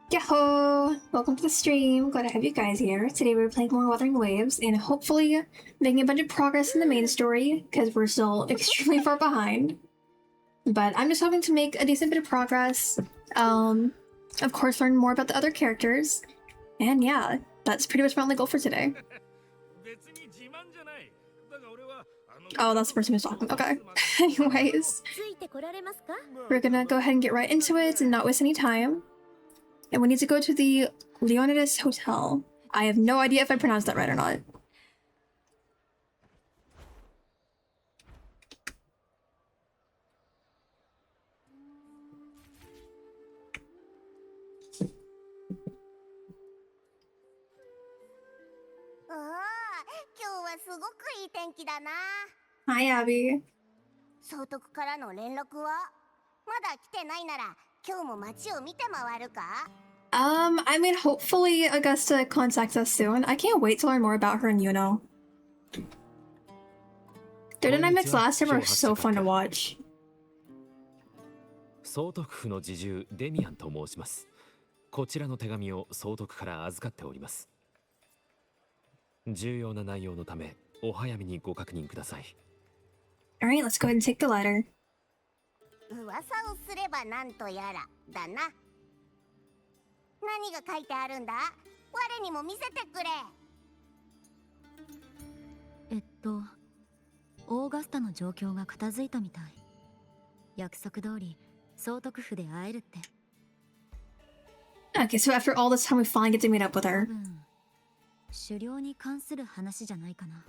Yahoo! Welcome to the stream. Glad to have you guys here. Today we're playing more Wuthering Waves and hopefully making a bunch of progress in the main story because we're still extremely far behind. But I'm just hoping to make a decent bit of progress. Of course, learn more about the other characters. And yeah, that's pretty much my only goal for today. Oh, that's the person who's talking. Okay. Anyways, we're gonna go ahead and get right into it and not waste any time. And we need to go to the Leonidas Hotel. I have no idea if I pronounced that right or not. Hi, Abby. I mean, hopefully Augusta contacts us soon. I can't wait to learn more about her and Yuno. Their dynamics last time were so fun to watch. 総督府の侍従デミアンと申します。こちらの手紙を総督から預かっております。重要な内容のためお早めにご確認ください。Alright, let's go ahead and take the letter. 噂をすればなんとやらだな。何が書いてあるんだ？我にも見せてくれ。オーガスタの状況が片付いたみたい。約束通り総督府で会えるって。Okay, so after all this time we finally get to meet up with her. 狩猟に関する話じゃないかな。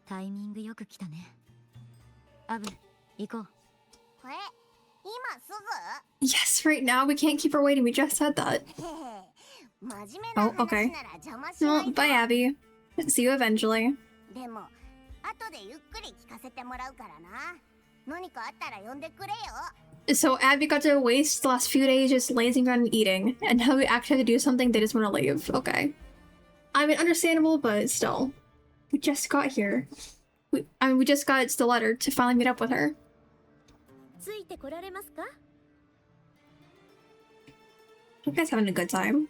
タイミングよく来たね。アブ、行こう。今すぐ Yes, right now. We can't keep her waiting. We just said that. Oh, okay. Well, bye, Abby. See you eventually. でも後でゆっくり聞かせてもらうからな。何かあったら呼んでくれよ。So Abby got to waste the last few days just lazing around and eating, and now we actually have to do something. They just want to leave. Okay. I mean, understandable, but still. We just got here. We just got the letter to finally meet up with her. You guys having a good time?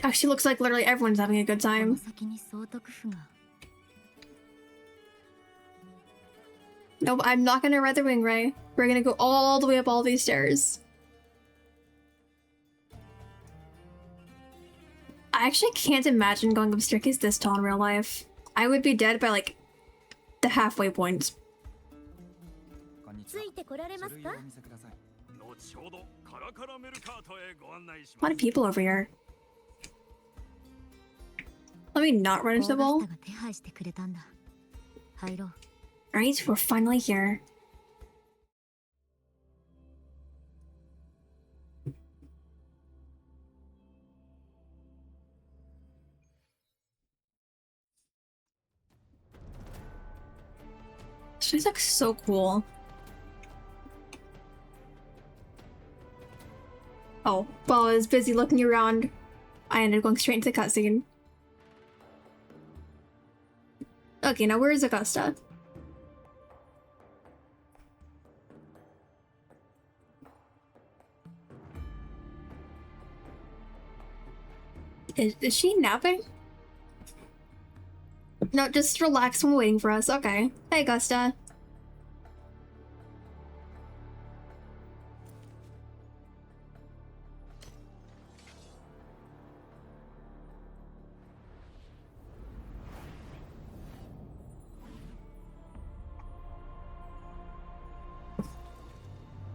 Actually, looks like literally everyone's having a good time. Nope, I'm not gonna ride the wing ray. We're gonna go all the way up all these stairs. I actually can't imagine going up staircase this tall in real life. I would be dead by like the halfway point. A lot of people over here. Let me not run into the wall. Alright, we're finally here. This looks so cool. Oh, while I was busy looking around, I ended up going straight into the cutscene. Okay, now where is Augusta? Is she napping? No, just relax when waiting for us. Okay. Hey, Augusta.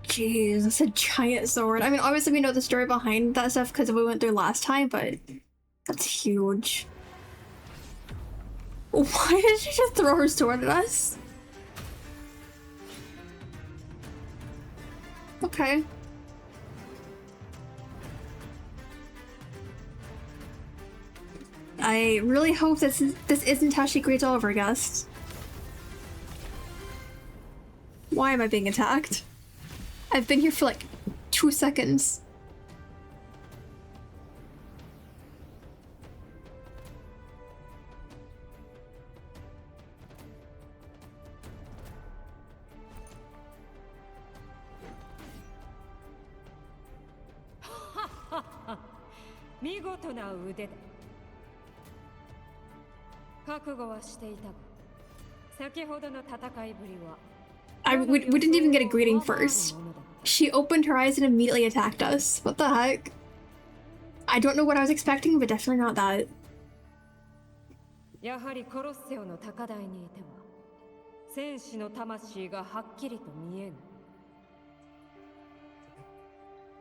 Jeez, that's a giant sword. I mean, obviously we know the story behind that stuff because we went through last time, but that's huge. Why did she just throw her sword at us? Okay. I really hope this isn't how she greets all of her guests. Why am I being attacked? I've been here for like 2 seconds. We didn't even get a greeting first. She opened her eyes and immediately attacked us. What the heck? I don't know what I was expecting, but definitely not that. やはりコロッセオの高台にいては戦士の魂がはっきりと見えぬ。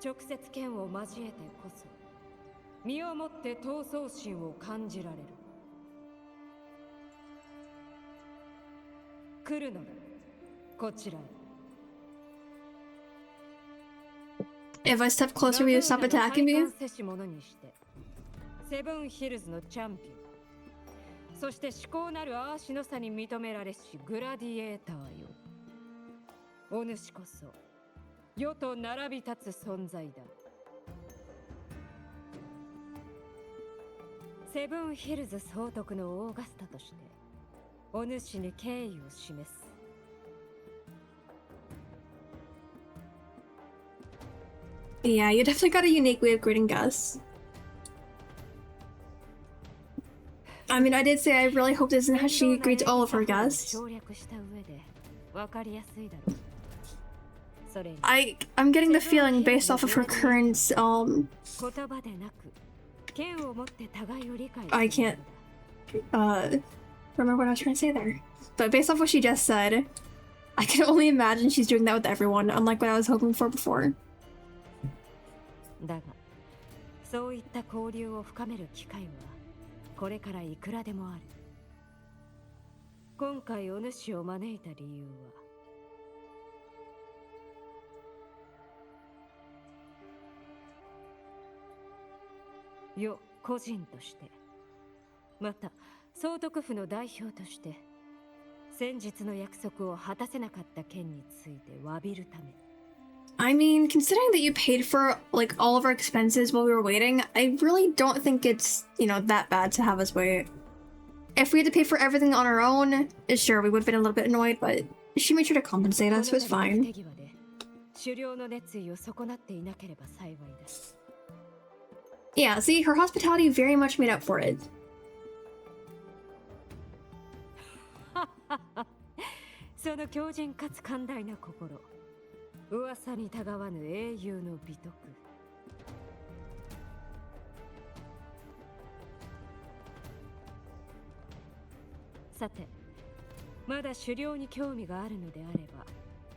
直接剣を交えてこそ身をもって闘争心を感じられる。来るのだ、こちらへ。If I step closer, will you stop attacking me? セブンヒルズのチャンピオン、そして至高なるアーシの差に認められしグラディエーターよ。お主こそ世と並び立つ存在だ。セブンヒルズ総督のオーガスタとしてお主に敬意を示す。Yeah, you definitely got a unique way of greeting guests. I mean, I did say I really hope this isn't how she greets all of her guests. I'm getting the feeling based off of her current I can't remember what I was trying to say there. But based off what she just said, I can only imagine she's doing that with everyone, unlike what I was hoping for before. だが、そういった交流を深める機会はこれからいくらでもある。今回お主を招いた理由は、よ個人として、また総督府の代表として、先日の約束を果たせなかった件について詫びるため。I mean, considering that you paid for, like, all of our expenses while we were waiting, I really don't think it's, you know, that bad to have us wait. If we had to pay for everything on our own, sure, we would have been a little bit annoyed, but she made sure to compensate us, so it's fine. Yeah, see, her hospitality very much made up for it. その強靭かつ寛大な心。噂にたがわぬ英雄の美徳。さて、まだ狩猟に興味があるのであれば、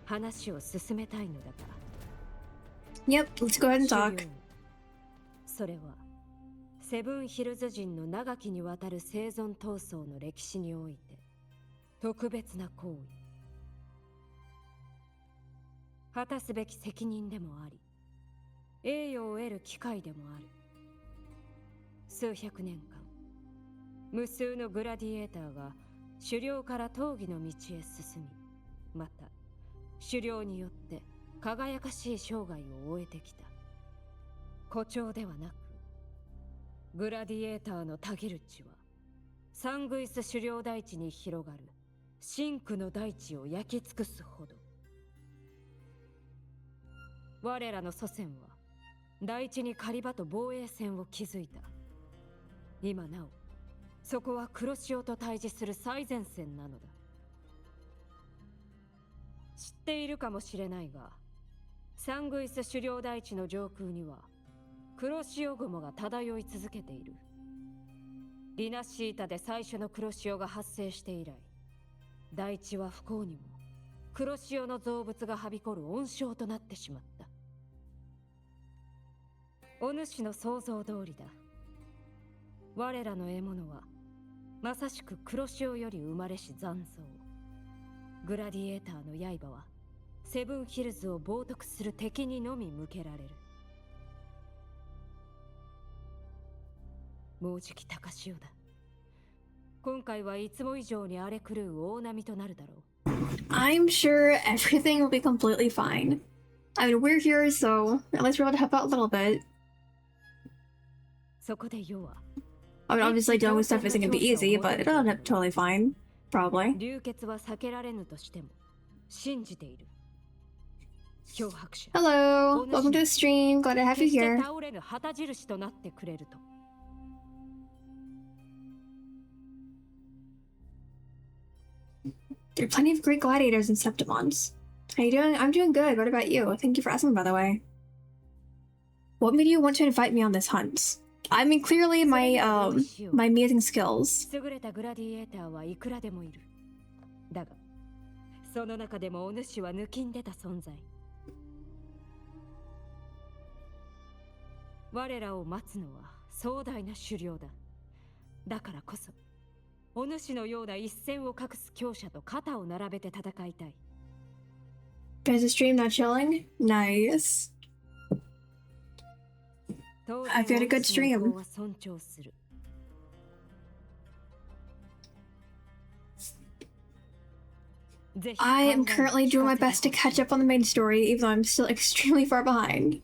話を進めたいのだが。Yep, let's go ahead and talk. それは、セブンヒルズ人の長きにわたる生存闘争の歴史において、特別な行為。果たすべき責任でもあり、栄誉を得る機会でもある。数百年間、無数のグラディエーターが狩猟から闘技の道へ進み、また狩猟によって輝かしい生涯を終えてきた。誇張ではなく、グラディエーターのたぎる地は、サングイス狩猟大地に広がる真紅の大地を焼き尽くすほど。我らの祖先は大地に狩り場と防衛線を築いた。今なおそこは黒潮と対峙する最前線なのだ。知っているかもしれないが、サングイス狩猟大地の上空には黒潮雲が漂い続けている。リナシータで最初の黒潮が発生して以来、大地は不幸にも黒潮の造物がはびこる温床となってしまった。お主の想像通りだ。我らの獲物はまさしく黒潮より生まれし残像。グラディエーターの刃はセブンヒルズを冒涜する敵にのみ向けられる。もうじき高潮だ。今回はいつも以上に荒れ狂う大波となるだろう。I'm sure everything will be completely fine. I mean, we're here, so at least we're able to help out a little bit. そこで世は I mean, obviously dealing with stuff isn't gonna be easy, but it'll end up totally fine. Probably. 流血は避けられぬとしても信じている。脅迫者。 Hello, welcome to the stream. Glad to have you here. 倒れぬ旗印となってくれると。There are plenty of great gladiators in Septimons. How you doing? I'm doing good. What about you? Thank you for asking, by the way. What made you want to invite me on this hunt? I mean, clearly my my amazing skills. 優れたグラディエーターはいくらでもいる。だが、その中でもお主は抜きんでた存在。我らを待つのは壮大な狩猟だ。だからこそ、お主のような一線を画す強者と肩を並べて戦いたい。There's a stream not chilling? Nice. I've got a good stream. I am currently doing my best to catch up on the main story, even though I'm still extremely far behind.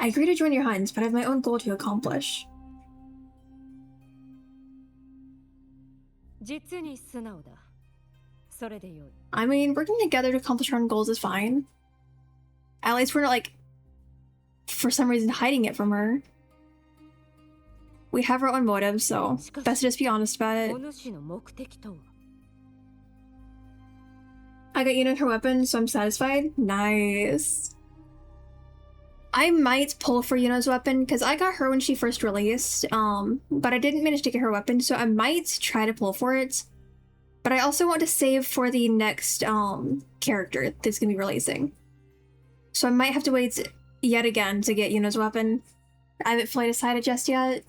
I agree to join your hunts, but I have my own goal to accomplish. I mean, working together to accomplish our own goals is fine. At least we're not, like, for some reason hiding it from her. We have our own motives, so best to just be honest about it. I got Yuna her weapon, so I'm satisfied. Nice. I might pull for Yuna's weapon, because I got her when she first released, but I didn't manage to get her weapon, so I might try to pull for it. But I also want to save for the next character that's going to be releasing. So I might have to wait yet again to get Yuna's weapon. I haven't fully decided just yet.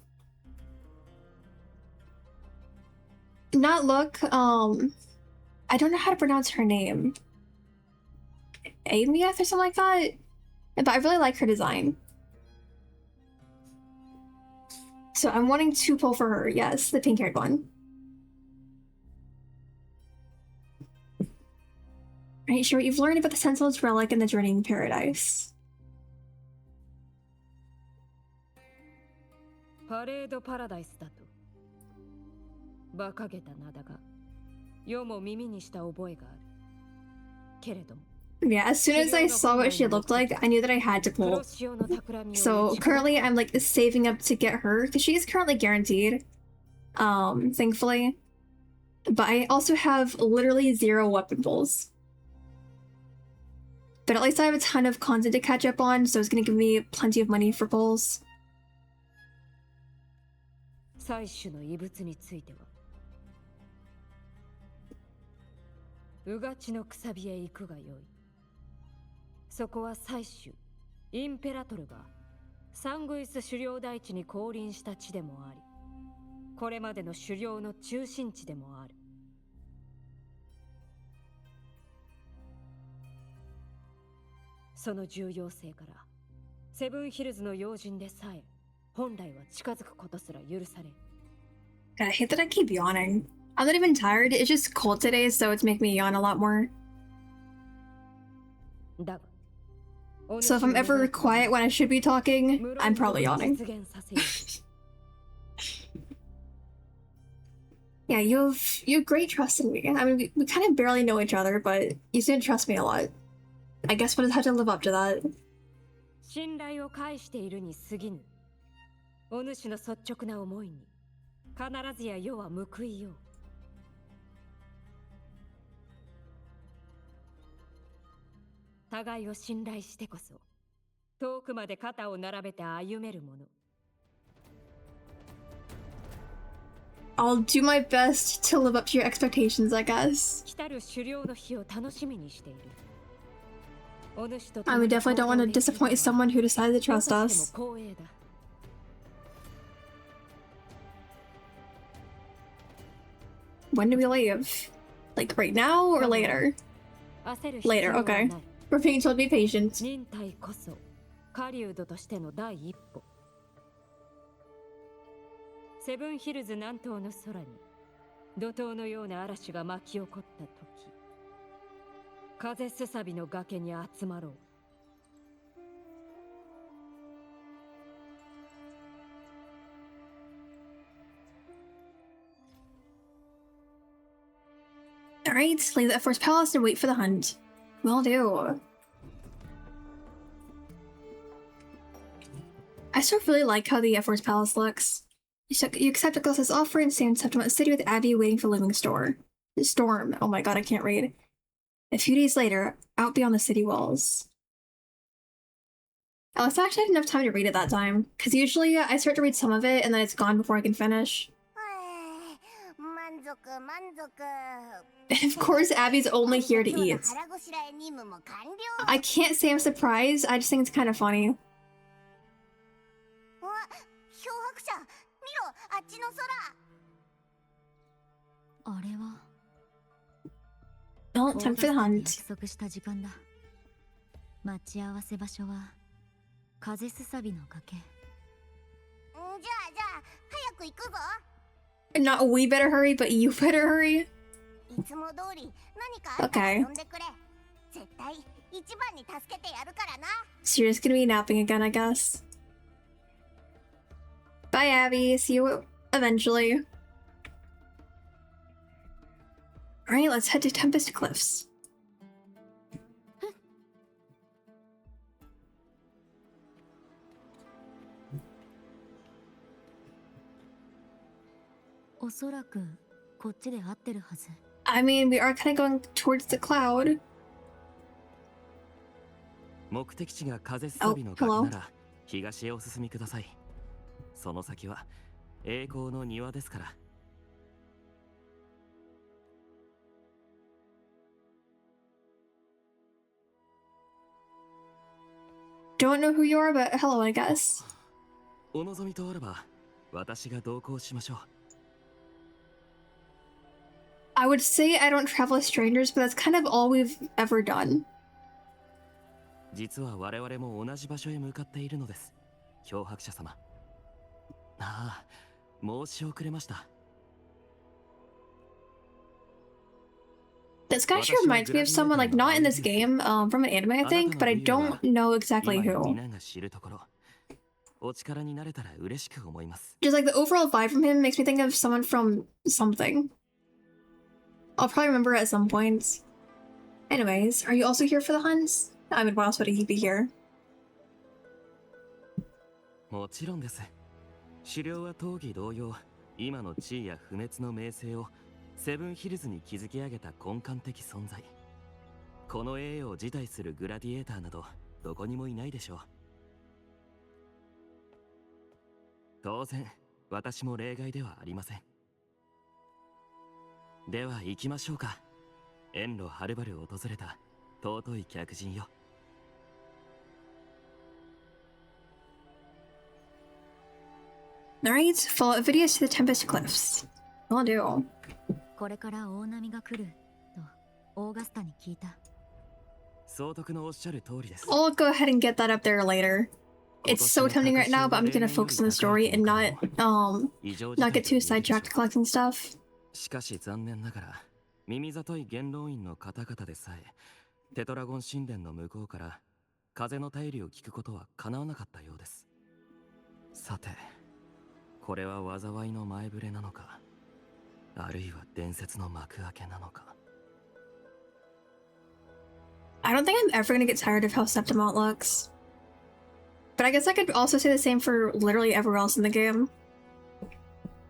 Not look, I don't know how to pronounce her name. Amieth or something like that? But I really like her design. So I'm wanting to pull for her, yes, the pink-haired one. Alright, sure, you've learned about the Sentinel's relic and the Journeying Paradise. パレードパラダイスだと。馬鹿げた名だが、世も耳にした覚えがある。けれども。Yeah, as soon as I saw what she looked like, I knew that I had to pull. So currently I'm like saving up to get her, because she is currently guaranteed, thankfully. But I also have literally 0 weapon pulls. But at least I have a ton of content to catch up on, so it's going to give me plenty of money for pulls. 採取の遺物については、うがちのくさびへ行くがよい。そこは採取、インペラトルがサングイス狩猟台地に降臨した地でもあり、これまでの狩猟の中心地でもある。その重要性から、セブンヒルズの要人でさえ、本来は近づくことすら許され。God, I hate that I keep yawning. I'm not even tired, it's just cold today, so it's making me yawn a lot more. So if I'm ever quiet when I should be talking, I'm probably yawning. Yeah, you have great trust in me. I mean, we kind of barely know each other, but you seem to trust me a lot. I guess we'll just have to live up to that. 信頼を返しているに過ぎぬ。お主の率直な思いに必ずや世は報いよう。互いを信頼してこそ遠くまで肩を並べて歩めるもの。I'll do my best to live up to your expectations, I guess. 来たる狩猟の日を楽しみにしている。I mean, definitely don't want to disappoint someone who decided to trust us. When do we leave? Like right now or later? Later, okay. We're being told to be patient. 忍耐こそ狩人としての第一歩。セブンヒルズ南東の空に怒涛のような嵐が巻き起こった時、風すさびの崖に集まろう。Alright, leave the F-Force Palace and wait for the hunt. Will do. I still really like how the F-Force Palace looks. You accept Nicholas's offer and stay in Septimus City with Abby waiting for Living Storm. Oh my god, I can't read. A few days later, out beyond the city walls. I actually had enough time to read it that time, because usually I start to read some of it and then it's gone before I can finish. And of course, Abby's only here to eat. I can't say I'm surprised, I just think it's kind of funny. Oh, time for the hunt. 待ち合わせ場所は風すさびの崖。じゃあ早く行くぞ。 Not we better hurry, but you better hurry. いつも通り何かあったら呼んでくれ。絶対一番に助けてやるからな。 So you're just gonna be napping again, I guess. Bye, Abby. See you eventually. Alright, let's head to Tempest Cliffs. I mean, we are kind of going towards the cloud. 目的地が風すさびの崖なら東へお進みください。その先は栄光の庭ですから。Don't know who you are, but hello, I guess. お望みとあれば私が同行しましょう。 I would say I don't travel with strangers, but that's kind of all we've ever done. 実は我々も同じ場所へ向かっているのです。漂白者様。ああ、申し遅れました。 This guy sure reminds me of someone, like, not in this game, from an anime, I think, but I don't know exactly who. Just like the overall vibe from him makes me think of someone from something. I'll probably remember at some point. Anyways, are you also here for the hunts? I mean, why else would he be here? もちろんです。狩猟は当義同様、今の地位や不滅の名声をセブンヒルズに築き上げた根幹的存在。この栄誉を辞退するグラディエーターなどどこにもいないでしょう。当然、私も例外ではありません。では行きましょうか。遠路はるばる訪れた尊い客人よ。Alright, follow Vidius to the Tempest Cliffs. Will do. これから大波が来るとオーガスタに聞いた。総督のおっしゃる通りです。 I'll go ahead and get that up there later. It's so tempting right now, but I'm gonna focus on the story and not get too sidetracked collecting stuff. しかし残念ながら耳ざとい元老院の方々でさえテトラゴン神殿の向こうから風の便りを聞くことは叶わなかったようです。さて、これは災いの前触れなのか、あるいは伝説の幕開けなのか。 I don't think I'm ever gonna get tired of how Septimont looks. But I guess I could also say the same for literally everywhere else in the game.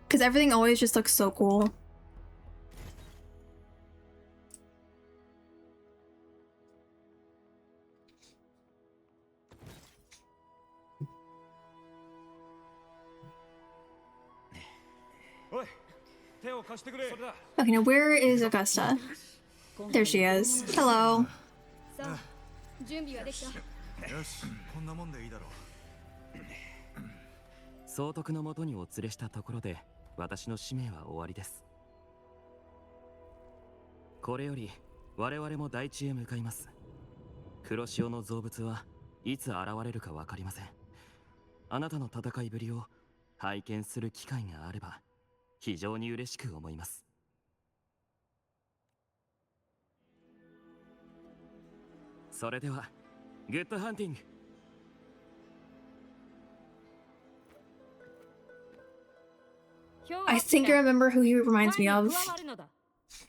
Because everything always just looks so cool. Okay, now where is Augusta? There she is. Hello. 準備はできた。よし、こんなもんでいいだろう。総督のもとにお連れしたところで私の使命は終わりです。これより我々も大地へ向かいます。黒潮の造物はいつ現れるか分かりません。あなたの戦いぶりを拝見する機会があれば非常に嬉しく思います。それではグッドハンティング。 I think I remember who he reminds me of.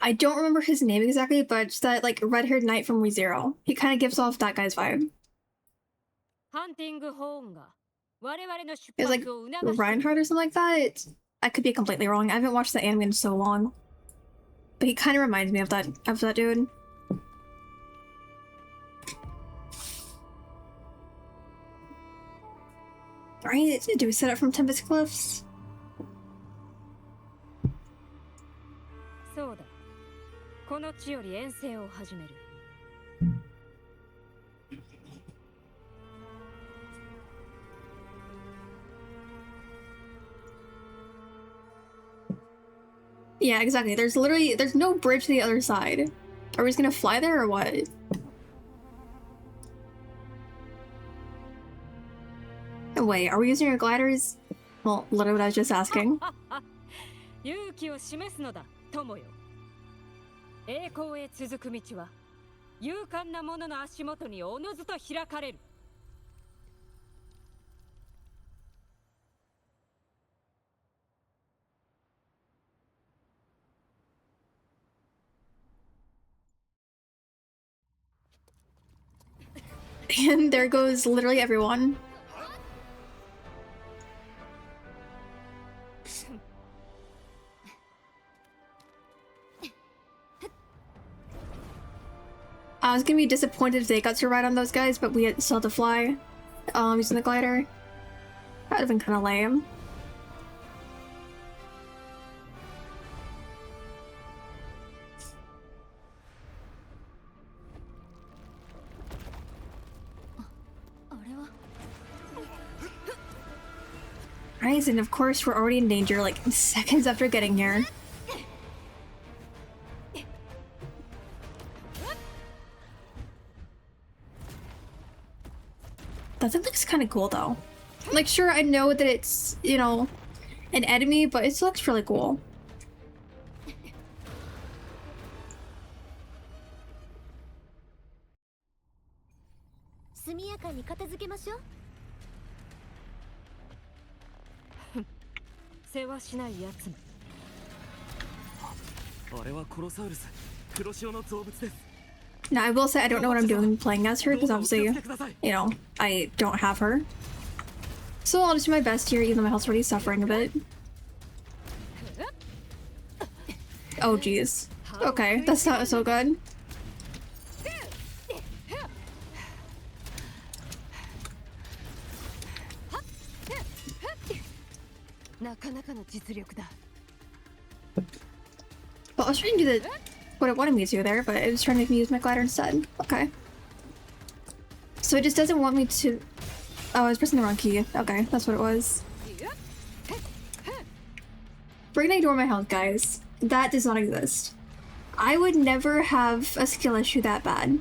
I don't remember his name exactly, but just that like red-haired knight from ReZero. He kind of gives off that guy's vibe. It's like Reinhardt or something like that. I could be completely wrong. I haven't watched the anime in so long. But he kind of reminds me of that dude. Right? Do we set up from Tempest Cliffs? そうだ。この地より遠征を始める。Yeah, exactly. There's no bridge to the other side. Are we just gonna fly there or what? Wait, are we using our gliders? Well, literally what I was just asking. 勇気を示すのだ、友よ。栄光へ続く道は勇敢な者の足元におのずと開かれる。And there goes literally everyone. I was gonna be disappointed if they got to ride on those guys, but we still had to fly. Using the glider. That would have been kind of lame. Right, and of course we're already in danger like seconds after getting here. That thing looks kind of cool though. Like, sure, I know that it's, you know, an enemy, but it looks really cool. Now, I will say I don't know what I'm doing playing as her, because obviously, you know, I don't have her. So I'll just do my best here, even though my health's already suffering a bit. Oh, jeez. Okay, that's not so good. Well, I was trying to do what it wanted me to there, but it was trying to make me use my glider instead. Okay. So it just doesn't want me to... Oh, I was pressing the wrong key. Okay, that's what it was. We're gonna ignore my health, guys. That does not exist. I would never have a skill issue that bad.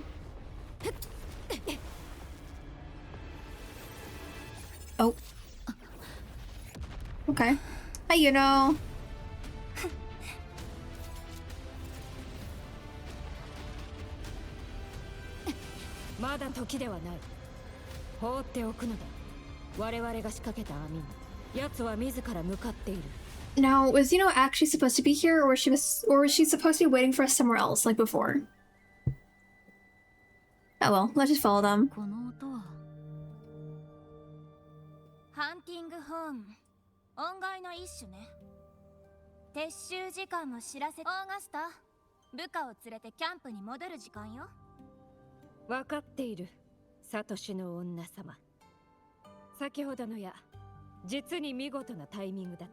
Oh. Okay. Hi, you know. Now, was Zeno actually supposed to be here, or was she supposed to be waiting for us somewhere else, like before? Oh well, let's just follow them. ハンティングホーム、音階の一種ね。撤収時間の知らせ。オーガスタ、部下を連れてキャンプに戻る時間よ。分かっている、サトシの女様。先ほどのや、実に見事なタイミングだっ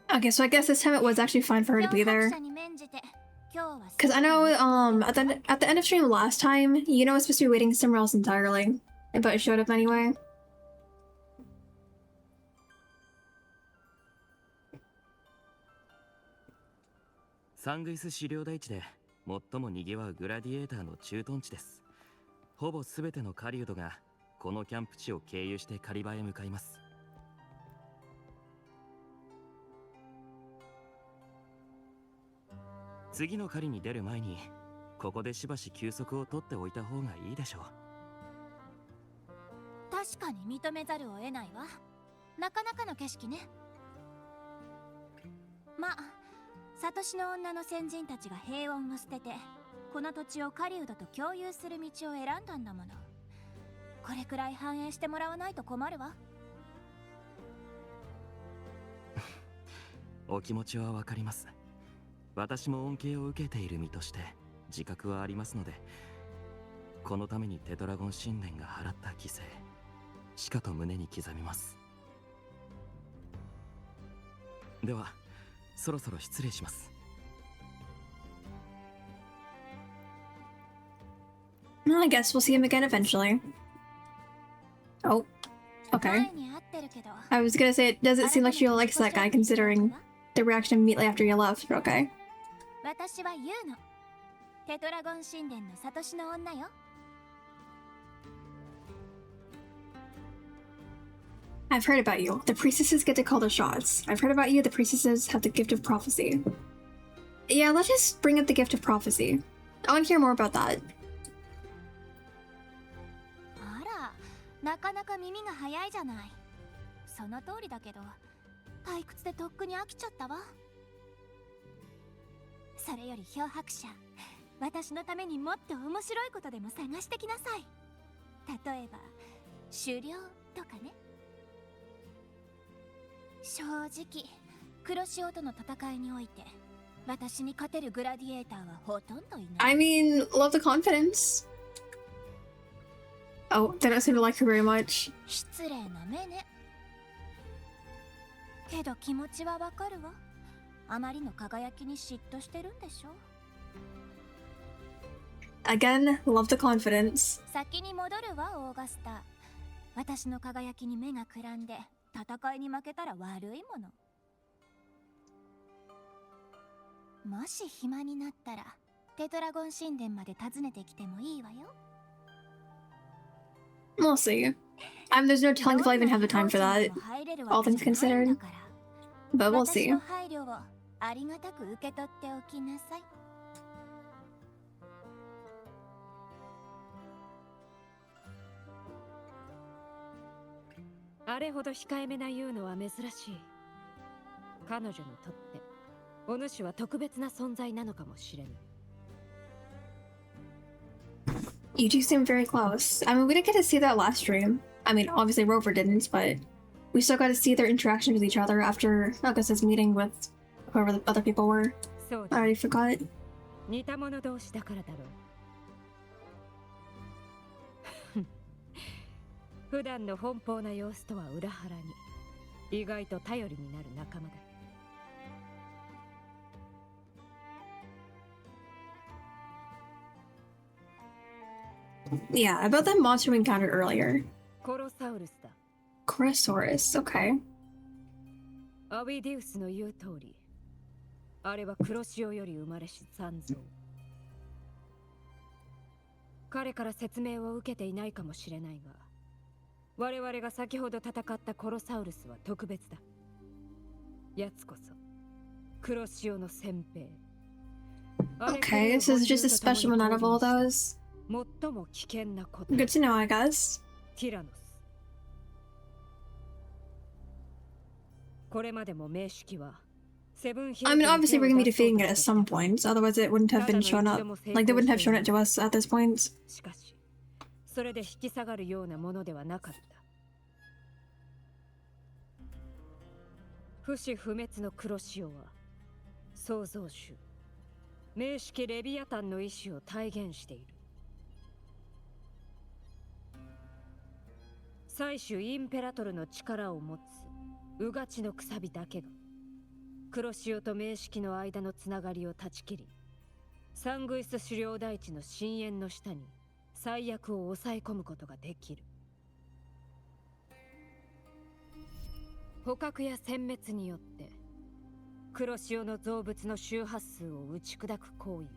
た。Okay, so I guess this time it was actually fine for her to be there. Because I know, at the end of stream last time, you know, was supposed to be waiting somewhere else entirely, but it showed up anyway. Sanguis 資料台地で最も賑わうグラディエーターの駐屯地です。ほぼすべての狩人がこのキャンプ地を経由して狩り場へ向かいます。次の狩りに出る前にここでしばし休息を取っておいた方がいいでしょう。確かに認めざるを得ないわ。なかなかの景色ね。まあ、サトシの女の先人たちが平穏を捨ててこの土地を狩人と共有する道を選んだんだもの。これくらい反映してもらわないと困るわ。お気持ちはわかります。私も恩恵を受けている身として自覚はありますので、このためにテトラゴン神殿が払った犠牲、しかと胸に刻みます。ではそろそろ失礼します。Well, I guess we'll see him again eventually. Oh, okay. 前に会ってるけど I was gonna say, it doesn't seem like she likes that guy considering the reaction immediately after you left, but okay. 私はユウのテトラゴン神殿のサトシの女よ。I've heard about you. The priestesses get to call the shots. I've heard about you. The priestesses have the gift of prophecy. Yeah, let's just bring up the gift of prophecy. I want to hear more about that. あら、なかなか耳が早いじゃない。その通りだけど、退屈でとっくに飽きちゃったわ。それより漂白者、私のためにもっと面白いことでも探してきなさい。例えば、狩猟とかね。正直、黒潮との戦いにおいて、私に勝てるグラディエーターはほとんどいない。I mean, love the confidence. Oh, they don't seem to like her very much. 失礼な目ね。けど気持ちはわかるわ。あまりの輝きに嫉妬してるんでしょ。Again, love the confidence. 先に戻るわ、オーガスター。私の輝きに目がくらんで、戦いに負けたら悪いもの。もし暇になったら、テトラゴン神殿まで訪ねてきてもいいわよ。We'll see. There's no telling if I even have the time for that, all things considered. But we'll see. 私の配慮をありがたく受け取っておきなさい。あれほど控えめな言うのは珍しい。彼女にとってお主は特別な存在なのかもしれぬ。You two seem very close. I mean, we didn't get to see that last stream. I mean, obviously Rover didn't, but we still got to see their interaction with each other after Augustus meeting with whoever the other people were. そう I だ。 already forgot. 似た者同士だからだろう。普段の奔放な様子とは裏腹に意外と頼りになる仲間だ。Yeah, about that monster we encountered earlier. コロサウルスだ。 Chronosaurus, okay. アビディウスの言う通り、あれは黒潮より生まれし残像。彼から説明を受けていないかもしれないが、我々が先ほど戦ったコロサウルスは特別だ。奴こそ黒潮の先兵。 Okay, this is just a special one out of all those. 最も危険なこと。 Good to know, I guess. ティラノス。これまでも名式は I mean, obviously we're gonna be defeating it at some point, otherwise it wouldn't have been shown up. Like, they wouldn't have shown it to us at this point. しかし、それで引き下がるようなものではなかった。不死不滅の黒潮は創造主名式レビアタンの意志を体現している。最終インペラトルの力を持つうがちのくさびだけが黒潮と名式の間のつながりを断ち切り、サングイス狩猟大地の深淵の下に最悪を抑え込むことができる。捕獲や殲滅によって黒潮の造物の周波数を打ち砕く行為を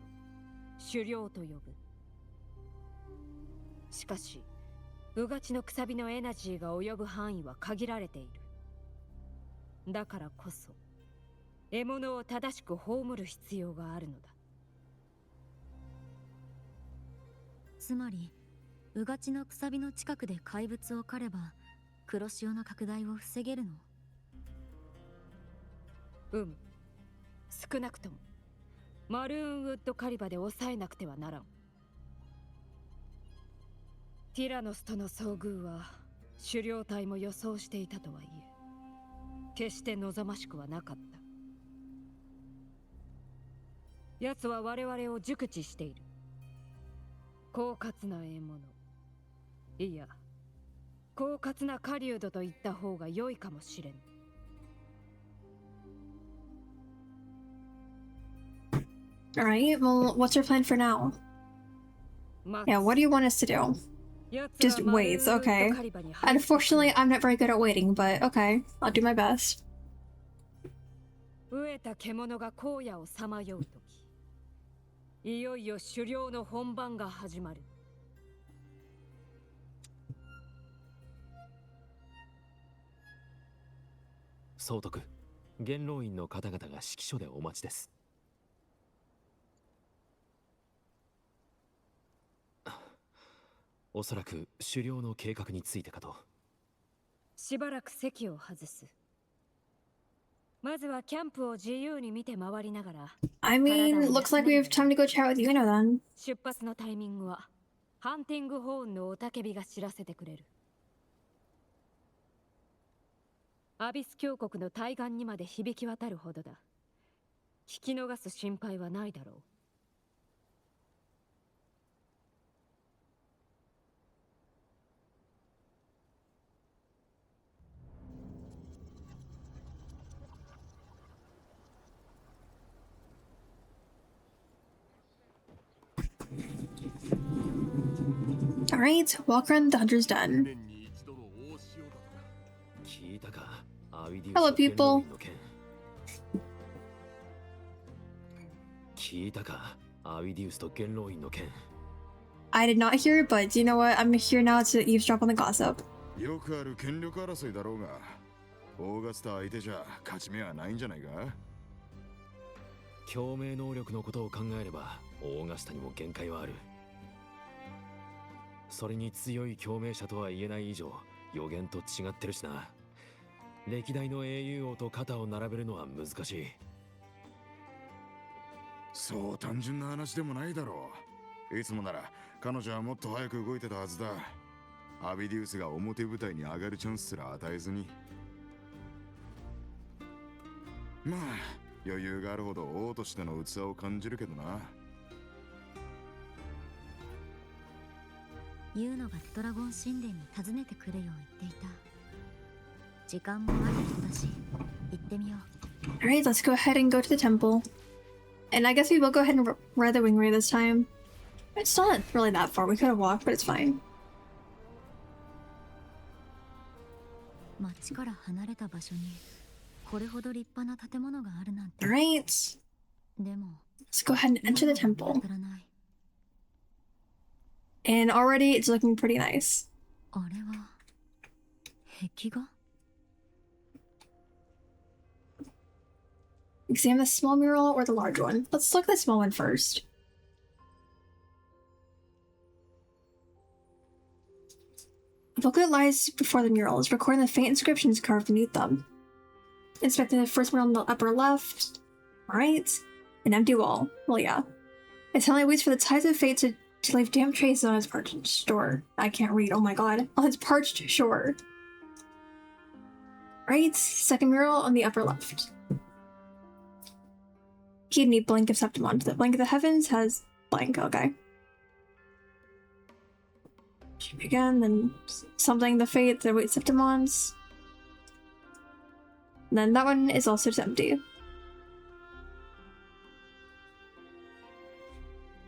狩猟と呼ぶ。しかしうがちのくさびのエナジーが及ぶ範囲は限られている。だからこそ獲物を正しく葬る必要があるのだ。つまりうがちのくさびの近くで怪物を狩れば黒潮の拡大を防げるの？少なくともマルーンウッドカリバで抑えなくてはならん。ティラノスとの遭遇は狩猟隊も予想していたとはいえ、決して望ましくはなかった。奴は我々を熟知している。狡猾な獲物、いや狡猾な狩人と言った方が良いかもしれん。Alright, well, what's your plan for now? Yeah, what do you want us to do? Just wait, okay. Unfortunately, I'm not very good at waiting, but okay, I'll do my best. 飢えた獣が荒野をさまようとき、いよいよ狩猟の本番が始まる。総督、元老院の方々が指揮所でお待ちです。おそらく狩猟の計画についてかと。しばらく席を外す。まずはキャンプを自由に見て回りながら。I mean, looks like we have time to go chat with Yuno then. 出発のタイミングはハンティングホーンの雄たけびが知らせてくれる。アビス峡谷の対岸にまで響き渡るほどだ。聞き逃す心配はないだろう。Alright, walk around the hunter's den. Hello, people. 聞いたか、アビディウスと元老院の件。I did not hear, but you know what? I'm here now to eavesdrop on the gossip. よくある権力争いだろうが、オーガスタ相手じゃ勝ち目はないんじゃないか。共鳴能力のことを考えれば、オーガスタにも限界はある。それに強い共鳴者とは言えない以上、予言と違ってるしな。歴代の英雄王と肩を並べるのは難しい。そう単純な話でもないだろう。いつもなら彼女はもっと早く動いてたはずだ。アビディウスが表舞台に上がるチャンスすら与えずに。まあ余裕があるほど王としての器を感じるけどな。ユーノがテトラゴン神殿に訪ねてくるよう言っていた。時間もある人だし、行ってみよう。Alright, let's go ahead and go to the temple. And I guess we will go ahead and ride the wingray this time. It's not really that far. We could have walked, but it's fine. 町から離れた場所にこれほど立派な建物があるなんて。Alright. でも、let's go ahead and enter the temple. わからない。And already it's looking pretty nice. あれは壁画Examine the small mural or the large one. Let's look at the small one first. The booklet lies before the murals, recording the faint inscriptions carved beneath them. Inspecting the first mural in the upper left. Alright. An empty wall. Well, yeah. It only waits for the tides of fate to leave damp traces on its parched shore. I can't read, oh my god. On its parched shore. Right, second mural on the upper left. Kidney blink of Septimon. The blink of the heavens has blank, okay. Again, then something the fate, the wait Septimons. And then that one is also just empty.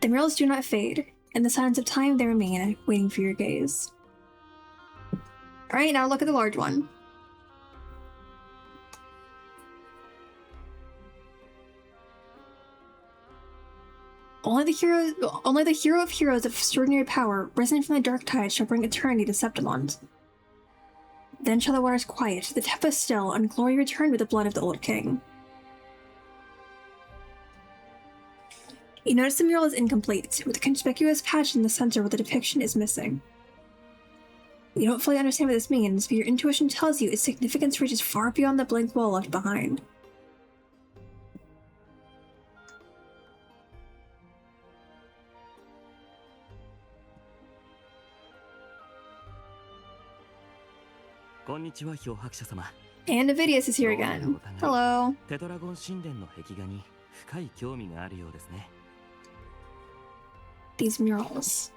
The murals do not fade. In the silence of time, they remain, waiting for your gaze. Alright, now look at the large one. Only the hero of heroes of extraordinary power, risen from the dark tide, shall bring eternity to Septimond. Then shall the waters quiet, the tempest still, and glory return with the blood of the old king. You notice the mural is incomplete, with a conspicuous patch in the center where the depiction is missing. You don't fully understand what this means, but your intuition tells you its significance reaches far beyond the blank wall left behind. And Avidius is here again. Hello. テトラゴン神殿の壁画に深い興味があるようですね。These murals.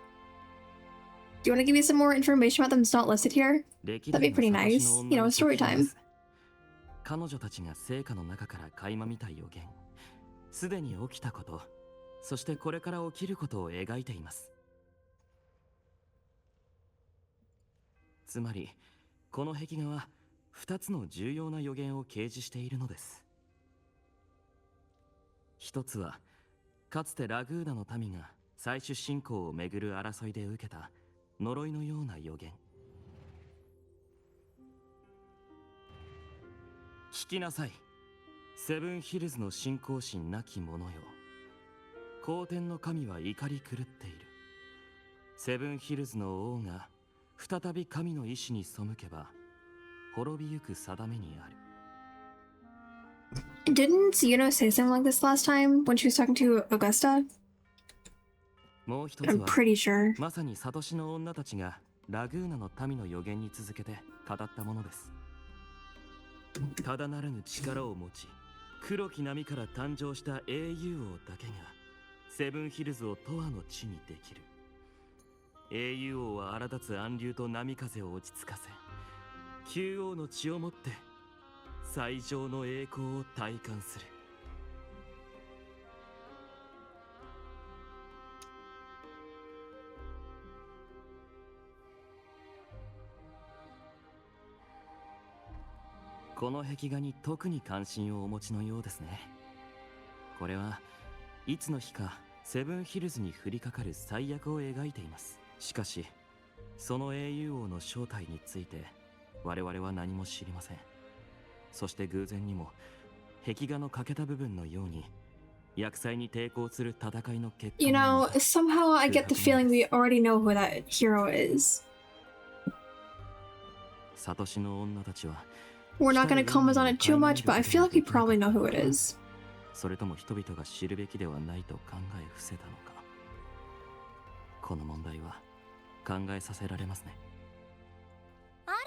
Do you want to give me some more information about them that's not listed here? That'd be pretty nice. You know, story time. 彼女たちが聖火の中から垣間見た予言、すでに起きたこと、そしてこれから起きることを描いています。つまり、この壁画は2つの重要な予言を掲示しているのです。一つは、かつてラグーナの民が最終信仰をめぐる争いで受けた呪いのような予言。聞きなさい。セブンヒルズの信仰心なき者よ。皇天の神は怒り狂っている。セブンヒルズの王が再び神の意志に背けば滅びゆく定めにある。Didn't Yuno say something like this last time when she was talking to Augusta? もう一つ I'm は pretty sure. まさにサトシの女たちがラグーナの民の予言に続けて語ったものです。ただならぬ力を持ち、黒き波から誕生した英雄王だけがセブンヒルズを永遠の地にできる。英雄王は荒立つ暗流と波風を落ち着かせ、旧王の血をもって最上の栄光を体感する。この壁画に特に関心をお持ちのようですね。これはいつの日かセブンヒルズに降りかかる最悪を描いています。しかしその英雄王の正体について我々は何も知りません。そして偶然にも壁画の欠けた部分のように厄災に抵抗する戦いの結果 You know, somehow I get the feeling we already know who that hero is. サトシの女たちは We're not gonna comment on it too much, but I feel like we probably know who it is. それとも人々が知るべきではないと考え伏せたのか。この問題は考えさせられますね。あらあ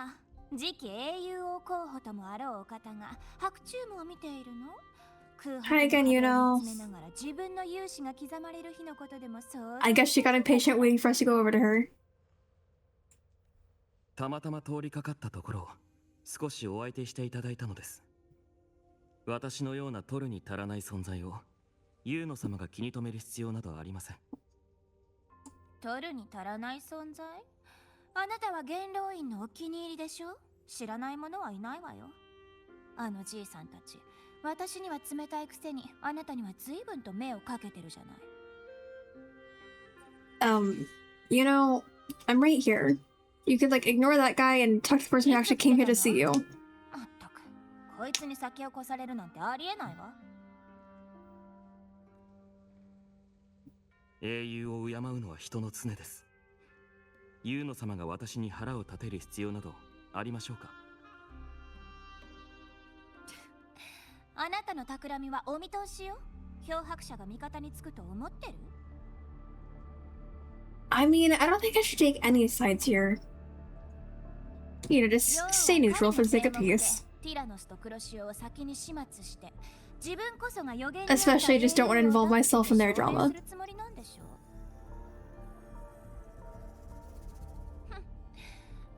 ら、次期英雄王候補ともあろうお方が白チュームを見ているの？Hi again, you know. I guess she got impatient waiting for us to go over to her. たまたま通りかかったところ、少しお相手していただいたのです。私のような取るに足らない存在をユーノ様が気に留める必要などありません。取るに足らない存在？あなたは元老院のお気に入りでしょ？知らない者はいないわよ。あのじいさんたち、私には冷たいくせにあなたには随分と目をかけてるじゃない。You know, I'm right here. You could like ignore that guy and talk to the person who actually came here to see you. まったく、こいつに先を越されるなんてありえないわ。英雄を敬うのは人の常です。ユーノ様が私に腹を立てる必要などありましょうか。あなたの企みはお見通しよ。漂白者が味方につくと思ってる？ I mean, I don't think I should take any sides here. You know, just stay neutral for the sake of peace. Especially, I just don't want to involve myself in their drama.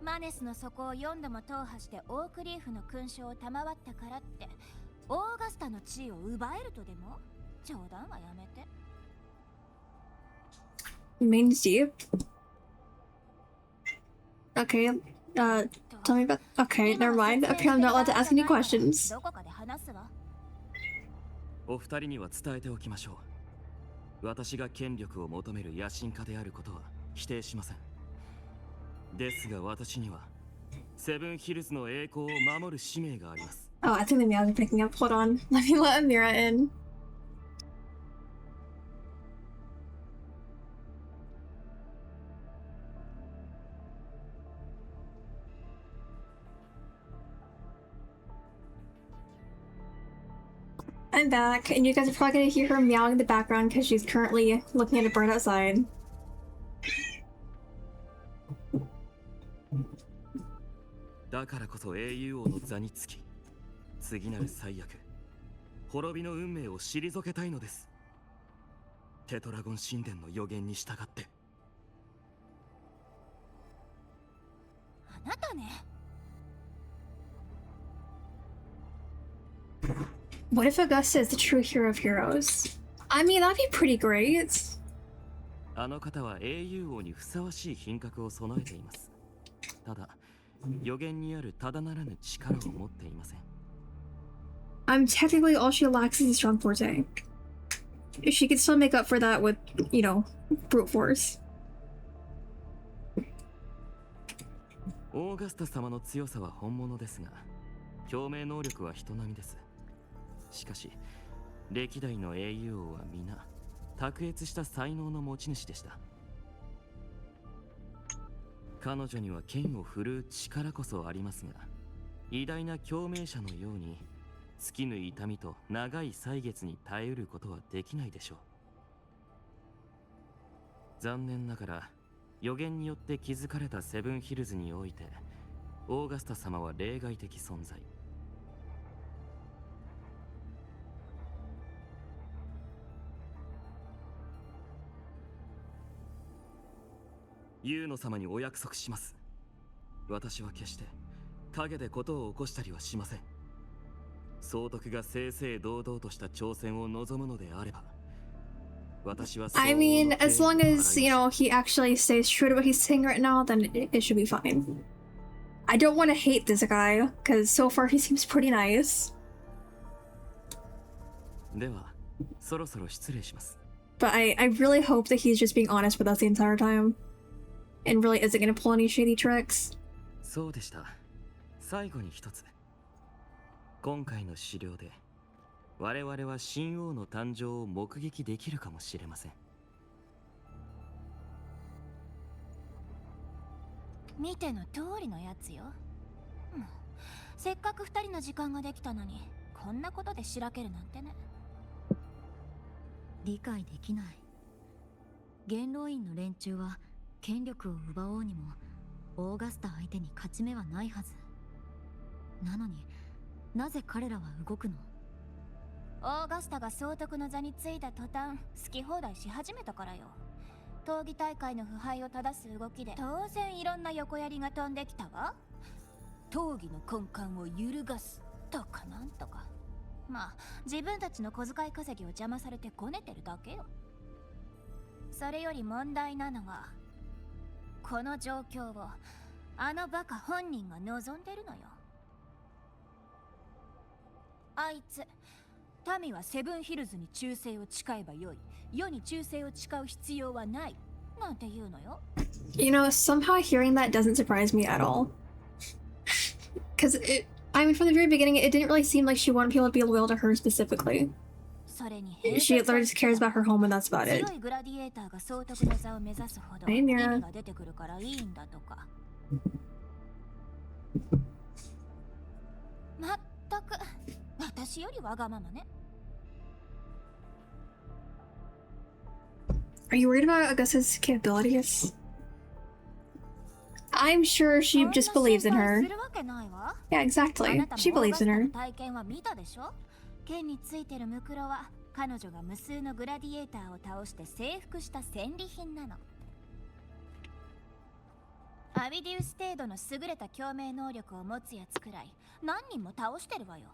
マネスの底を4度も踏破してオークリーフの勲章を賜ったからってオーガスタの地位を奪えるとでも？冗談はやめて。Means deep. Okay, tell me about. Okay, never mind. Apparently, I'm not allowed to ask any questions. どこかで話すわ。お二人には伝えておきましょう。私が権力を求める野心家であることは否定しません。ですが私にはセブンヒルズの栄光を守る使命があります。Oh, I think the meows are picking up. Hold on. Let me let Amira in. I'm back, and you guys are probably gonna hear her meowing in the background because she's currently looking at a bird outside. だからこそ英雄王の座につき、次なる最悪、滅びの運命を退けたいのです。テトラゴン神殿の予言に従って。なたね。 What if Augusta is the true hero of heroes? I mean, that'd be pretty great. あの方は英雄王にふさわしい品格を備えています。ただ、予言にあるただならぬ力を持っていません。Technically all she lacks is a strong forte. She could still make up for that with, you know, brute force. オーガスタ様の強さは本物ですが、共鳴能力は人並みです。しかし、歴代の英雄王は皆、卓越した才能の持ち主でした。彼女には剣を振るう力こそありますが、偉大な共鳴者のように、尽きぬ痛みと長い歳月に耐えうることはできないでしょう。残念ながら、予言によって築かれたセブンヒルズにおいて、オーガスタ様は例外的存在。ユーノ様にお約束します。私は決して陰でことを起こしたりはしません。総督が正々堂々とした挑戦を望むのであれば、私は I mean, as long as, you know, he actually stays true to what he's saying right now, then it should be fine. I don't want to hate this guy, because so far he seems pretty nice. では、そろそろ失礼します。But I really hope that he's just being honest with us the entire time. And really isn't going to pull any shady tricks. そうでした。最後に一つ。今回の資料で、我々は神王の誕生を目撃できるかもしれません。見ての通りのやつよ。せっかく二人の時間ができたのに、こんなことでしらけるなんてね。理解できない。元老院の連中は権力を奪おうにもオーガスタ相手に勝ち目はないはず。なのになぜ彼らは動くの？オーガスタが総督の座についた途端、好き放題し始めたからよ。闘技大会の腐敗を正す動きで当然いろんな横やりが飛んできたわ。闘技の根幹を揺るがすとかなんとか。まあ自分たちの小遣い稼ぎを邪魔されてこねてるだけよ。それより問題なのは、この状況をあのバカ本人が望んでるのよ。あいつ、民はセブンヒルズに忠誠を誓えばよい、世に忠誠を誓う必要はないなんて言うのよ。You know, somehow hearing that doesn't surprise me at all. Because I mean, from the very beginning, it didn't really seem like she wanted people to be loyal to her specifically. She literally just cares about her home and that's about it. 強いグラディエーターが総督の座を目指すほど Hey, 意 Mira. 味が出てくるからいいんだとか。まったく、私よりわがままね。Are you worried about Augusta's capabilities? I'm sure she just believes in her. するわけないわ。 Yeah, あ exactly. なたも She believes in オーガスタ her. の体験は見たでしょ。剣についてるムクロは彼女が無数のグラディエーターを倒して征服した戦利品なの。アビディウス程度の優れた共鳴能力を持つやつくらい何人も倒してるわよ。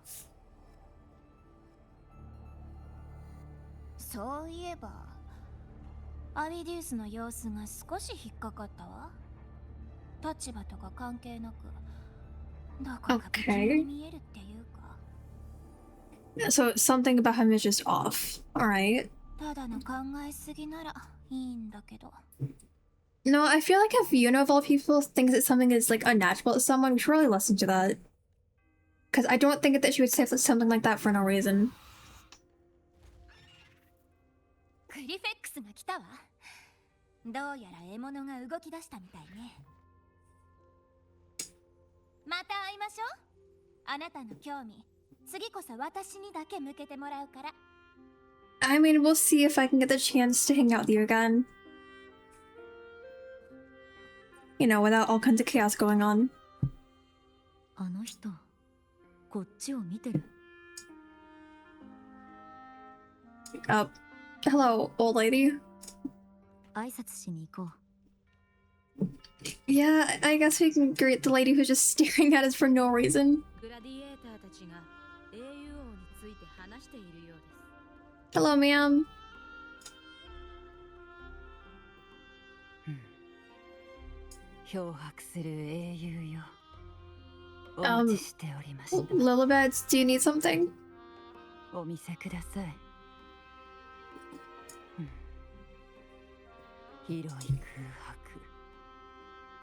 そういえばアビディウスの様子が少し引っかかったわ。立場とか関係なくどこか不気味に見えるっていうか。So something about him is just off. Alright. ただの考えすぎならいいんだけど。 No, I feel like if Yuno of all people thinks that something is like unnatural to someone, we should really listen to that. Because I don't think that she would say something like that for no reason. クリフェックスが来たわ。どうやら獲物が動き出したみたいね。また会いましょう。あなたの興味、次こそ私にだけ向けてもらうから。I mean, we'll see if I can get the chance to hang out with you again. You know, without all kinds of chaos going on. あの人、こっちを見てる。Hello, old lady. 挨拶しに行こう。Yeah, I guess we can greet the lady who's just staring at us for no reason. グラディエーターたちが英雄王について話しているようです。 Hello, ma'am. 漂白する英雄よ。お待ちしておりました。Lilibets, do you need something? お見せください。広い空白、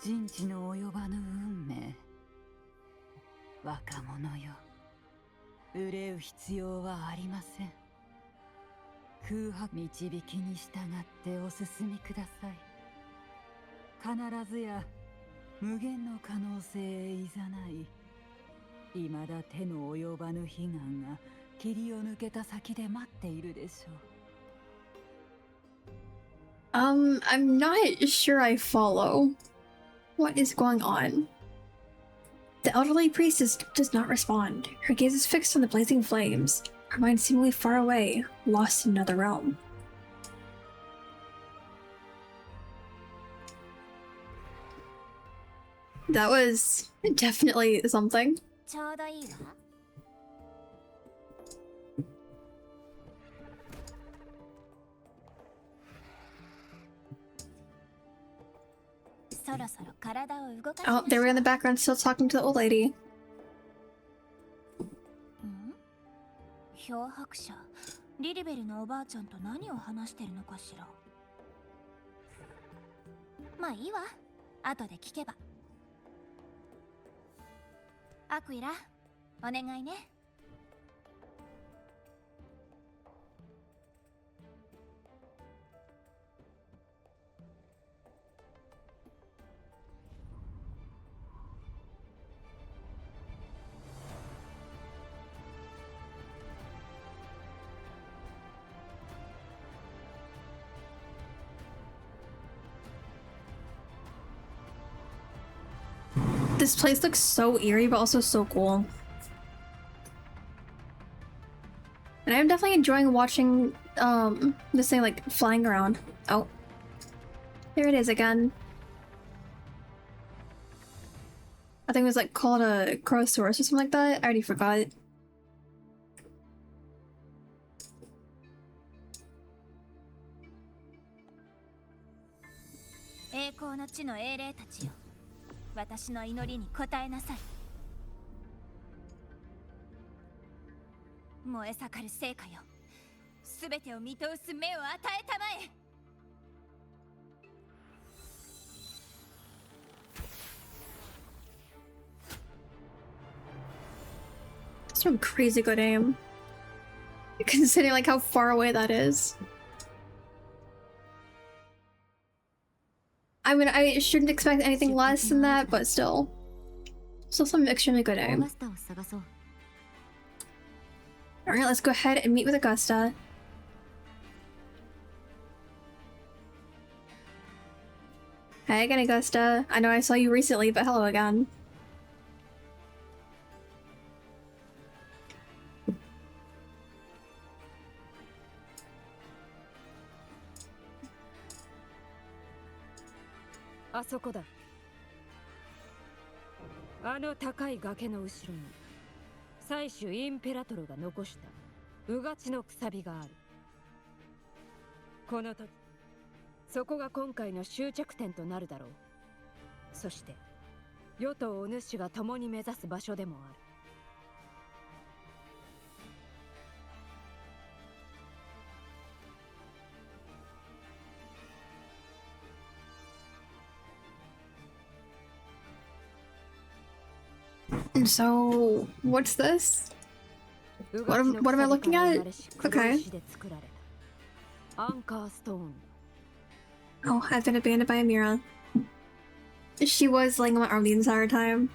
人知の及ばぬ運命。若者よ、憂う必要はありません。空白導きに従ってお進みください。必ずや無限の可能性へいざない、未だ手の及ばぬ悲願が霧を抜けた先で待っているでしょう。I'm not sure I follow. What is going on? The elderly priestess does not respond. Her gaze is fixed on the blazing flames, her mind seemingly far away, lost in another realm. That was definitely something. ちょうどいいわ。そろそろ体を動かし Oh, they were in the background still talking to the old lady. 漂白者リリベルのおばあちゃんと何を話してるのかしら。まあいいわ、後で聞けば。アクイラ、お願いね。This place looks so eerie, but also so cool. And I'm definitely enjoying watching this thing like flying around. Oh. There it is again. I think it was like called a Crosaurus or something like that. I already forgot. 栄光の地の英霊たちよ、私の祈りに応えなさい。燃え盛る聖火よ、すべてを見通す目を与えたまえ。Some crazy good aim. Considering like how far away that is. I mean, I shouldn't expect anything less than that, but still. Still some extremely good aim. Alright, let's go ahead and meet with Augusta. Hey again, Augusta. I know I saw you recently, but hello again. Ah, そこだ。あの高い崖の後ろに最終インペラトルが残したうがちのくさびがある。この時、そこが今回の終着点となるだろう。そして世とお主が共に目指す場所でもある。So, what's this? What am I looking at? Okay. Oh, I've been abandoned by Amira. She was laying on my arm the entire time.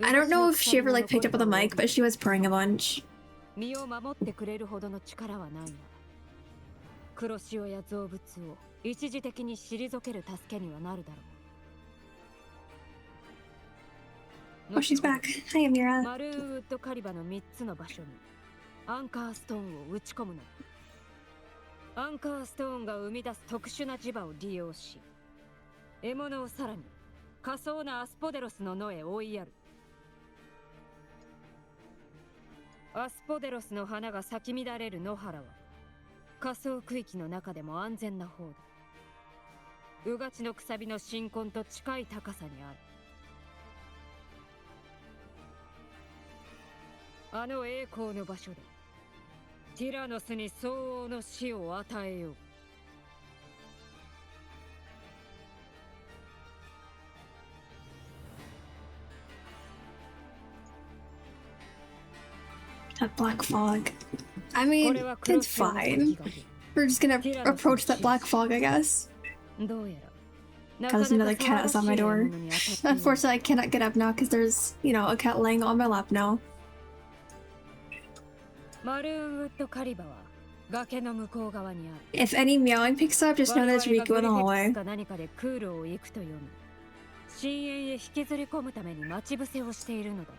I don't know if she ever like picked up on the mic, but she was purring a bunch. 身を守ってくれるほどの力はないが、黒潮や造物を一時的に退ける助けにはなるだろう。Oh, she's back. Hi, Amira. マルーウッドカリバの3つの場所にアンカーストーンを打ち込むのだ。アンカーストーンが生み出す特殊な磁場を利用し、獲物をさらに仮想なアスポデロスの野へ追いやる。アスポデロスの花が咲き乱れる野原は仮想区域の中でも安全な方だ。うがちのくさびの新婚と近い高さにある。あの栄光の場所でティラノスに相応の死を与えよう。That black fog. I mean, it's fine. We're just gonna approach that black fog, I guess. God, there's another cat outside my door. Unfortunately, I cannot get up now because there's, you know, a cat laying on my lap now. If any meowing picks up, just know there's Riku in the hallway. 深淵へ引きずり込むために待ち伏せをしているのだ。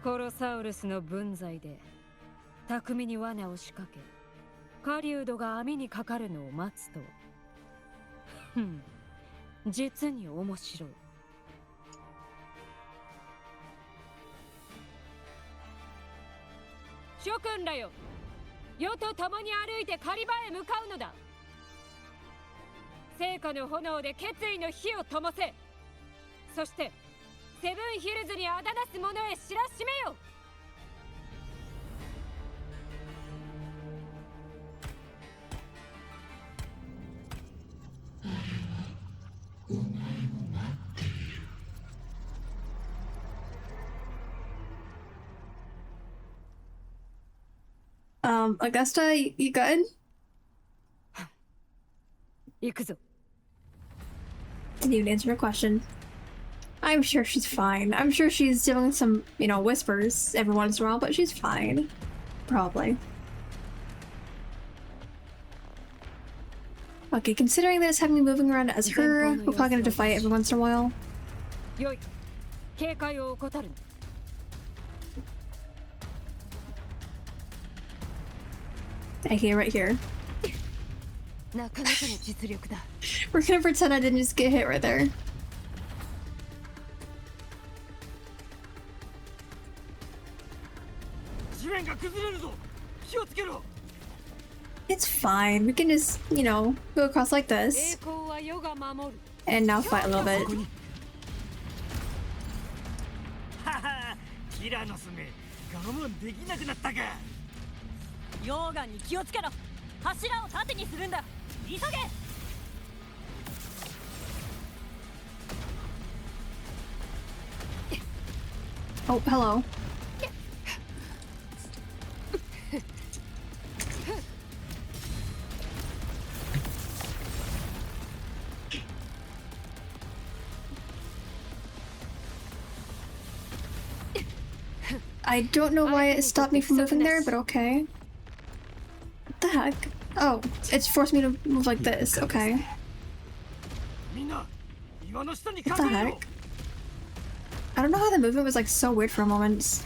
コロサウルスの分際で巧みに罠を仕掛け、狩人が網にかかるのを待つと、実に面白い。諸君らよ、世と共に歩いて狩り場へ向かうのだ。聖火の炎で決意の火を灯せ。そしてセブンヒルズにあだなす者へ知らしめよ。Augusta, you good? 行くぞ。 Didn't even answer her question. I'm sure she's fine. I'm sure she's doing some, you know, whispers every once in a while, but she's fine. Probably. Okay, considering that it's having me moving around as her, we're probably gonna have to fight every once in a while. Okay, right here. We're gonna pretend I didn't just get hit right there. It's fine. We can just, you know, go across like this. And now fight a little bit. Oh, hello. I don't know why it stopped me from moving there, but okay. What the heck? Oh, it's forced me to move like this. Okay. What the heck? I don't know how the movement was like so weird for a moment.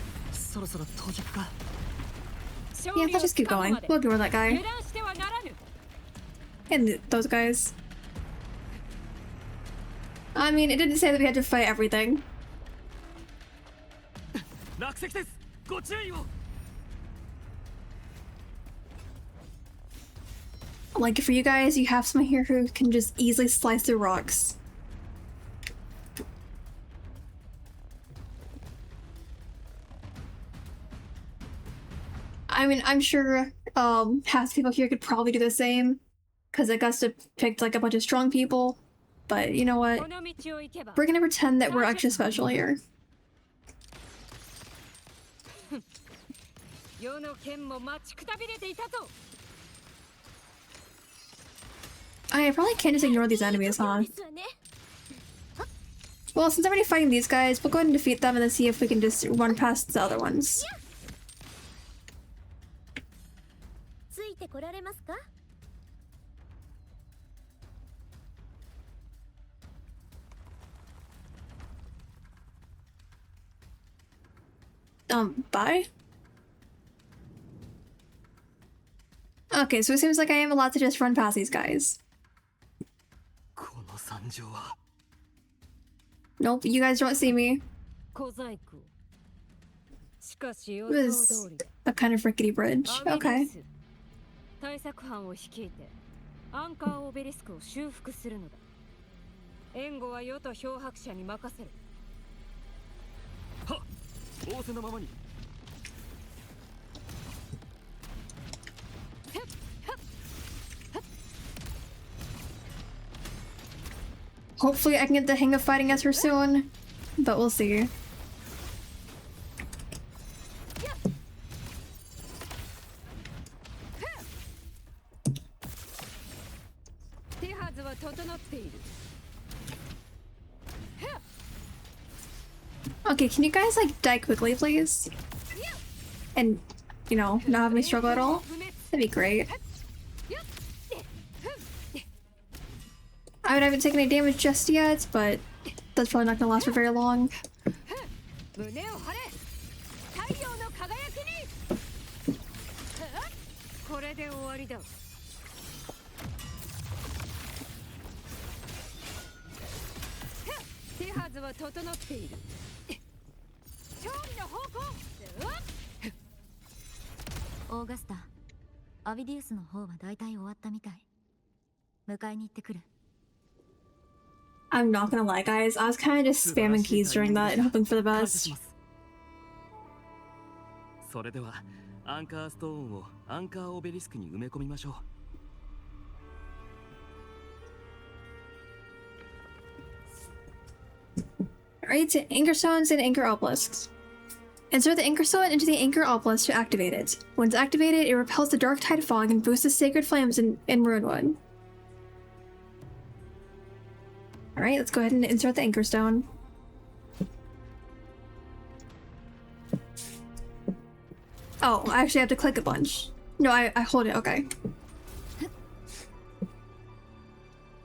Yeah, let's just keep going. We'll ignore that guy. And those guys. I mean, it didn't say that we had to fight everything. Like, for you guys, you have someone here who can just easily slice through rocks. I mean, I'm sure half the people here could probably do the same, because Augusta picked like a bunch of strong people, but you know what? We're gonna pretend that we're extra special here. I probably can't just ignore these enemies, huh? Well, since I'm already fighting these guys, we'll go ahead and defeat them and then see if we can just run past the other ones. Bye? Okay, so it seems like I am allowed to just run past these guys. この惨状は Nope, you guys don't see me. 小細工しかし予 It 想 was 通り a kind of rickety bridge. アビデ Okay. ュス対策班を率いてアンカーオベリスクを修復するのだ。援護は世と漂白者に任せる。はっ仰せのままに Hopefully I can get the hang of fighting as her soon, but we'll see. 手はずは整っている。 Okay, can you guys like die quickly, please? And, you know, not have me struggle at all? That'd be great. I haven't taken any damage just yet, but that's probably not gonna last for very long. 胸を張れ太陽の輝きにこれで終わりだ。手はずは整っている。勝利の方向。オーガスタ、アビディウスの方は大体終わったみたい。迎えに行ってくる。 I'm not gonna lie, guys. I was kind of just spamming keys during that and hoping for the 感謝し best. ますそれではアンカーストーンをアンカーオベリスクに埋め込みましょう Alright, Anchor Stones and Anchor Obelisks. Insert the Anchor Stone into the Anchor Obelisk to activate it. Once activated, it repels the Dark Tide Fog and boosts the Sacred Flames in Runewood. Alright, let's go ahead and insert the Anchor Stone. Oh, I actually have to click a bunch. No, I hold it, okay.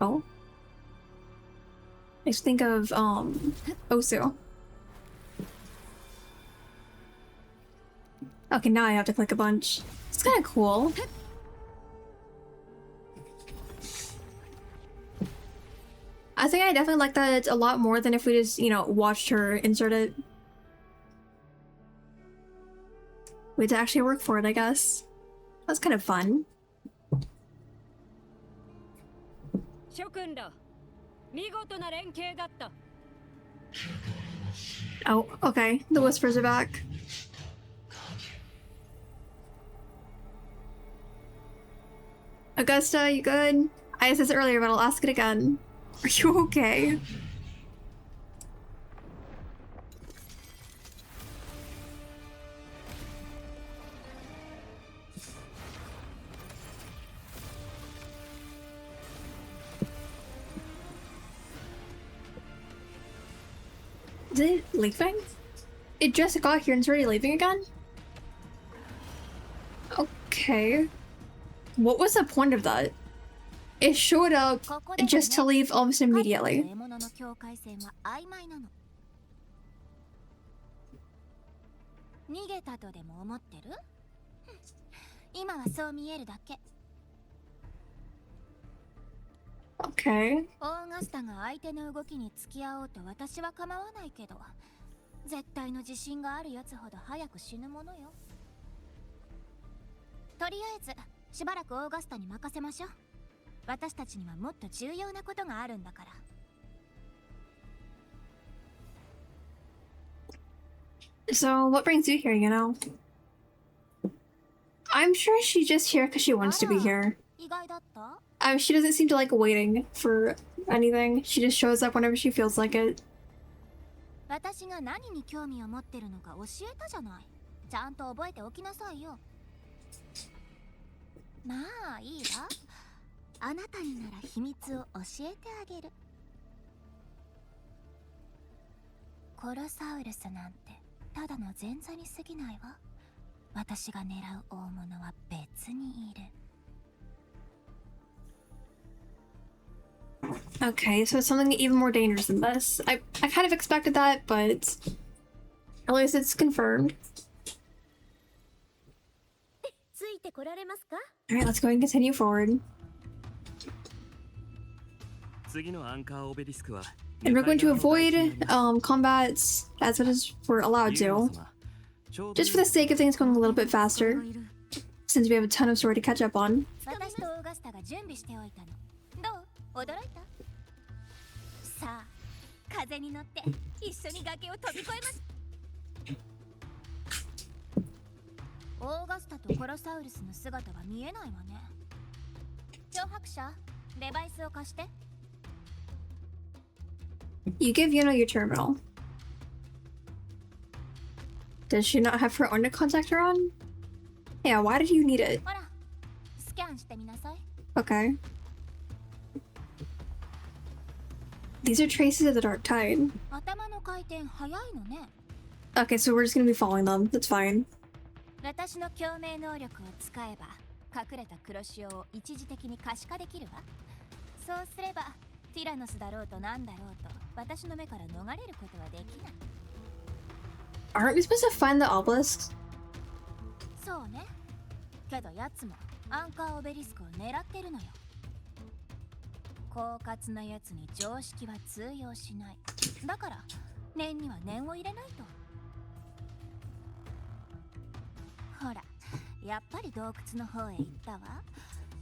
Oh. I just think of, Osu. Okay, now I have to click a bunch. It's kind of cool. I think I definitely like that a lot more than if we just, you know, watched her insert it. We had to actually work for it, I guess. That's kind of fun. 諸君ら、見事な連携だった。 Oh, okay. The whispers are back. Augusta, you good? I asked this earlier, but I'll ask it again. Are you okay? Is it leaving? It just got here and it's already leaving again? Okay. What was the point of that? It showed up just to leave almost immediately. 獲物の境界線は曖昧なの。逃げたとでも思ってる？今はそう見えるだけ。 Okay. オーガスタが相手の動きに付き合おうと私は構わないけど、絶対の自信があるやつほど早く死ぬものよ。とりあえずしばらくオーガスタに任せましょう。私たちにはもっと重要なことがあるんだから。So, what brings you here, you know? I'm sure she's just here because she wants to be here. 意外だった？ She doesn't seem to like waiting for anything. She just shows up whenever she feels like it. 私が何に興味を持ってるのか教えたじゃない。ちゃんと覚えておきなさいよ。まあいいわ。あなたになら秘密を教えてあげる。コロサウルスなんてただの前座に過ぎないわ。私が狙う大物は別にいる。 Okay, so it's something even more dangerous than this. I kind of expected that, but at least it's confirmed. ついてこられ Alright, let's go and continue forward. 次のアンカーオベリスクは And we're going to avoid combats as much as we're allowed to, just for the sake of things going a little bit faster, since we have a ton of story to catch up on. 私とオーガスタが準備しておいたの。どう？驚いた？さあ、風に乗って一緒に崖を飛び越えます。オーガスタとコロサウルスの姿が見えないわね。漂白者、デバイスを貸して。You give Yuno your terminal. Does she not have her own to contact her on? Yeah, why did you need it? ほら、スキャンしてみなさい。Okay. These are traces of the dark tide. 頭の回転早いのね。Okay, so we're just gonna be following them. That's fine. 私の共鳴能力を使えば隠れた黒潮を一時的に可視化できるわ。そうすればティラノスだろうとなんだろうと私の目から逃れることはできない。 Aren't we supposed to find the obelisks? そうね。けどやつもアンカーオベリスクを狙ってるのよ。狡猾なやつに常識は通用しない。だから念には念を入れないと。ほら、やっぱり洞窟の方へ行ったわ。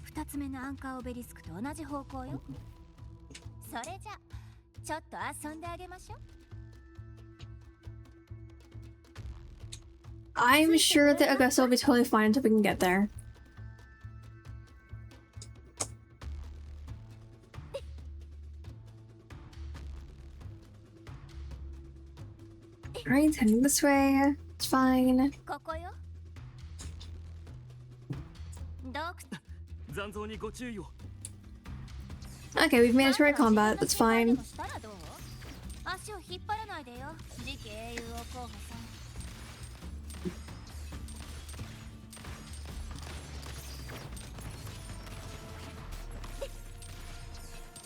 二つ目のアンカーオベリスクと同じ方向よ。それじゃちょっと遊んであげましょう。 I'm sure that Augusta will be totally fine until we can get there. Alright, heading this way. It's fine. ここよ。洞窟。残像にご注意を。 Okay, we've managed to right combat. That's fine. 足を引っ張らないでよ。次期英雄王候補さん。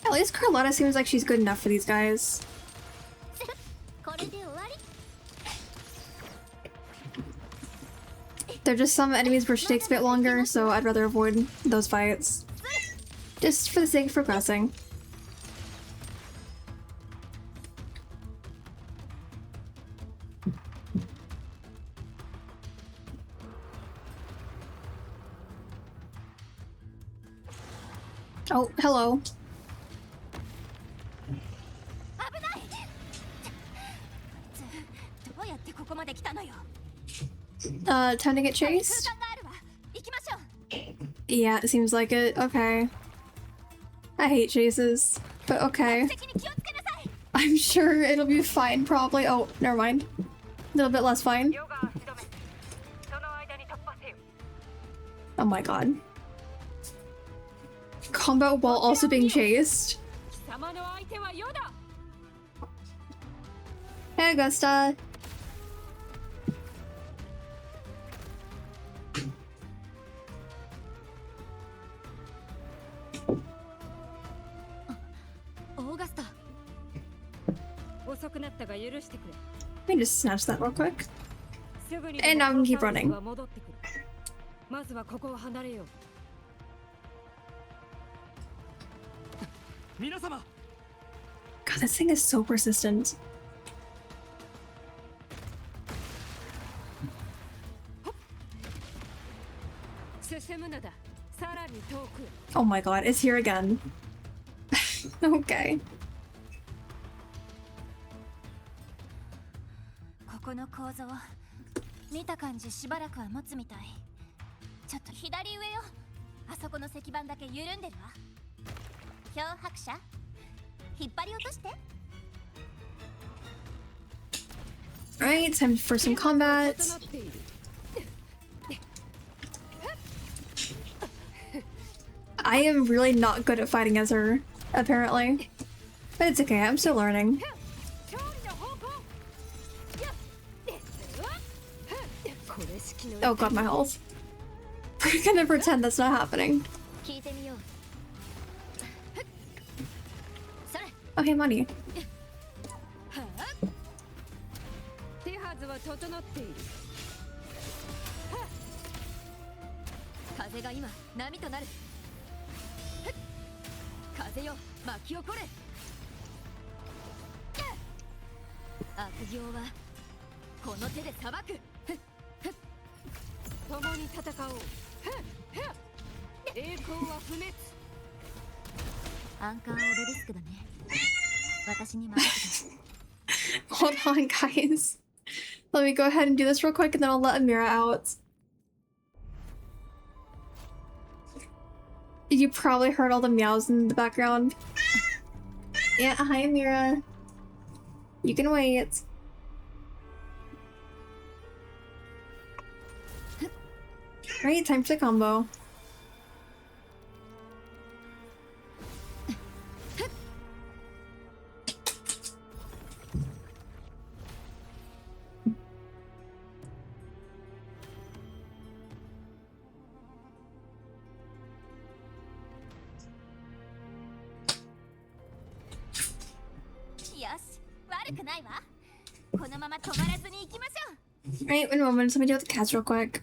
At least Carlotta seems like she's good enough for these guys. There are just some enemies where she takes a bit longer, so I'd rather avoid those fights. Just for the sake of progressing. Oh, hello. Time to get chased? Yeah, it seems like it. Okay. I hate chases, but okay. I'm sure it'll be fine, probably. Oh, never mind. A little bit less fine. Oh my god. Combat while also being chased. Hey, Augusta. Let me just snatch that real quick. And now we can keep running. God, this thing is so persistent. Oh my god, it's here again. Okay. この構造見た感じしばらくは持つみたい。ちょっと左上よ。あそこの石板だけ緩んでるわ。漂白者引っ張り落として。 Alright, time for some combat. I am really not good at fighting as her, apparently. But it's okay, I'm still learning. Oh god, my health. We're gonna pretend that's not happening. Okay, money. 風が今波となる。風よ巻き起これ。悪行はこの手で裁く。共に戦おう。栄光は不滅。アンカーオベリスクだね。私に任せて。Hold on, guys. Let me go ahead and do this real quick and then I'll let Amira out. You probably heard all the meows in the background. Yeah, hi Amira. You can wait. Right, time for the combo. Right, one moment, let me deal with the cats real quick.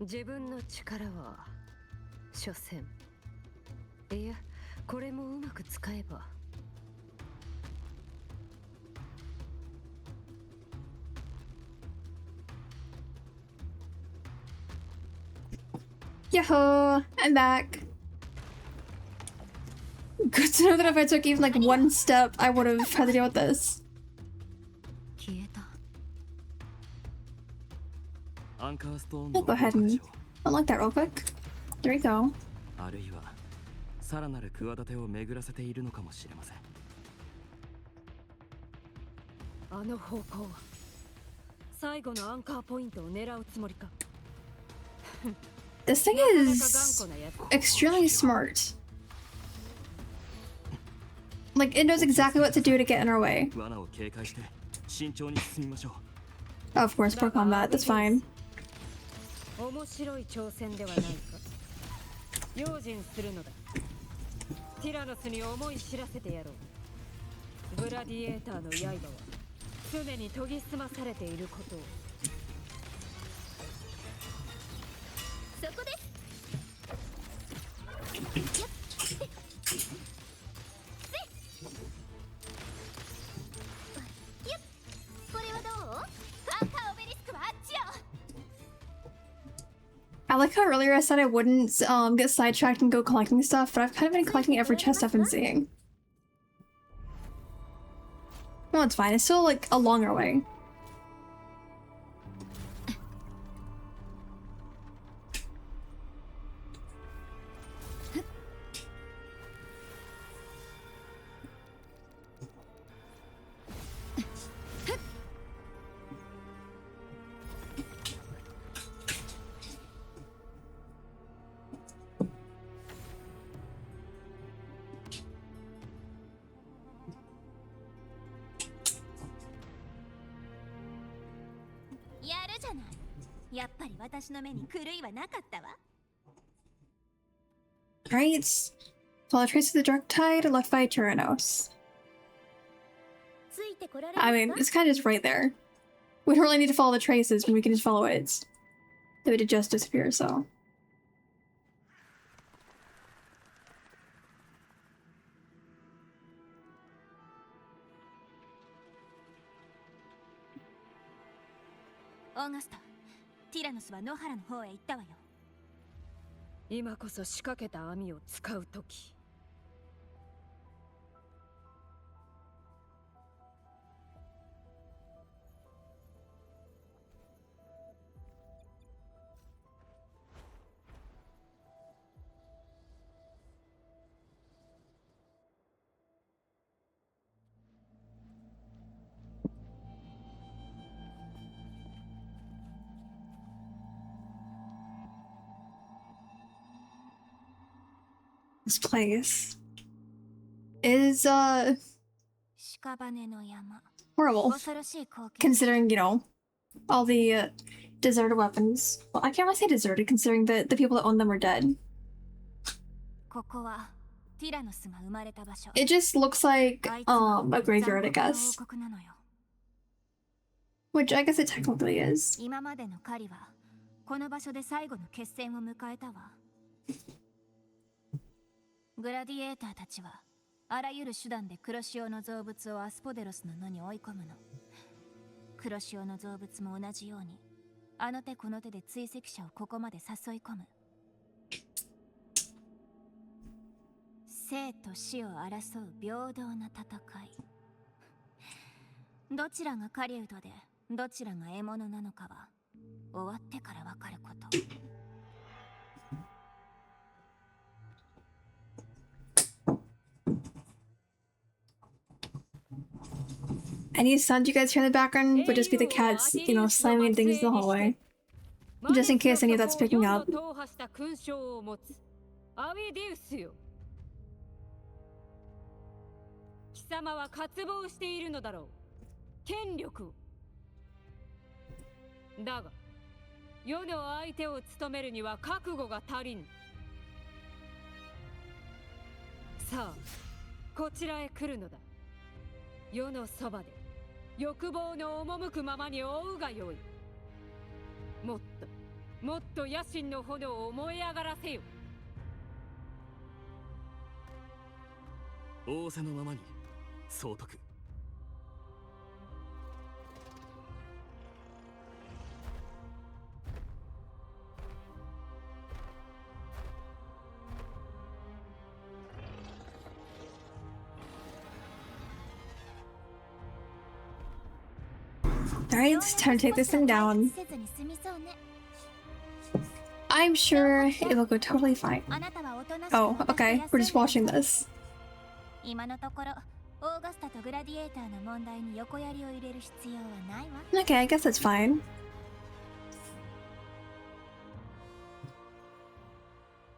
自分の力は所詮、いやこれもうまく使えば。Yahoo! I'm back. Good to know that if I took even like one step, I would have had to deal with this. 消えた。アンカーストーン I'll go ahead and unlock that real quick. There we go. あるいはさらなる企てを巡らせているのかもしれません。あの方向は最後のアンカーポイントを狙うつもりか。This thing is extremely smart. Like, it knows exactly what to do to get in our way. 罠を警戒して慎重に進みましょう。 Of course, poor combat, that's fine. 面白い挑戦ではないか。用心するのだ。ティラノスに思い知らせてやろう。グラディエーターの刃は常に研ぎ澄まされていることを。そこです。これはどう？アンカーオベリスクはあっちよ。 I like how earlier I said I wouldn't get sidetracked and go collecting stuff, but I've kind of been collecting every chest I've been seeing. Well, it's fine. It's still like a longer way. Right. Follow the trace of the dark tide left by Tyrannos. I mean, it's kind of just right there. We don't really need to follow the traces when we can just follow it. They would just disappear, so. Augusta, ティラノスは野原の方へ行ったわよ。今こそ仕掛けた網を使うとき。This place is 屍の山。horrible. 恐ろしい光景。 Considering, you know, all the deserted weapons. Well, I can't really say deserted considering the people that own them are dead. ここはティラノスが生まれた場所。 It just looks like a graveyard, I 残酷な guess. 王国なのよ。 Which I guess it technically is. 今までの狩りはこの場所で最後の決戦を迎えたわ。グラディエーターたちはあらゆる手段で黒潮の造物をアスポデロスの野に追い込むの。黒潮の造物も同じようにあの手この手で追跡者をここまで誘い込む。生と死を争う平等な戦い。どちらが狩人でどちらが獲物なのかは終わってからわかること。 Any sound you guys hear in the background would just be the cats, you know, slamming things in the hallway. Just in case any of that's picking up. 貴様は渇望しているのだろう。権力を。だが、世の相手を務めるには覚悟が足りん。さあ、こちらへ来るのだ。世のそばで欲望の赴くままに追うがよい。もっと野心の炎を燃え上がらせよ。仰せのままに総督。Alright, it's time to take this thing down. I'm sure it'll go totally fine. Oh, okay. We're just watching this. 今のところオーガスタとグラディエーターの問題に横やりを入れる必要はないわ。 Okay, I guess that's fine.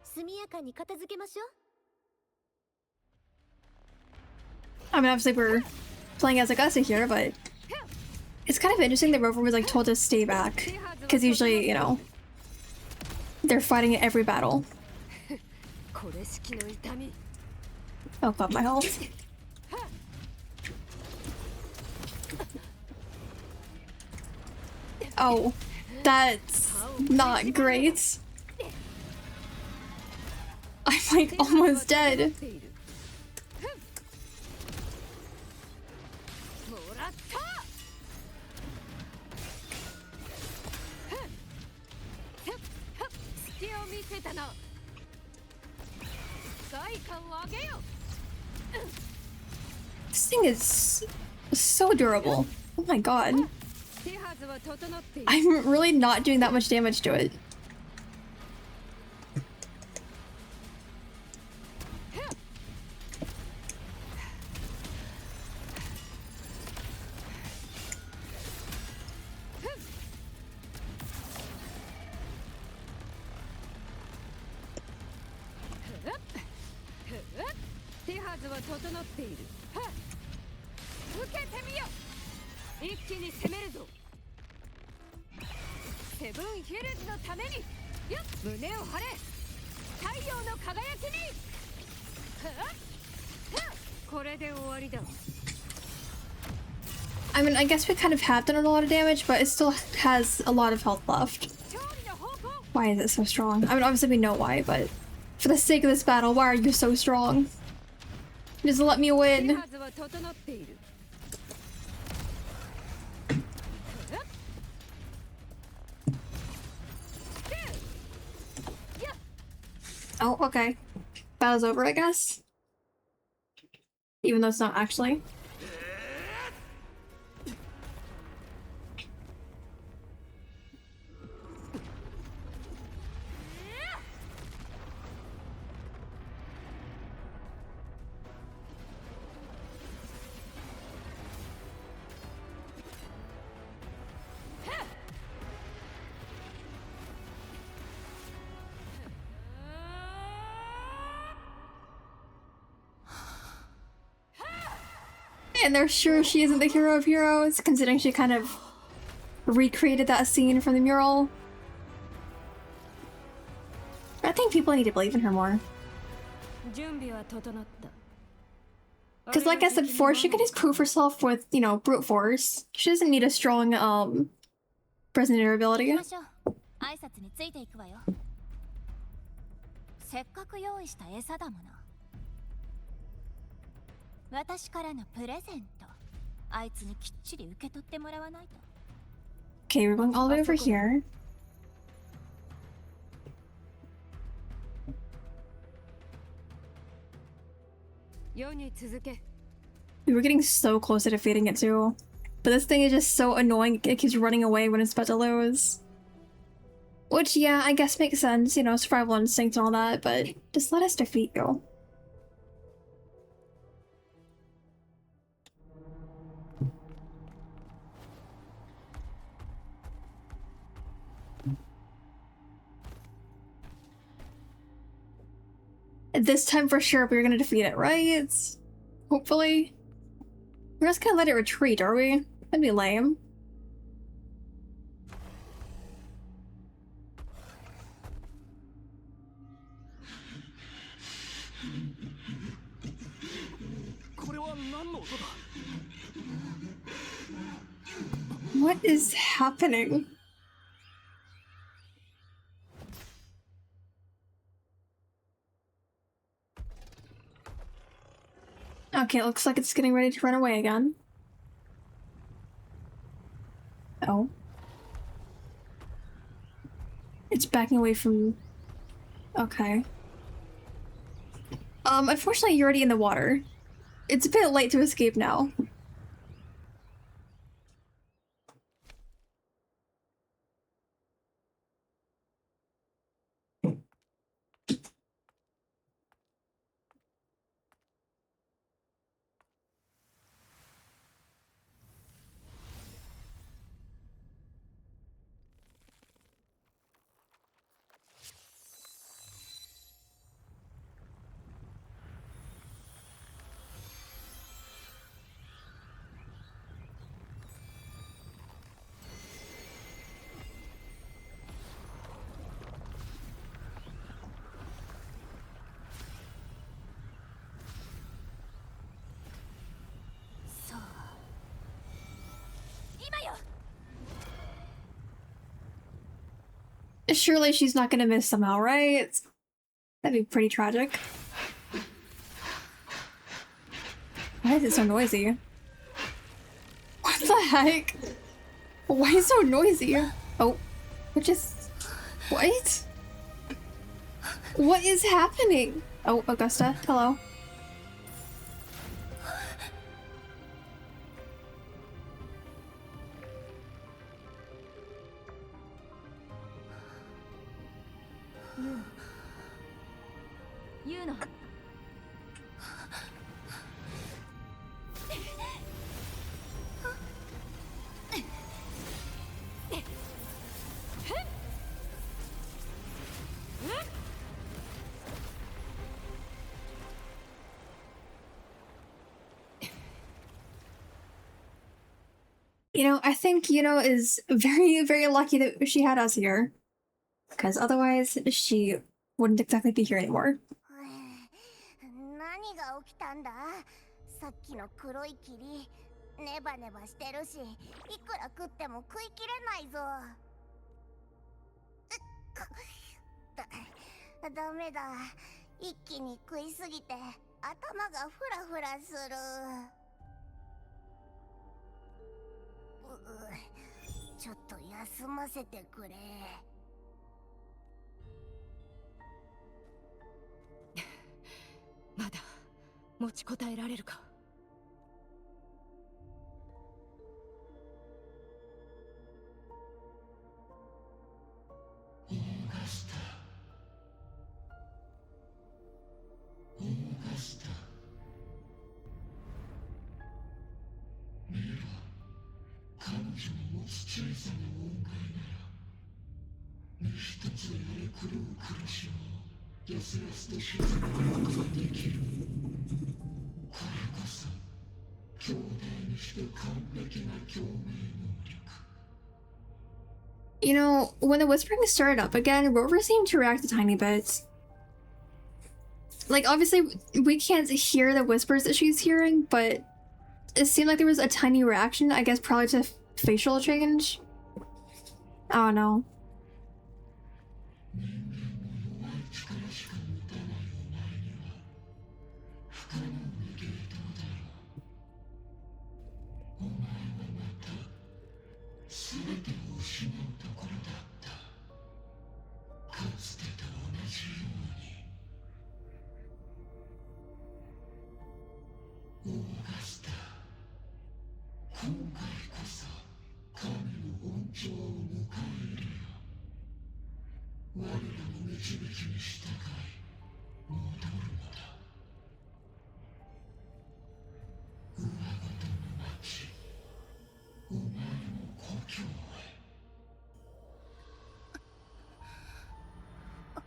速やかに片付けましょう。 I mean, obviously we're playing as Augusta here, but it's kind of interesting that Rover was like told to stay back, because usually, you know, they're fighting at every battle. Oh god, my health. Oh, that's not great. I'm like almost dead. This thing is so durable. Oh my god. I'm really not doing that much damage to it. I mean, I guess we kind of have done a lot of damage, but it still has a lot of health left. Why is it so strong? I mean, obviously we know why, but for the sake of this battle, why are you so strong? Just let me win. Oh, okay. Battle's over, I guess. Even though it's not actually. And they're sure she isn't the hero of heroes, considering she kind of recreated that scene from the mural. I think people need to believe in her more. Because like I said before, she can just prove herself with, you know, brute force. She doesn't need a strong, prisoner ability. 挨拶についていくわよ。せっかく用意した餌だもの。私からのプレゼント。あいつにきっちり受け取ってもらわないと。Okay, we're going all the way over here. We were getting so close to defeating it too. But this thing is just so annoying, it keeps running away when it's about to lose. Which, yeah, I guess makes sense, you know, survival instinct and all that, but just let us defeat you. This time for sure we're gonna defeat it, right? Hopefully. We're just gonna let it retreat, are we? That'd be lame. What is happening? Okay, it looks like it's getting ready to run away again. Oh. It's backing away from... Okay. Unfortunately you're already in the water. It's a bit late to escape now. Surely she's not gonna miss somehow, right? That'd be pretty tragic. Why is it so noisy? What the heck? Why is it so noisy? Oh, what just... What? What is happening? Oh, Augusta, hello. You know, I think Yuno is very, very lucky that she had us here. Because otherwise, she wouldn't exactly be here anymore. 何が起きたんだ？さっきの黒い霧、ネバネバしてるし、いくら食っても食いきれないぞ。ダメだ。一気に食いすぎて頭がフラフラする。ちょっと休ませてくれ。まだ持ちこたえられるか。兄弟 You know, when the whispering started up again, Rover seemed to react a tiny bit. Like, obviously, we can't hear the whispers that she's hearing, but it seemed like there was a tiny reaction, I guess probably to facial change. I don't know.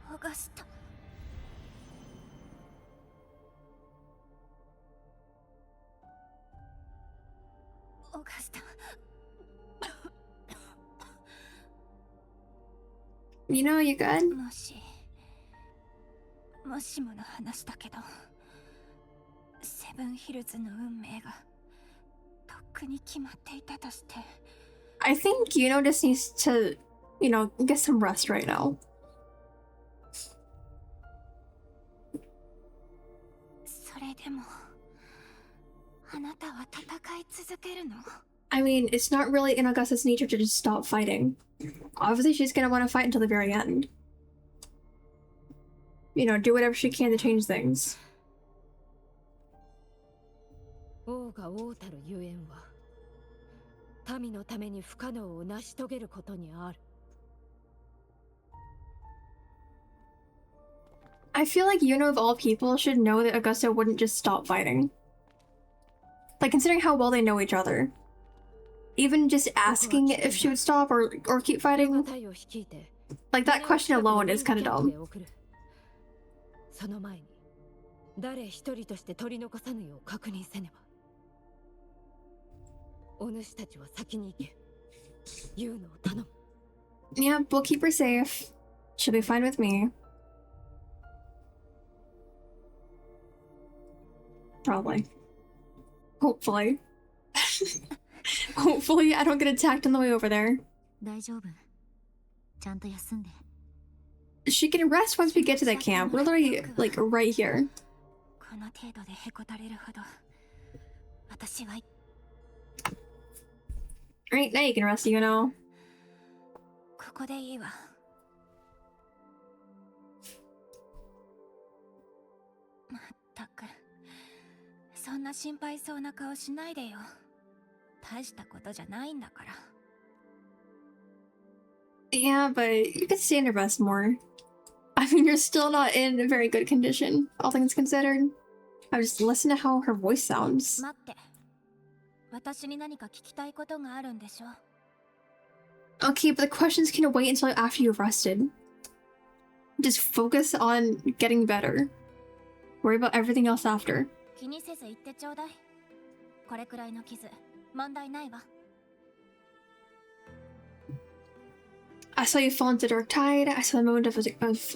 Augusta. Augusta. You know, you good? もしもの話だけど、セブンヒルズの運命がとっくに決まっていたとして。I think Yuno just needs to, you know, get some rest right now. それでも、あなたは戦い続けるの？ I mean, it's not really in Augusta's nature to just stop fighting. Obviously, she's gonna want to fight until the very end. You know, do whatever she can to change things. 王が王たるゆえんは、民のために不可能を成し遂げることにある。I feel like Yuno of all people should know that Augusta wouldn't just stop fighting. Like, considering how well they know each other. Even just asking if she would stop or keep fighting, like that question alone is kind of dumb. その前に誰一人として取り残さぬよう確認せねば。お主たちは先に行け。言うのを頼む。Yeah, we'll keep her safe. She'll be fine with me. Probably. Hopefully. Hopefully I don't get attacked on the way over there. 大丈夫。ちゃんと休んで。She can rest once we get to the camp. We're literally, like, right here. この程度でへこたれるほど、私は。Right, now you can rest, you know. ここでいいわ。まったく、そんな心配そうな顔しないでよ。大したことじゃないんだから。Yeah, but you could stay and rest more. I mean, you're still not in a very good condition, all things considered. I just listen to how her voice sounds. 待って。私に何か聞きたいことがあるんでしょ? Okay, but the questions can wait until after you've rested. Just focus on getting better. Worry about everything else after. 気にせず言ってちょうだい。これくらいの傷、問題ないわ。I saw you fall into the dark tide. I saw the moment of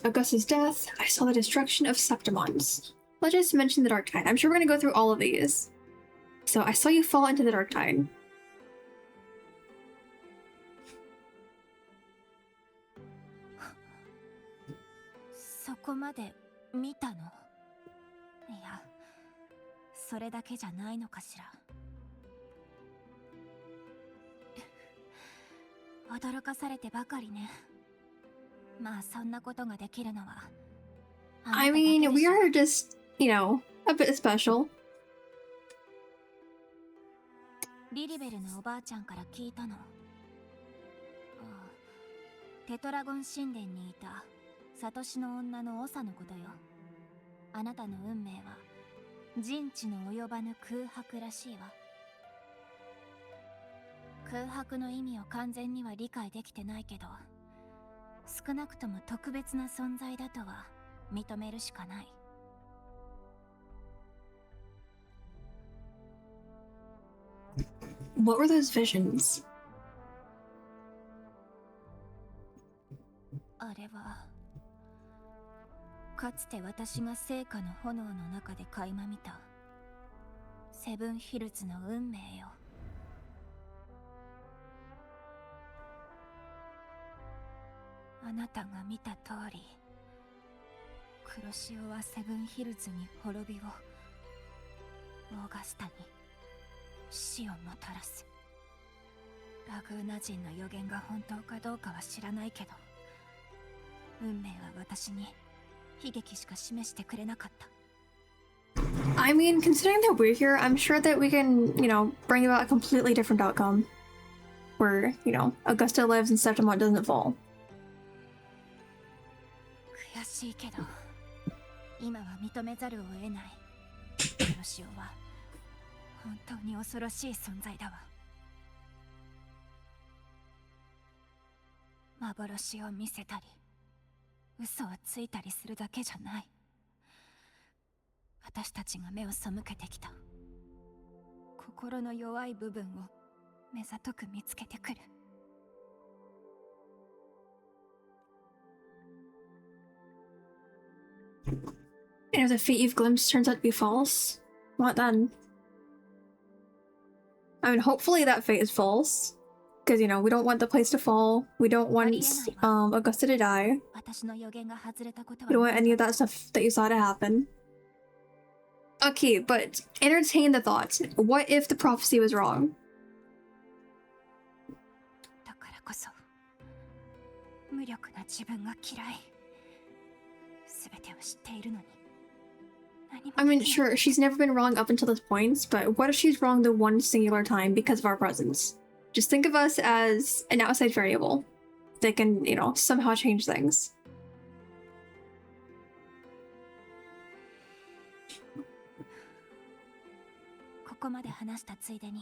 Augusta's death. I saw the destruction of Septimons. Let's just mention the dark tide. I'm sure we're gonna go through all of these. So I saw you fall into the dark tide. そこまで見たの？いや、それだけじゃないのかしら。驚かされてばかりね。まあそんなことができるのは。I mean, we are just, you know, a bit special. リリベルのおばあちゃんから聞いたの。テトラゴン神殿にいたサトシの女の長のことよ。あなたの運命は人知の及ばぬ空白らしいわ。空白の意味を完全には理解できてないけど、少なくとも特別な存在だとは認めるしかない。What were those visions? あれはかつて私が聖火の炎の中で垣間見たセブンヒルズの運命よ。あなたが見た通り、黒潮はセブンヒルズに滅びを、オーガスタに死をもたらす。ラグーナ人の予言が本当かどうかは知らないけど、運命は私に悲劇しか示してくれなかった。I mean, considering that we're here, I'm sure that we can, you know, bring about a completely different outcome. Where, you know, Augusta lives and Septimont doesn't fall. 悔しいけど、今は認めざるを得ない。黒潮は本当に恐ろしい存在だわ。幻を見せたり、嘘をついたりするだけじゃない。私たちが目を背けてきた心の弱い部分を目ざとく見つけてくる。And if the fate you've glimpsed turns out to be false, what then? I mean, hopefully that fate is false. Because, you know, we don't want the place to fall. We don't want Augusta to die. We don't want any of that stuff that you saw to happen. Okay, but entertain the thought. What if the prophecy was wrong? だからこそ無力な自分が嫌い。全てを知っているのに。I mean, sure, she's never been wrong up until this point, but what if she's wrong the one singular time because of our presence? Just think of us as an outside variable that can, you know, somehow change things. ここまで話したついでに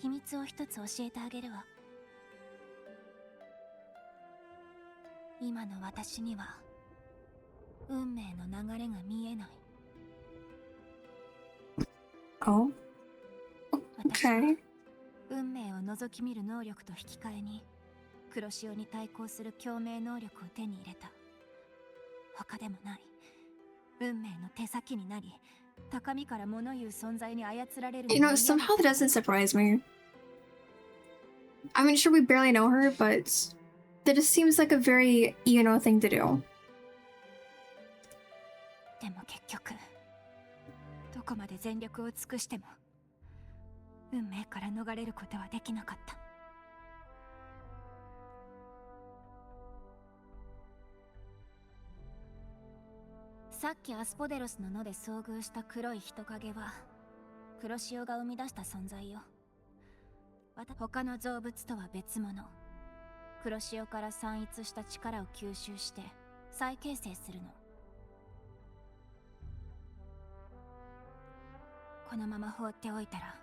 秘密を一つ教えてあげるわ。今の私には運命の流れが見えない。Oh? Okay. 運命を覗き見る能力と引き換えに黒潮に対抗する共鳴能力を手に入れた。他でもない運命の手先になり、高みから物言う存在に操られる。 You know, somehow that doesn't surprise me. I mean, sure, we barely know her, but that just seems like a very, you know, thing to do. でも結局どこまで全力を尽くしても運命から逃れることはできなかった。さっきアスポデロスの野で遭遇した黒い人影は黒潮が生み出した存在よ。他の造物とは別物。黒潮から散逸した力を吸収して再形成するの。このまま放っておいたら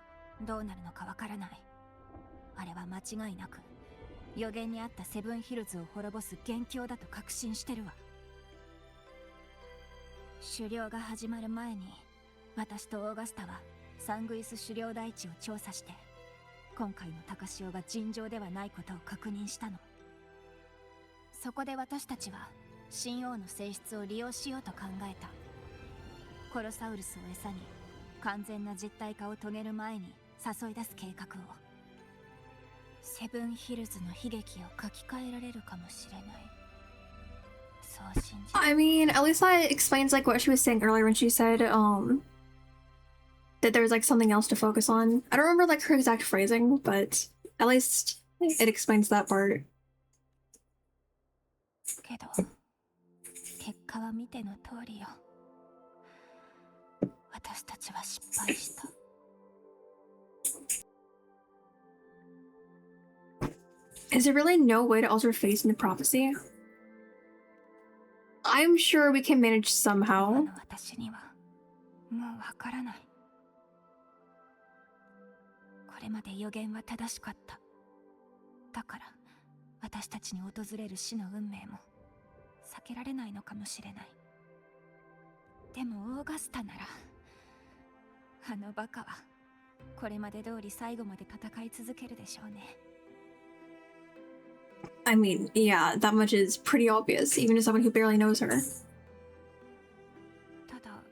どうなるのかわからない。あれは間違いなく予言にあったセブンヒルズを滅ぼす元凶だと確信してるわ。狩猟が始まる前に私とオーガスタはサングイス狩猟台地を調査して、今回の高潮が尋常ではないことを確認したの。そこで私たちは神王の性質を利用しようと考えた。コロサウルスを餌に完全な実体化を遂げる前に誘い出す計画を。セブンヒルズの悲劇を書き換えられるかもしれない。そう信じ。 I mean, at least that explains like what she was saying earlier when she said, that there was like something else to focus on. I don't remember like her exact phrasing, but at least it explains that part. けど結果は見ての通りよ。私たちは失敗した。Is there really no way to alter fate in the prophecy? I'm sure we can manage somehow. 私にはもうわからない。これまで予言は正しかった。だから私たちに訪れる死の運命も避けられないのかもしれない。でもオーガスタなら、あのバカはこれまで通り最後まで戦い続けるでしょうね。 I mean, yeah, that much is pretty obvious, even to someone who barely knows her. ただ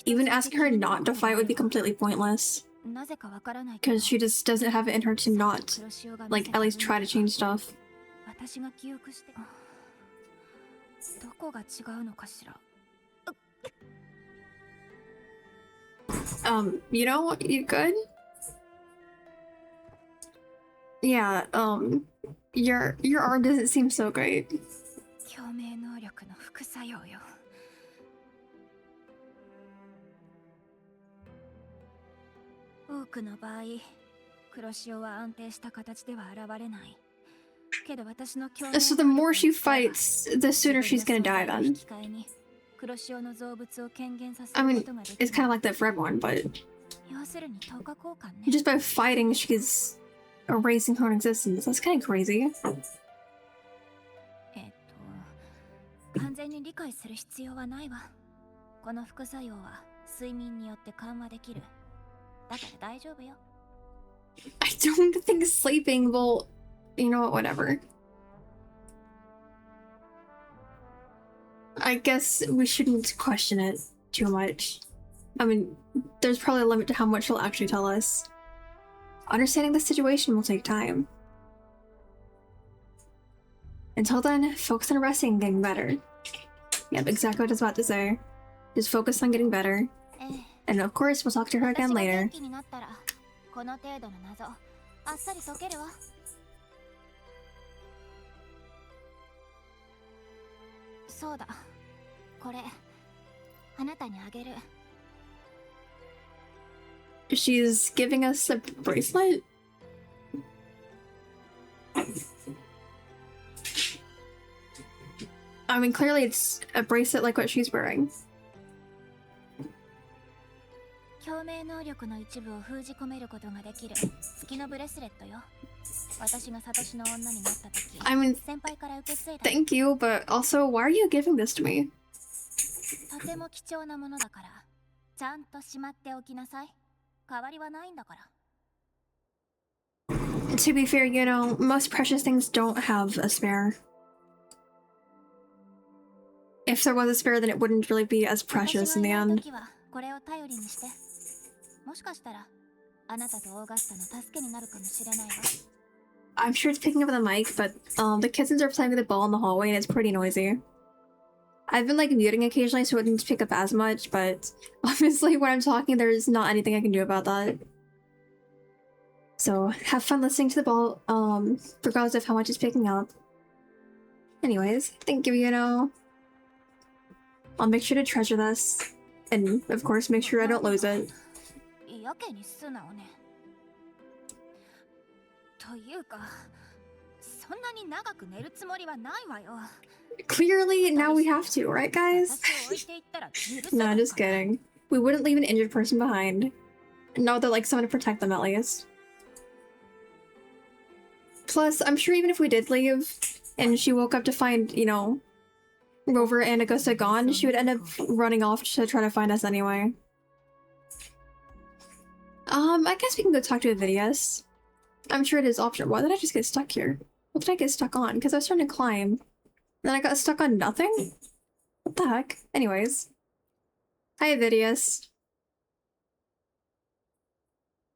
Even asking her not to fight would be completely pointless. なぜかわからないけど Because she just doesn't have it in her to not, 黒潮が like, at least try to change stuff. 私が記憶してどこが違うのかしら。 You know, you good? Yeah, your arm doesn't seem so great. 共鳴能力の副作用よ。多くの場合、黒潮は安定した形では現れない。けど私の共鳴 So the more she fights, the sooner she's gonna die then. 黒潮の造物を権限させ I る mean, ことができる。 it's kind of like that for everyone, but 要するに等価交換ね。 just by fighting, she's erasing her own existence. That's kind of crazy. 完全に理解する必要はないわ。この副作用は睡眠によって緩和できる。だから大丈夫よ。 I don't think sleeping will, you know what, whatever. I guess we shouldn't question it too much. I mean, there's probably a limit to how much she'll actually tell us. Understanding the situation will take time. Until then, focus on resting and getting better. Yep, exactly what I was about to say. Just focus on getting better. And of course, we'll talk to her again later. 私が元気になったらこの程度の謎あっさり解けるわ。そうだ、これあなたにあげる。 She's giving us a bracelet? I mean, clearly it's a bracelet like what she's wearing. 共鳴能力の一部を封じ込めることができる月のブレスレットよ。私がサトシの女になった時、 I mean, 先輩から受け継いだ。 thank you, but also, why are you giving this to me? とても貴重なものだから、ちゃんとしまっておきなさい。代わりはないんだから。 To be fair, you know, most precious things don't have a spare. If there was a spare, then it wouldn't really be as precious in the 私がいない end. 時はこれを頼りにして。もしかしたら、あなたとオーガスタの助けになるかもしれないわ。 I'm sure it's picking up the mic, but the kittens are playing with the ball in the hallway and it's pretty noisy. I've been like muting occasionally so it didn't pick up as much, but obviously when I'm talking there's not anything I can do about that. So have fun listening to the ball, regardless of how much it's picking up. Anyways, thank you, you know. I'll make sure to treasure this. And of course make sure I don't lose it. やけに素直ね。というか、そんなに長く寝るつもりはないわよ。 Clearly, now we have to, right guys? 私を置いていったら許せ No, ない just から。 kidding. We wouldn't leave an injured person behind. No, they're like someone to protect them at least. Plus, I'm sure even if we did leave, and she woke up to find, you know, Rover and Augusta gone, she would end up running off to try to find us anyway. I guess we can go talk to Avidius. I'm sure it is optional. Why did I just get stuck here? What did I get stuck on? Because I was trying to climb. Then I got stuck on nothing? What the heck? Anyways. Hi, Avidius.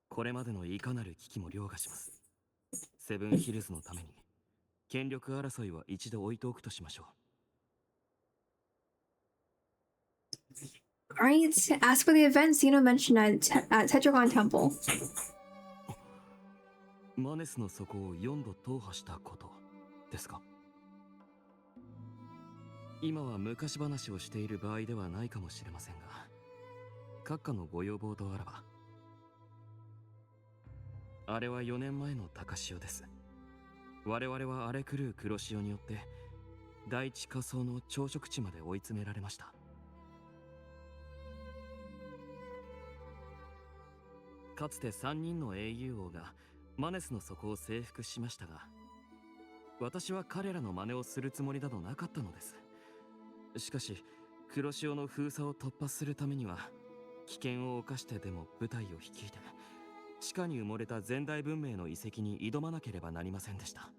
これまでのいかなる危機も凌駕します。セブンヒルズのために権力争いは一度置いておくとしましょう。 Alright, ask for the events Xeno mentioned at Tetragon Temple. マネスの底を4度踏破したことですか？今は昔話をしている場合ではないかもしれませんが、閣下のご要望とあらば。あれは4年前の高潮です。我々は荒れ狂う黒潮によって第一仮想の朝食地まで追い詰められました。かつて3人の英雄王がマネスの底を征服しましたが、私は彼らの真似をするつもりなどなかったのです。しかし黒潮の封鎖を突破するためには危険を冒してでも部隊を率いて地下に埋もれた前代文明の遺跡に挑まなければなりませんでした。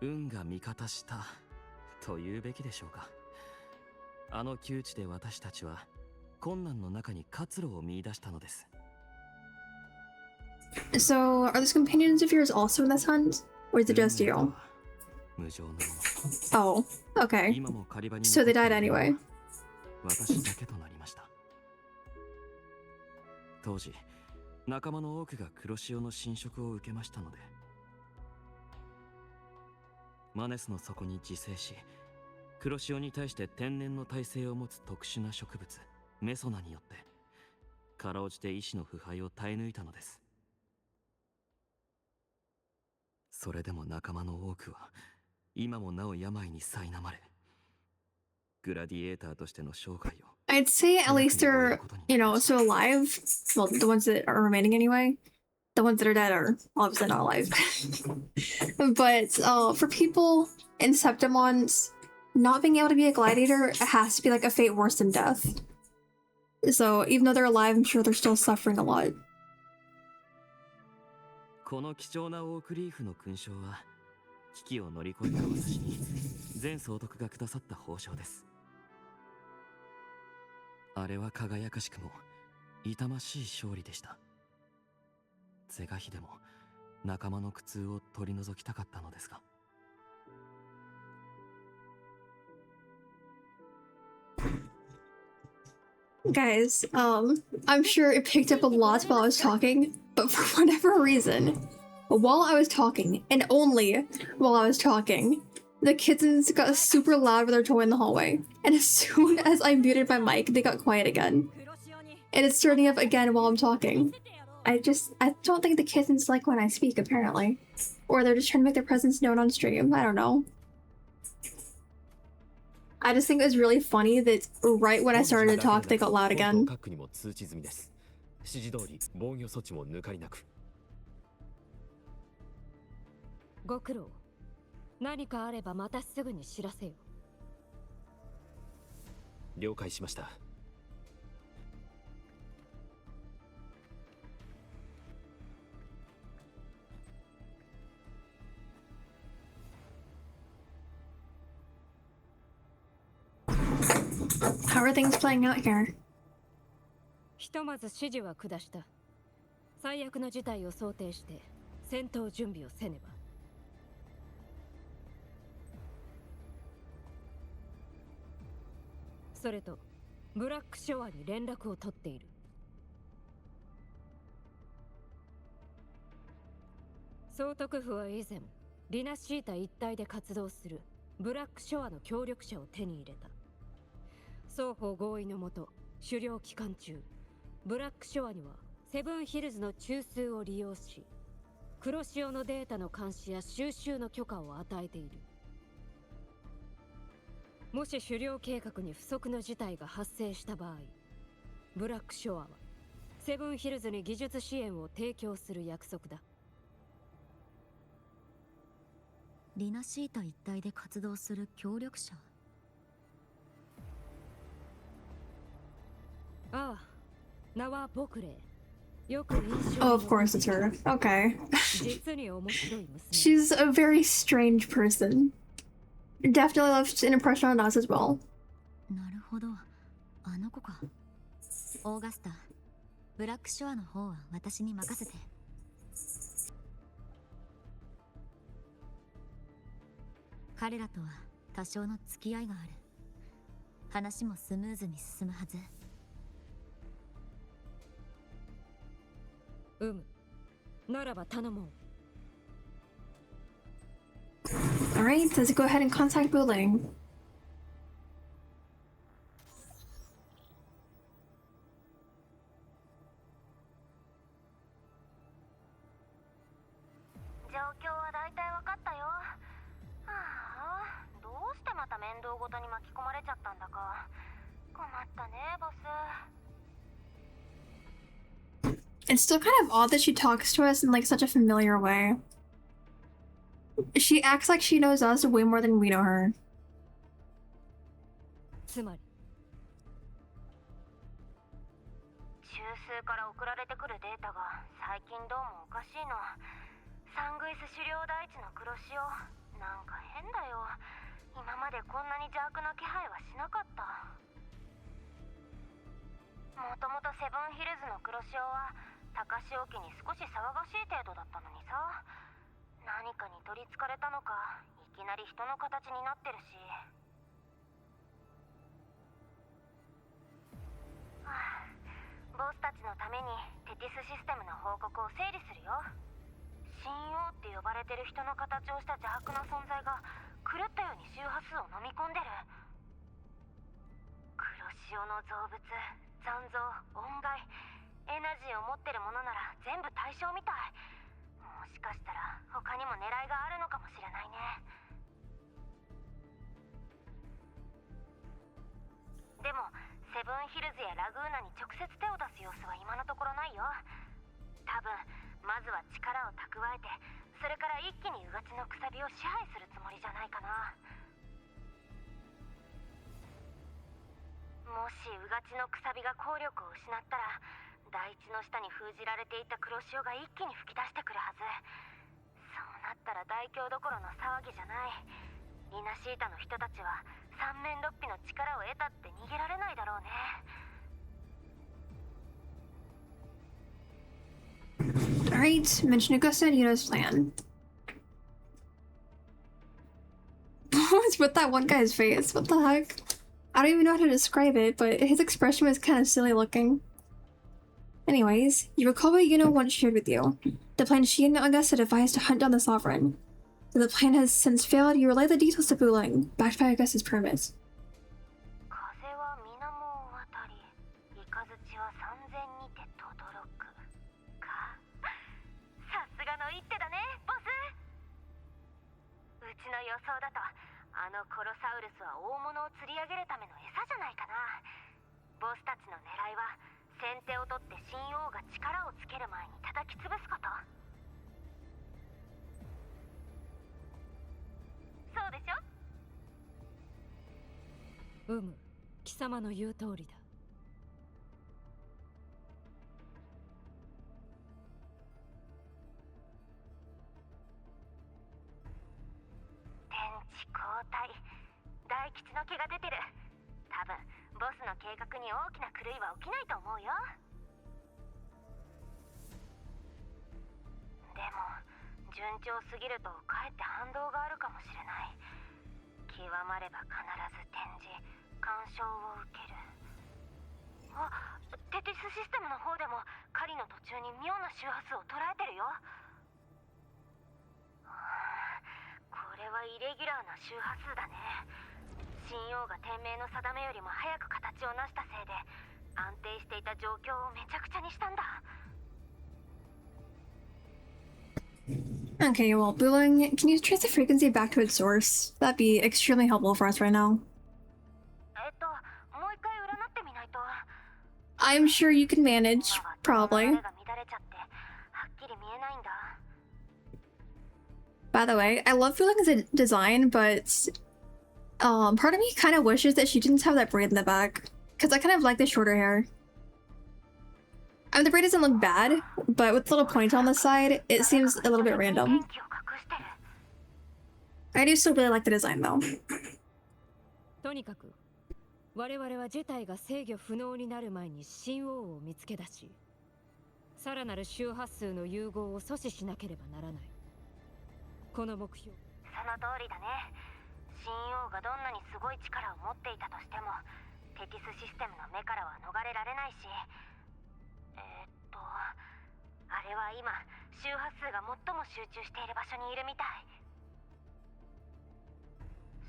運が味方したと言うべきでしょうか。あの窮地で私たちは困難の中に活路を見出したのです。 So, are those companions of yours also in this hunt? Or is it just you? 無情なもの。 Oh, okay. 今も狩り場に So they 残って died いるのは anyway. 私だけとなりました。当時仲間の多くが黒潮の侵食を受けましたので、マネスの底に自生し、黒潮に対して天然の耐性を持つ特殊な植物メソナによってかろうじて意志の腐敗を耐え抜いたのです。それでも仲間の多くは今もなお病に苛まれ、グラディエーターとしての生涯を I'd say at least they're, you know, still alive. Well, the ones that are remaining anyway. The ones that are dead are obviously not alive. But for people in Septimons, not being able to be a gladiator has to be like a fate worse than death. So even though they're alive, I'm sure they're still suffering a lot. この貴重なオークリーフの勲章は危機を乗り越えた私に前総督がくださった褒章です。あれは輝かしくも痛ましい勝利でした。是が非でも仲間の苦痛を取り除きたかったのですが。Guys, I'm sure it picked up a lot while I was talking, but for whatever reason, while I was talking, and only while I was talking, the kittens got super loud with their toy in the hallway. And as soon as I muted my mic, they got quiet again. And it's turning up again while I'm talking. I don't think the kittens like when I speak, apparently. Or they're just trying to make their presence known on stream. I don't know. I just think it was really funny that right when I started to talk, they got loud again. 指示通り防御措置も抜かりなく。ご苦労。何かあればまたすぐに知らせよ。了解しました。How are things playing out here? ひとまず指示は下した。最悪の事態を想定して戦闘準備をせねば。それとブラックショアに連絡を取っている。総督府は以前リナシータ一帯で活動するブラックショアの協力者を手に入れた。双方合意のもと狩猟期間中、ブラックショアにはセブンヒルズの中枢を利用し、黒潮のデータの監視や収集の許可を与えている。もし狩猟計画に不測の事態が発生した場合、ブラックショアはセブンヒルズに技術支援を提供する約束だ。リナシータ一帯で活動する協力者。ああ、名はボクレー。よく印象 Oh, of course it's her. Okay. 実に面白い娘。She's a very strange person. Definitely left an impression on us as well. なるほど、あの子か。オーガスタ、ブラックショアの方は私に任せて。彼らとは多少の付き合いがある。話もスムーズに進むはず。ならば頼もう。Alright, let's go ahead and contact building. 状況は大体分かったよ。はあ、どうしてまた面倒ごとに巻き込まれちゃったんだか。困ったね、ボス。It's still kind of odd that she talks to us in like such a familiar way. She acts like she knows us way more than we know her. つまり中中枢から送られてくるデータが最近どうもおかしいの。サングイス狩猟大地の黒潮、なんか変だよ。今までこんなに邪悪な気配はしなかった。もともとセブンヒルズの黒潮は高潮期に少し騒がしい程度だったのにさ、何かに取りつかれたのかいきなり人の形になってるし。ボスたちのためにテティスシステムの報告を整理するよ。神王って呼ばれてる人の形をした邪悪な存在が狂ったように周波数を飲み込んでる。黒潮の造物、残像、音害、エナジーを持ってるものなら全部対象みたい。もしかしたら他にも狙いがあるのかもしれないね。でもセブンヒルズやラグーナに直接手を出す様子は今のところないよ。多分まずは力を蓄えて、それから一気にうがちのくさびを支配するつもりじゃないかな。もしうがちのくさびが効力を失ったら、大地の下に封じられていた黒潮が一気に吹き出してくるはず。そうなったら大凶どころの騒ぎじゃない。リナシータの人たちは三面六臂の力を得たって逃げられないだろうね。Alright, mention Augusta and Yuno's plan. What's with that one guy's face? What the heck? I don't even know how to describe it, but his expression was kind of silly looking. Anyways, you recall what Yuno once shared with you. The plan she and Augusta devised to hunt down the Sovereign. Though the plan has since failed, you relay the details to Bulang, backed by Augusta's permit. 風は水面を渡り、雷は三千にて轟く。か。さすがの一手だね、ボス。うちの予想だと、あのコロサウルスは大物を釣り上げるための餌じゃないかな。ボスたちの狙いは、先手を取って神王が力をつける前に叩き潰すこと。そうでしょ？貴様の言う通りだ。天地交代、大吉の毛が出てる。多分ボスの計画に大きな狂いは起きないと思うよ。でも順調すぎるとかえって反動があるかもしれない。極まれば必ず展示、干渉を受ける。あ、テティスシステムの方でも狩りの途中に妙な周波数を捉えてるよ。これはイレギュラーな周波数だね。神王が天命の定めよりも早く形を成したせいで、安定していた状況をめちゃくちゃにしたんだ。Okay, well, Bulang, can you trace the frequency back to its source? That'd be extremely helpful for us right now. もう一回占ってみないと。I'm sure you can manage, probably. が乱れちゃってはっきり見えないんだ。By the way, I love Bulang's design, but part of me kind of wishes that she didn't have that braid in the back, because I kind of like the shorter hair. I mean, the braid doesn't look bad, but with the little point on the side, it seems a little bit random. I do still really like the design, though. とにかく我々は事態が制御不能になる前に神王を見つけ出し、さらなる周波数の融合を阻止しなければならない。この目標。その通りだね。神王がどんなにすごい力を持っていたとしても、テティスシステムの目からは逃れられないし、あれは今周波数が最も集中している場所にいるみたい。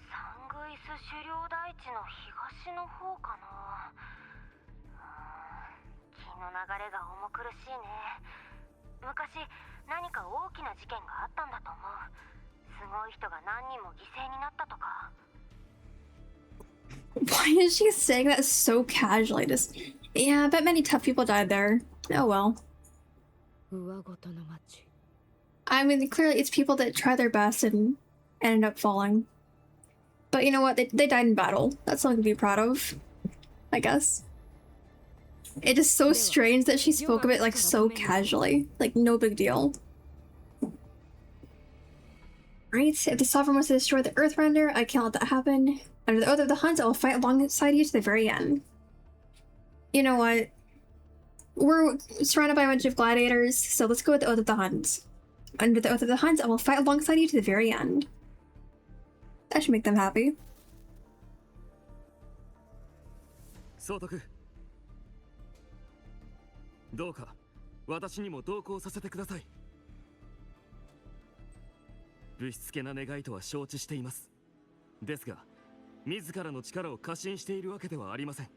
サングイス狩猟大地の東の方かな。気の流れが重苦しいね。昔何か大きな事件があったんだと思う。すごい人が何人も犠牲になったとか。Why is she saying that so casually? Just, yeah, I bet many tough people died there. Oh well. I mean, clearly it's people that try their best and ended up falling. But you know what? They died in battle. That's something to be proud of, I guess. It is so strange that she spoke of it like so casually, like no big deal. Right, if the Sovereign wants to destroy the Earthrender, I can't let that happen. Under the oath of the Huns, I will fight alongside you to the very end. You know what? We're surrounded by a bunch of gladiators, so let's go with the oath of the Huns. Under the oath of the Huns, I will fight alongside you to the very end. That should make them happy. 総督、どうか私にも同行させてください。ぶしつけな願いとは承知しています。ですが、自らの力を過信しているわけではありません。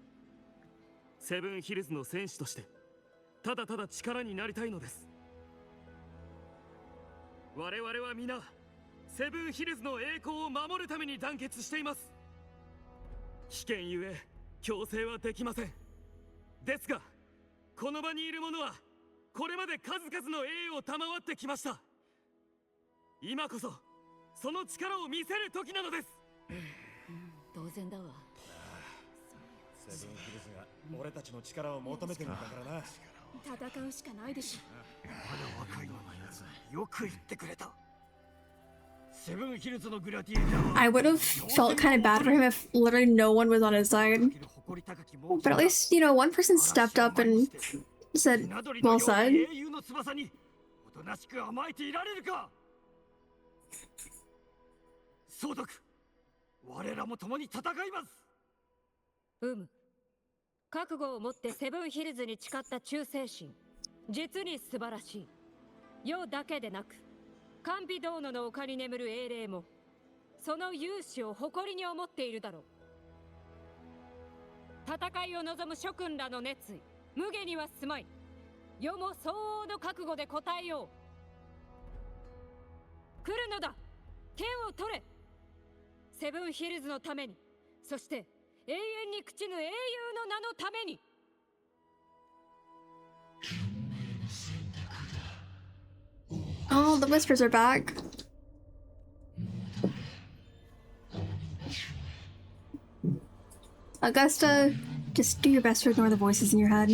セブンヒルズの戦士として、ただただ力になりたいのです。我々は皆、セブンヒルズの栄光を守るために団結しています。危険ゆえ、強制はできません。ですが、この場にいる者はこれまで数々の栄誉を賜ってきました。今こそその力を見せる時なのです。当然だわ。セブンヒルズが俺たちの力を求めてるんだからな。戦うしかないでしょ。まだ若いのやつ、よく言ってくれた。セブンヒルズのグラディエーターは I would have felt kind of bad for him if literally no one was on his side. But at least, you know, one person stepped up and said, well said. 英雄の翼におとなしく甘えていられるか。総督、我らも共に戦います。覚悟を持ってセブンヒルズに誓った忠誠心、実に素晴らしい。世だけでなく、カンピドーノの丘に眠る英霊も、その勇姿を誇りに思っているだろう。戦いを望む諸君らの熱意、無下にはすまい。世も相応の覚悟で応えよう。来るのだ、剣を取れ。セブンヒルズのために、そして永遠に朽ちぬ英雄の名のために。Oh, the whispers are back. Augusta, just do your best to ignore the voices in your head.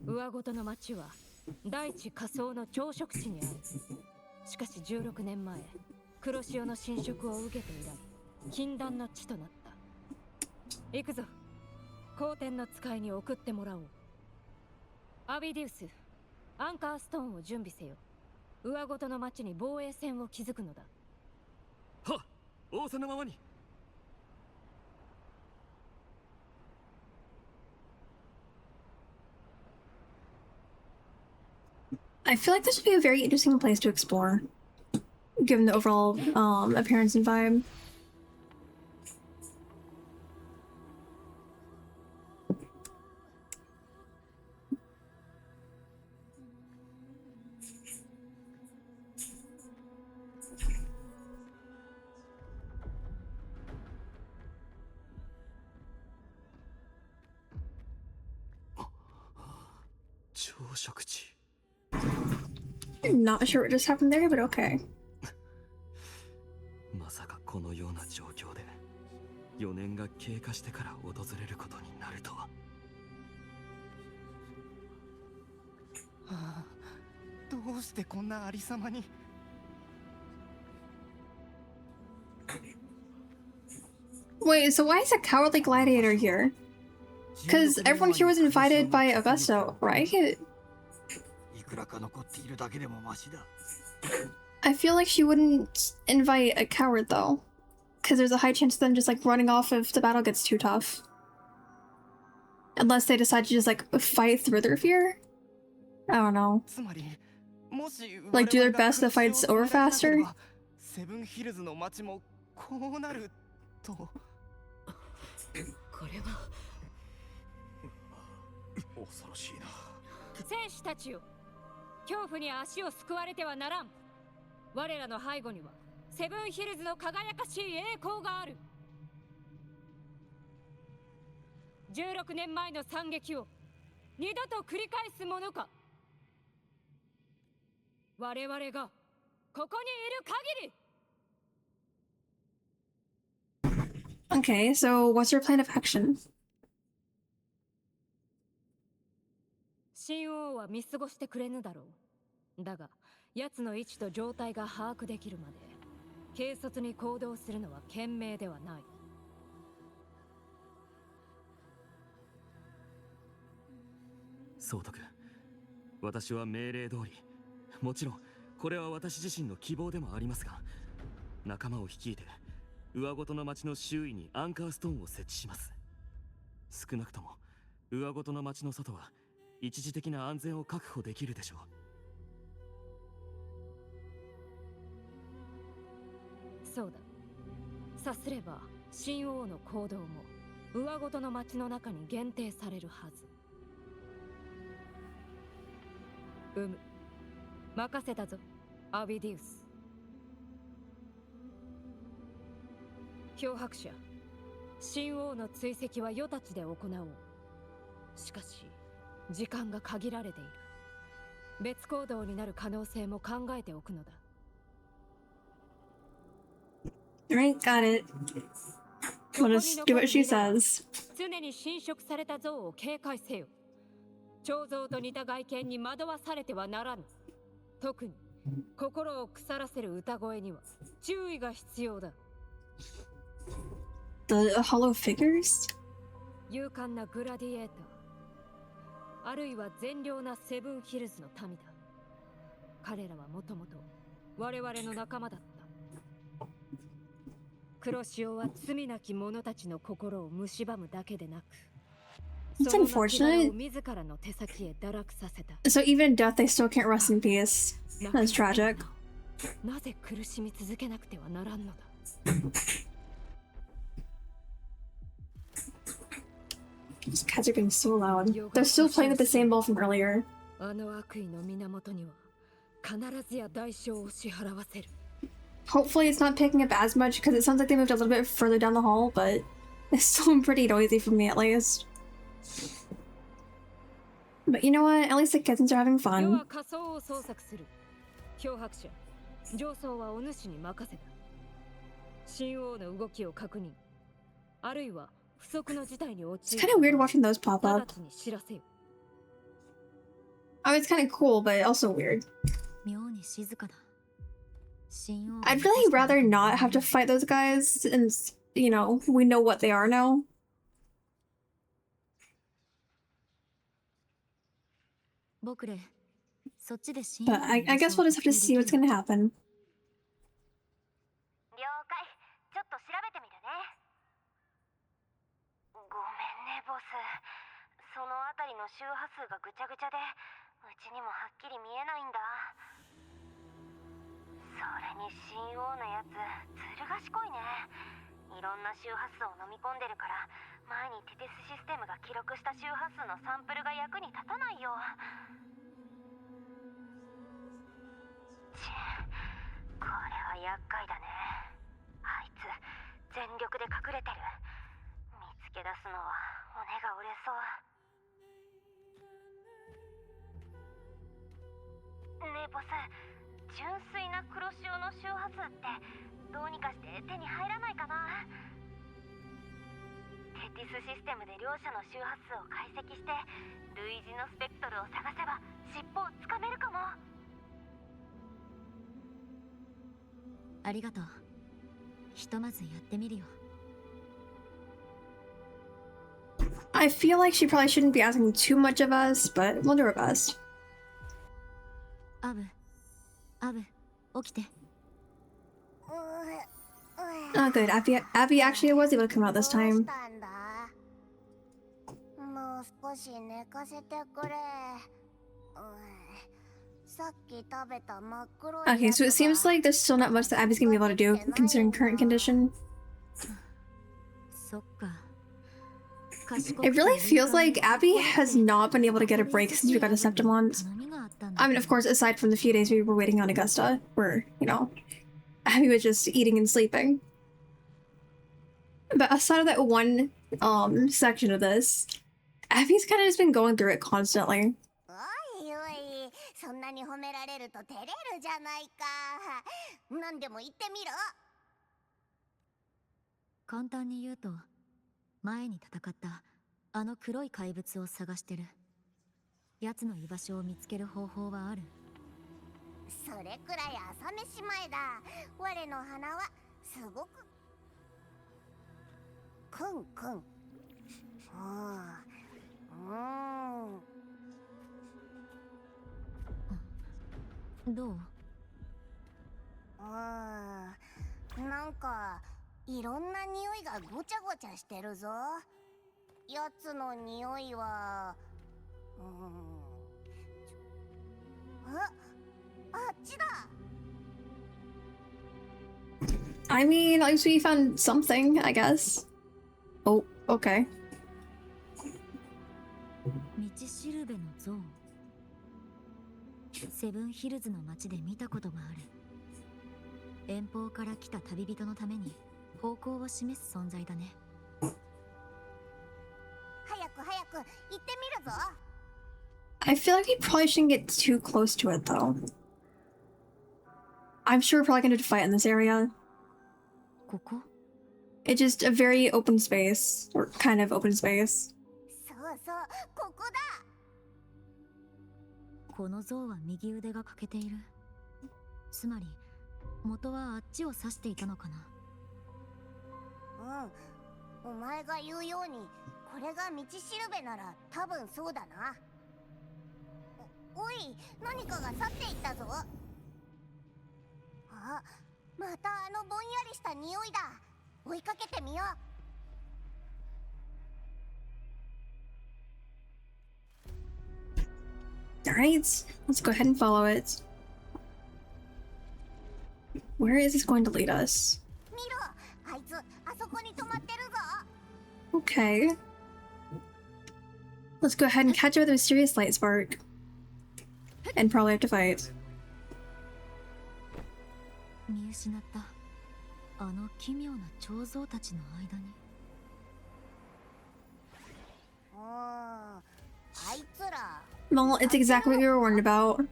上ごとの町は大地仮想の朝食地にある。しかし16年前、黒潮の侵食を受けて以来、禁断の地となった。行くぞ。皇天の使いに送ってもらおう。アビディウス、アンカーストーンを準備せよ。上ごとの町に防衛線を築くのだ。はっ、仰せのままに。I feel like this would be a very interesting place to explore, given the overall appearance and vibe. Not sure what just happened there, but okay. まさかこのような状況で4年が経過してから訪れることになるとは。はあ、どうしてこんなありさまに。Wait, so why is a cowardly gladiator here? Because everyone here was invited by Augusto, right? I feel like she wouldn't invite a coward though, because there's a high chance of them just like running off if the battle gets too tough. Unless they decide to just like fight through their fear. I don't know. Like do their best the fight's over faster. 恐ろしいな。戦士たちよ、恐怖に足をすくわれてはならん。我らの背後にはセブンヒルズの輝かしい栄光がある。16年前の惨劇を二度と繰り返すものか。我々がここにいる限り。 Okay, so what's your plan of action? 神王は見過ごしてくれぬだろう。だが奴の位置と状態が把握できるまで軽率に行動するのは賢明ではない。総督、私は命令通り、もちろんこれは私自身の希望でもありますが、仲間を率いて上ごとの町の周囲にアンカーストーンを設置します。少なくとも上ごとの町の外は一時的な安全を確保できるでしょう。そうだ。さすれば神王の行動も上ごとの町の中に限定されるはず。任せたぞ、アビディウス。漂白者、神王の追跡は余たちで行おう。しかし時間が限られている。別行動になる可能性も考えておくのだ。 Alright, got it. We'll just do what she says. 常に侵食された像を警戒せよ。彫像と似た外見に惑わされてはならぬ。特に心を腐らせる歌声には注意が必要だ。 The hollow figures? 勇敢なグラディエーター、あるいは善良なセブンヒルズの民だ。彼らはもともと我々の仲間だった。黒潮は罪なき者たちの心を蝕むだけでなく、 It's unfortunate. 自らの手先へ堕落させた。 So even in death, they still can't rest in peace. That's tragic. なぜ苦しみ続けなくてはならんのだ。 These cats are being so loud. They're still playing with the same ball from earlier. あの悪意の源には必ずや代償を支払わせる。 Hopefully it's not picking up as much because it sounds like they moved a little bit further down the hall, but it's still pretty noisy for me at least. But you know what? At least the kittens are having 世 fun. は仮想を捜索する。漂白者、上層はお主に任せた。神王の動きを確認。あるいは不測の事態に陥 It's る kind of weird watching those pop 直 up. ちに知らせよ。 I mean, it's kind of cool, but also weird. 妙に静かだ。神王 I'd really rather not have to fight those guys, and you know, we know what they are now. 僕らそっちで神 But I guess we'll just have to see what's gonna happen. 了解。ちょっと調べてみるね。ごめんねボス。そのあたりの周波数がぐちゃぐちゃで、うちにもはっきり見えないんだ。それに神王のやつ、ずる賢いね。いろんな周波数を飲み込んでるから、前にテテスシステムが記録した周波数のサンプルが役に立たないよ。これは厄介だね。あいつ全力で隠れてる。見つけ出すのは骨が折れそう。ねえボス、純粋な黒潮の周波数ってどうにかして手に入らないかな。テティスシステムで両者の周波数を解析して類似のスペクトルを探せば尻尾をつかめるかも。ありがとう。ひとまずやってみるよ。 I feel like she probably shouldn't be asking too much of us, but we'll do our best. アブ起きて。 Oh, good. Abby actually was able to come out this time. もう少し寝かせてくれ。さっき食べた真っ黒い Okay, so it seems like there's still not much that Abby's gonna be able to do, considering current condition. そっか。 It really feels like Abby has not been able to get a break since we got a Septimont. I mean, of course, aside from the few days we were waiting on Augusta, where, you know, Abby was just eating and sleeping. But aside of that one, section of this, Abby's kind of just been going through it constantly. おいおい、そんななに褒められると照れるじゃないか。何でも言ってみろ。簡単に言うと、前に戦ったあの黒い怪物を探してる。奴の居場所を見つける方法はある？それくらい朝飯前だ。我の鼻はすごくクンクン。どう？なんかいろんな匂いがごちゃごちゃしてるぞ。やつの匂いはあっちだ。I mean, at least we found something, I guess. Oh, okay. 道しるべの像。セブンヒルズの街で見たことがある。遠方から来た旅人のために方向を示す存在だね。早く早く行ってみるぞ。I feel like we probably shouldn't get too close to it, though. I'm sure we're probably gonna fight in this area. ここ？ It's just a very open space, or kind of open space. そうそう、ここだ。この像は右腕が欠けている。つまり元はあっちを指していたのかな。お前が言うようにこれが道しるべなら多分そうだな。おい、何かが去っていったぞ。あ、またあのぼんやりした匂いだ。追いかけてみよう。Alright, let's go ahead and follow it. Where is this going to lead us? 見ろ、あいつあそこに止まってるぞ。Okay. Let's go ahead and catch up with the mysterious light spark. And probably have to fight. 見失ったあの奇妙な彫像たちの間に。あいつら。Well, it's exactly what we were warned about.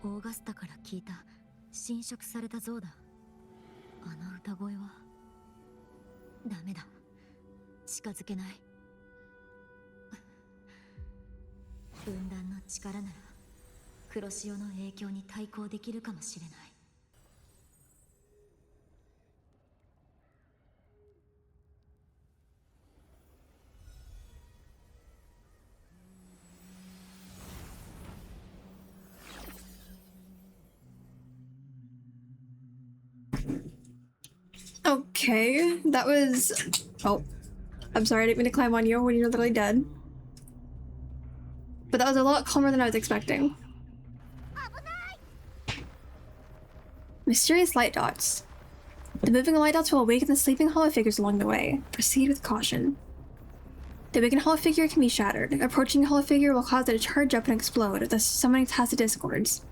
オーガスタから聞いた侵食された像だ。あの歌声は。ダメだ。近づけない。分断の力なら黒潮の影響に対抗できるかもしれない。Okay, that was... Oh, I'm sorry, I didn't mean to climb on you when you're literally dead. But that was a lot calmer than I was expecting. Mysterious light dots. The moving light dots will awaken the sleeping hollow figures along the way. Proceed with caution. The awakened hollow figure can be shattered. Approaching a hollow figure will cause it to charge up and explode, thus summoning tacit discords.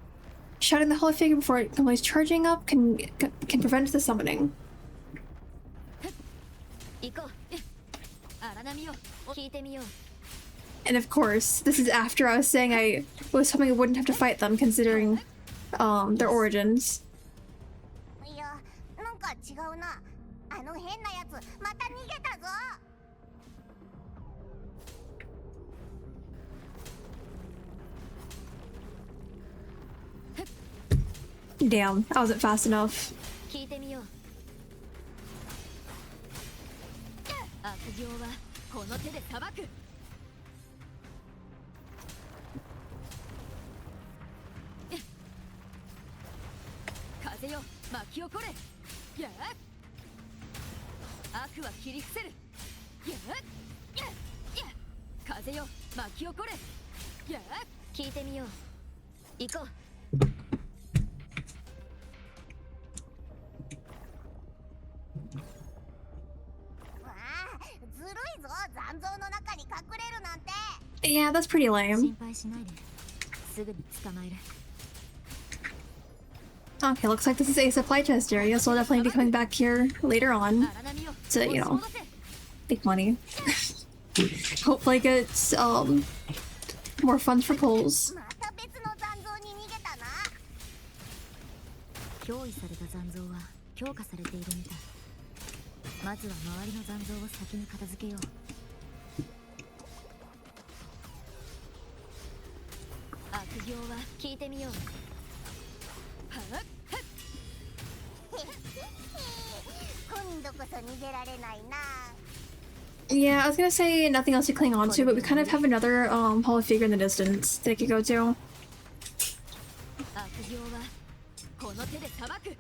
Shattering the hollow figure before it completes charging up can prevent the summoning. And of course, this is after I was saying I was hoping I wouldn't have to fight them, considering their origins. いや、なんか違うな。あの変なやつ、また逃げたぞ。Damn, I wasn't fast enough. 聞いてみよう。悪行はこの手で裁く。風よ巻き起これ。やっ。悪は切り伏せる。やっ。やっ。風よ巻き起これ。やっ。聞いてみよう。行こう。Yeah, that's pretty lame. Okay, looks like this is a supply chest area, so we'll definitely be coming back here later on to, you know, make money. Hopefully get more More funds for polls. また別の残像に逃げたな。憑依された残像は強化されているみたい。まずは周りの残像を先に片付けよう。悪行は聞いてみよう。はっ今度こそ逃げられないな。 Yeah, I was gonna say nothing else to cling on to, but we kind of have another Hall figure in the distance that I could go to. 悪行はこの手で裁く。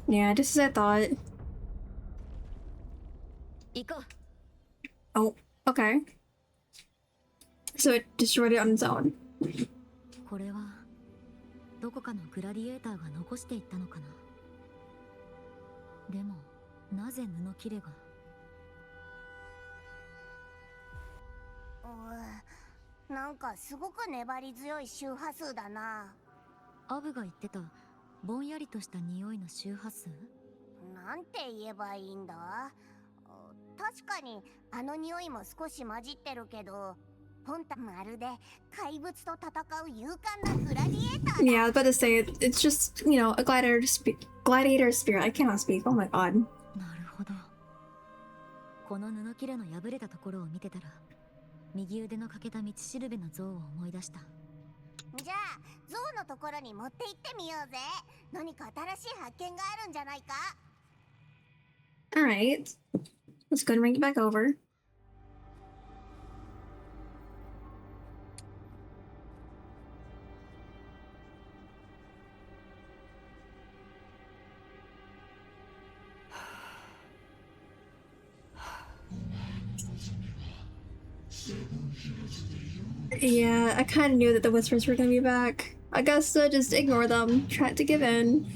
Yeah, just as I thought. 行こう。 Oh, okay. So it destroyed it on its own. これはどこかのグラディエーターが残していったのかな。でもなぜ布切れが。なんかすごく粘り強い周波数だな。アブが言ってたぼんやりとした匂いの周波数。なんて言えばいいんだ。確かにあの匂いも少し混じってるけど、本体まるで怪物と戦う勇敢なグラディエーターだ。 Yeah, I was about to say it's just, you know, a gladiator spirit. I cannot speak. Oh my god. なるほど。この布切れの破れたところを見てたら、右腕の欠けた道しるべの像を思い出した。じゃあ像のところに持って行ってみようぜ。何か新しい発見があるんじゃないか。 Alright. Let's go and bring it back over. Yeah, I kind of knew that the whispers were gonna be back. I guess just ignore them. Try to give in.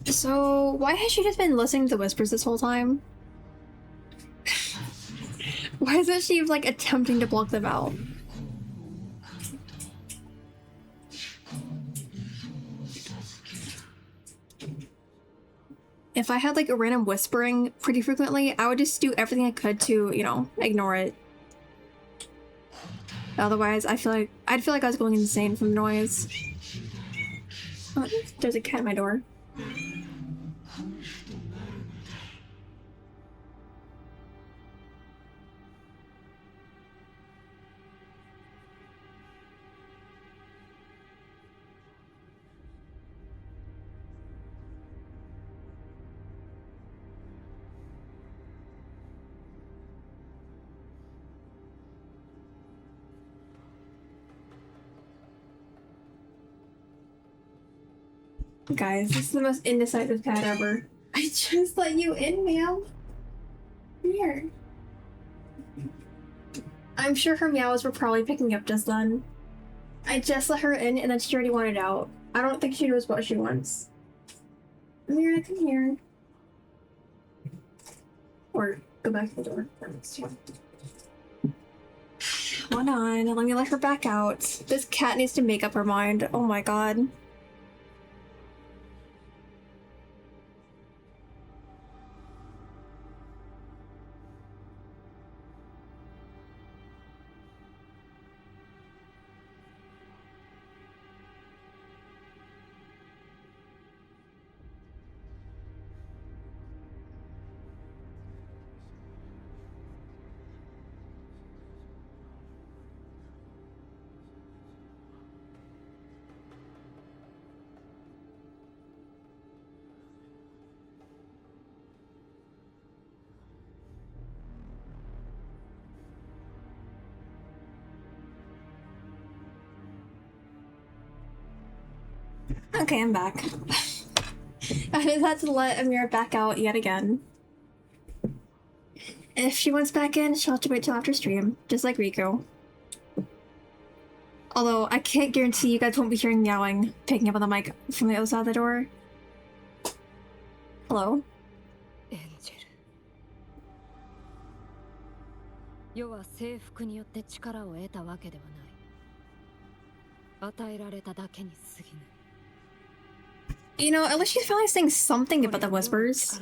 So, why has she just been listening to the whispers this whole time? Why isn't she, like, attempting to block them out? If I had, like, a random whispering pretty frequently, I would just do everything I could to, you know, ignore it. Otherwise, I'd feel like I was going insane from noise. Oh, there's a cat at my door. Guys, this is the most indecisive cat ever. I just let you in, ma'am. Come here. I'm sure her meows were probably picking up just then. I just let her in and then she already wanted out. I don't think she knows what she wants. Come here, come here. Or go back to the door. Hold on, let me let her back out. This cat needs to make up her mind. Oh my god. Okay, I'm back. I just had to let Amira back out yet again. If she wants back in, she'll have to wait till after stream, just like Rico. Although, I can't guarantee you guys won't be hearing meowing picking up on the mic from the other side of the door. Hello? エンジェル。世は征服によって力を得たわけではない。与えられただけに過ぎぬ。You know, at least she's finally saying something about the whispers.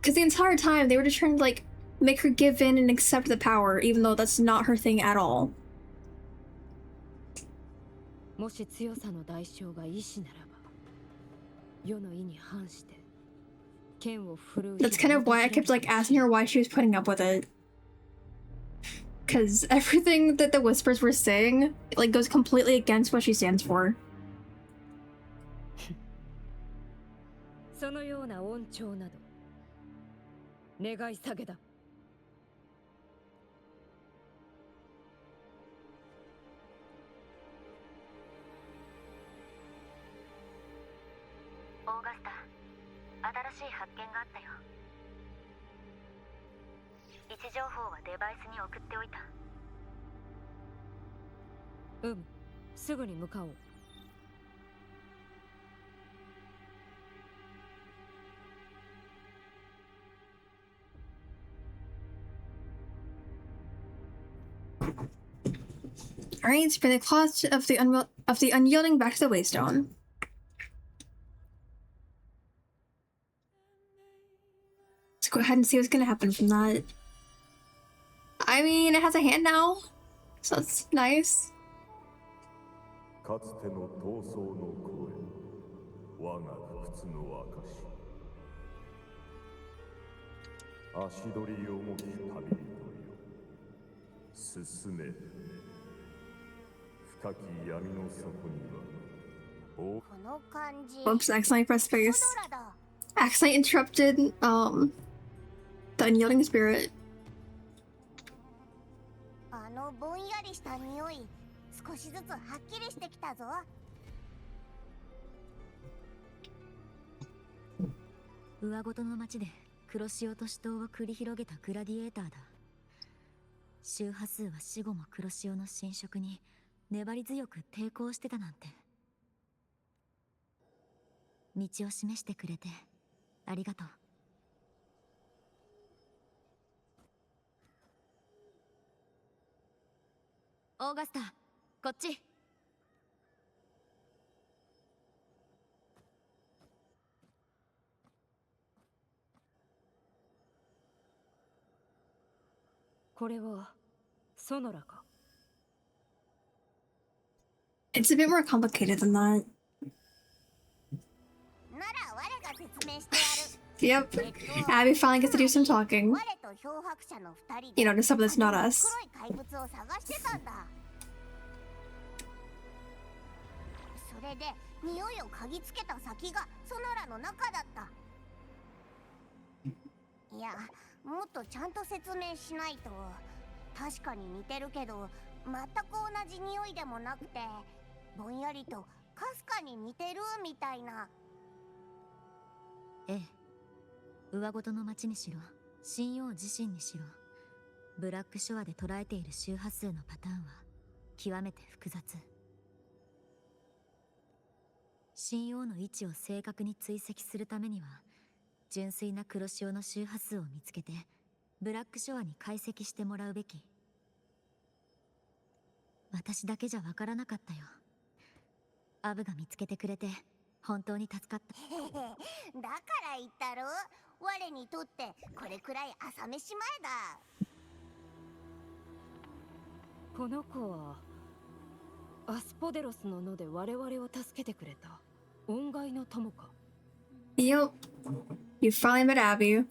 Because the entire time, they were just trying to, like, make her give in and accept the power, even though that's not her thing at all. もし強さの代償が意志ならば、世の意に反して、剣を振るう。That's kind of why I kept, like, asking her why she was putting up with it. Because everything that the whispers were saying, like, goes completely against what she stands for. そのような恩寵など願い下げだ。オーガスタ、新しい発見があったよ。位置情報はデバイスに送っておいた。すぐに向かおう。Alright, bring the claws of the unyielding back to the waystone. Let's go ahead and see what's gonna happen from that. I mean, it has a hand now, so it's nice. かつての闘争の声、我が不屈の証。足取り重き旅人よ、進め。深き闇の底には。この感じ。Oops, accidentally pressed space. Accidentally interrupted, the unyielding spirit. あのぼんやりした匂い、少しずつはっきりしてきたぞ。上ごとの町で黒潮と死闘を繰り広げたグラディエーターだ。周波数は死後も黒潮の侵食に粘り強く抵抗してたなんて。道を示してくれてありがとう。オーガスタ、こっち。これはソノラか。It's a bit more complicated than that. Yep, Abby finally gets to do some talking. You know, to someone that's not us. それで匂いを嗅ぎつけた先がソノラの中だった。いや、もっとちゃんと説明しないと。確かに似てるけど、全く同じ匂いでもなくて、ぼんやりとかすかに似てるみたいな。ええ、上ごとの町にしろ、神王自身にしろ、ブラックショアで捉えている周波数のパターンは極めて複雑。神王の位置を正確に追跡するためには、純粋な黒潮の周波数を見つけてブラックショアに解析してもらうべき。私だけじゃわからなかったよ。アブが見つけてくれて本当に助かった。だから言ったろ、我にとってこれくらい朝飯前だ。この子はアスポデロスの野で我々を助けてくれた恩返の友か。Yep. You finally met Abby.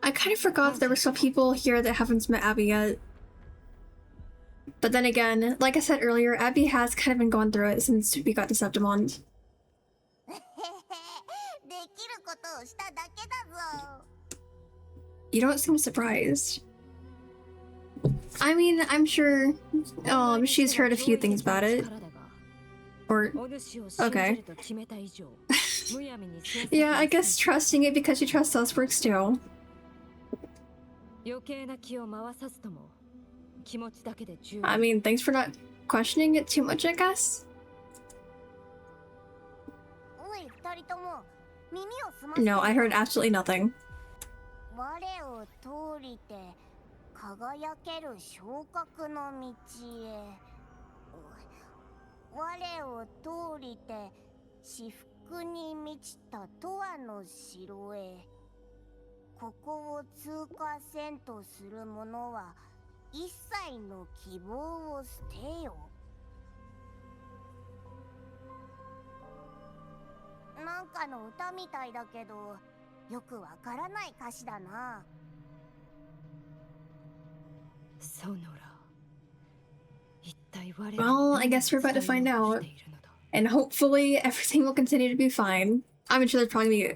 I kind of forgot there were some people here that haven't met Abby yet. But then again, like I said earlier, Abby has kind of been going through it since we got to Septimond. You don't seem surprised. I mean, I'm sure she's heard a few things about it. Or お主を信じ okay. ると決めた以上、むやみに詮索 Yeah, I はせ guess ん。 trusting it because you trust us works too. 余計な気を回さずとも気持ちだけで十 I 分。 mean, thanks for not questioning it too much, I guess. おい二人とも耳を澄ませて No, I heard absolutely nothing. 我を通りて輝ける昇格の道へ。我を通りて至福に満ちた永遠の城へ。ここを通過せんとする者は一切の希望を捨てよ。なんかの歌みたいだけど、よくわからない歌詞だな。ソノラ、一体我 Well, I guess we're about to find out. And hopefully everything will continue to be fine. I'm sure there's probably gonna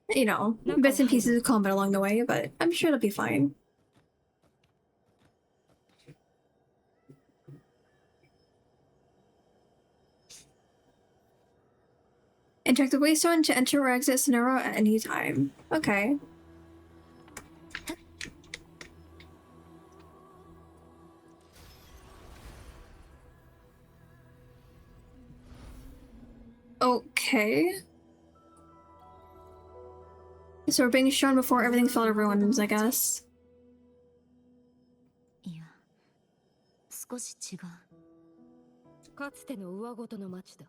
be, you know, bits and pieces of combat along the way, but I'm sure it'll be fine. And check the waystone to enter or exit Sonora at any time. Okay. Okay. So we're being shown before everything fell to ruins, I guess. いや、少し違う。かつての上ごとの町だ。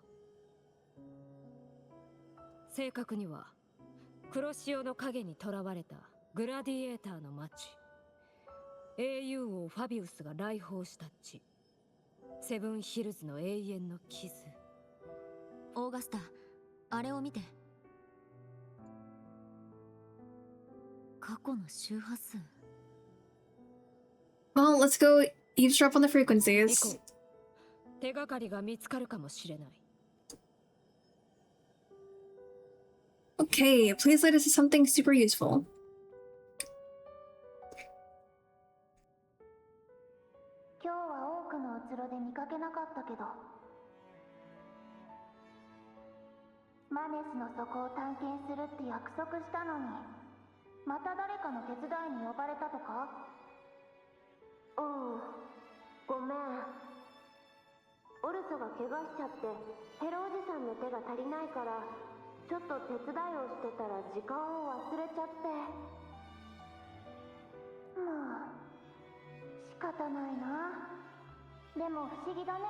正確には黒潮の影に囚われたグラディエーターの町。英雄王ファビウスが来訪した地。セブンヒルズの永遠の傷。オーガスタ、あれを見て。過去の周波数。 Well, let's go eavesdrop on the 行こ frequencies. う。手がかりが見つかるかもしれない。 Okay, please lead us to something super useful. 今日は多くのうつろで見かけなかったけど、マネスの底を探検するって約束したのに、また誰かの手伝いに呼ばれたとか？うん、ごめん。オルソが怪我しちゃって、ヘロおじさんの手が足りないから、ちょっと手伝いをしてたら時間を忘れちゃって。まあ、仕方ないな。でも不思議だね。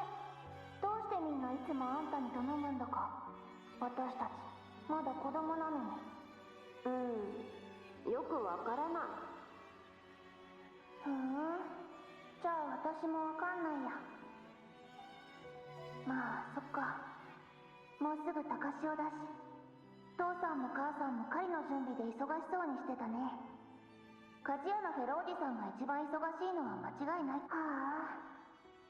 どうしてみんないつもあんたに頼むんだか。私たちまだ子供なのに。よくわからない。じゃあ私もわかんないや。まあそっか。もうすぐ高潮だし、父さんも母さんも狩りの準備で忙しそうにしてたね。鍛冶屋のフェロおじさんが一番忙しいのは間違いない。はあ、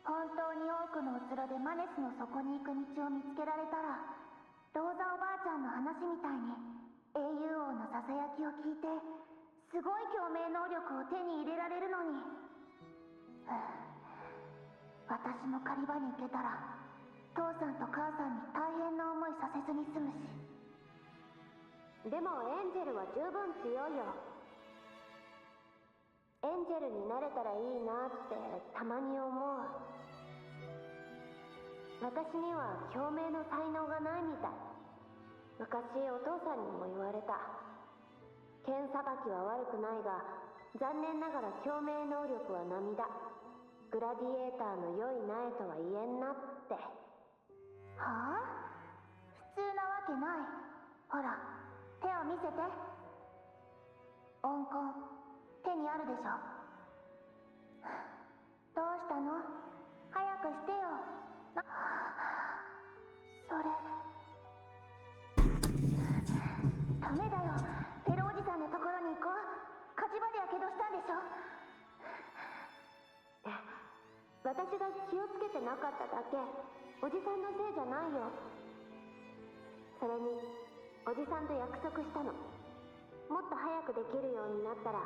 本当に多くのうつろでマネスの底に行く道を見つけられたら、ローザおばあちゃんの話みたいに英雄王のささやきを聞いて、すごい共鳴能力を手に入れられるのに。私も狩り場に行けたら、父さんと母さんに大変な思いさせずに済むし。でもエンジェルは十分強いよ。エンジェルになれたらいいなってたまに思う。私には共鳴の才能がないみたい。昔お父さんにも言われた。剣さばきは悪くないが、残念ながら共鳴能力は並だ。グラディエーターの良い苗とは言えんなって。はあ？普通なわけない。ほら、手を見せて。温魂、手にあるでしょ。どうしたの？早くしてよ。それダメだよ。フェロおじさんのところに行こう。火事場でやけどしたんでしょ。私が気をつけてなかっただけ。おじさんのせいじゃないよ。それにおじさんと約束したの。もっと早くできるようになったら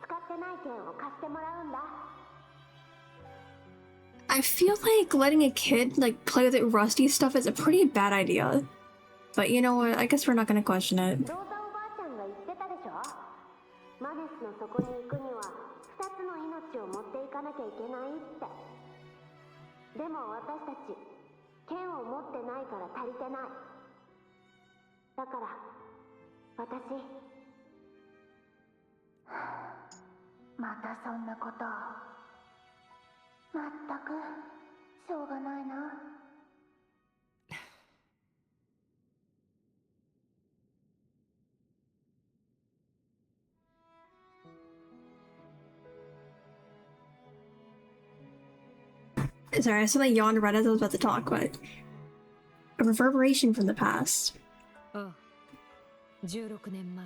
使ってない剣を貸してもらうんだ。I feel like letting a kid like play with it rusty stuff is a pretty bad idea. But you know what? I guess we're not gonna question it. ローザおばあちゃんが言ってたでしょ。マネスの底に行くには2つの命を持っていかなきゃいけないって。でも私たち剣を持ってないから足りてない。だから私またそんなことまったくしょうがないな。Sorry, I suddenly yawned right as I was about to talk, but a reverberation from the past. ああ、16年前、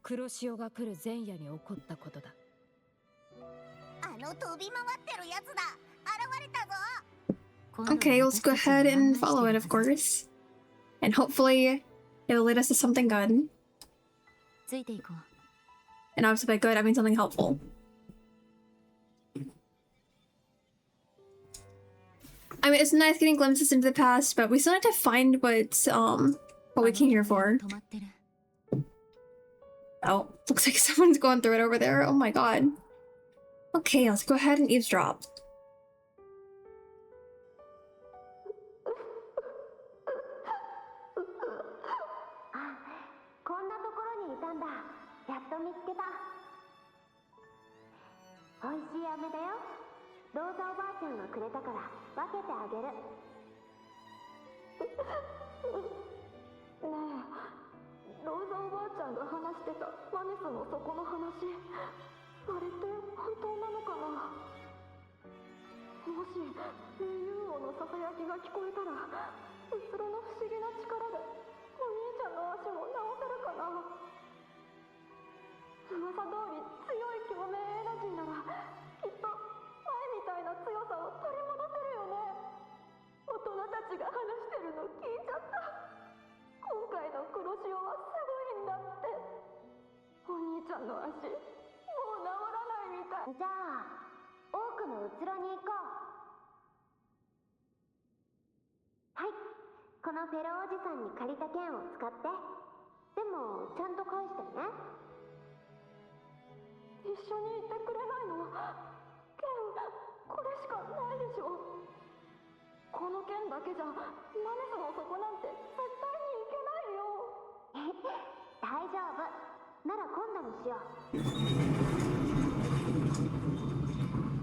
黒潮が来る前夜に起こったことだ。あの飛び回ってるやつだ。現れたぞ。Okay, let's go ahead and follow it, of course. And hopefully, it'll lead us to something good. ついていこう。 And obviously by good, I mean something helpful. I mean, it's nice getting glimpses into the past, but we still need to find what we came here for. Oh, looks like someone's going through it over there. Oh my god. Okay, let's go ahead and eavesdrop. こんなところにいたんだ。やっと見つけた。美味しい飴だよ。ローザおばあちゃんがくれたから分けてあげる。ねえ、ローザおばあちゃんが話してたマネスの底の話、あれって本当なのかな。もし英雄王のささやきが聞こえたら、うつろの不思議な力でお兄ちゃんの足も治せるかな。噂通り強い共鳴エナジーならきっと前みたいな強さを取り戻せるよね。大人たちが話してるの聞いちゃった。今回の黒潮はすごいんだって。お兄ちゃんの足もう治らないみたい。じゃあ多くのうつろに行こう。はい、このフェロおじさんに借りた剣を使って。でもちゃんと返してね。一緒にいてくれないの？剣これしかないでしょ。この剣だけじゃマネスの底なんて絶対にいけないよ。大丈夫なら今度にしよ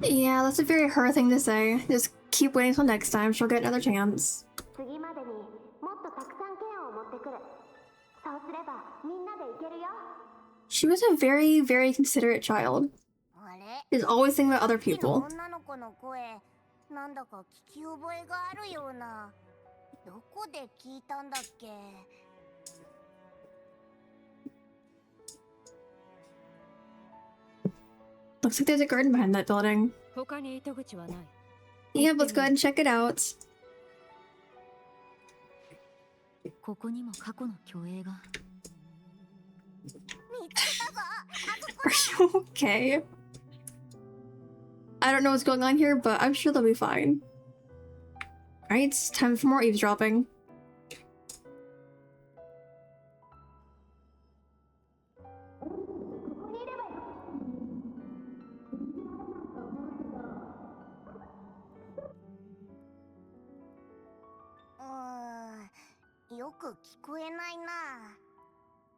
う。 Yeah, that's a very her thing to say. Just keep waiting till next time, she'll get another chance. 次までにもっとたくさん剣を持ってくる。そうすればみんなでいけるよ。 She was a very, very considerate child. Is always thinking about other people. 女の子の声、なんだか聞き覚えがあるような。どこで聞いたんだっけ。 Looks like there's a garden behind that building. 他に糸口はない。Yeah, let's go ahead and check it out. ここにも過去の虚栄が。 Are you okay? I don't know what's going on here, but I'm sure they'll be fine. Alright, it's time for more eavesdropping.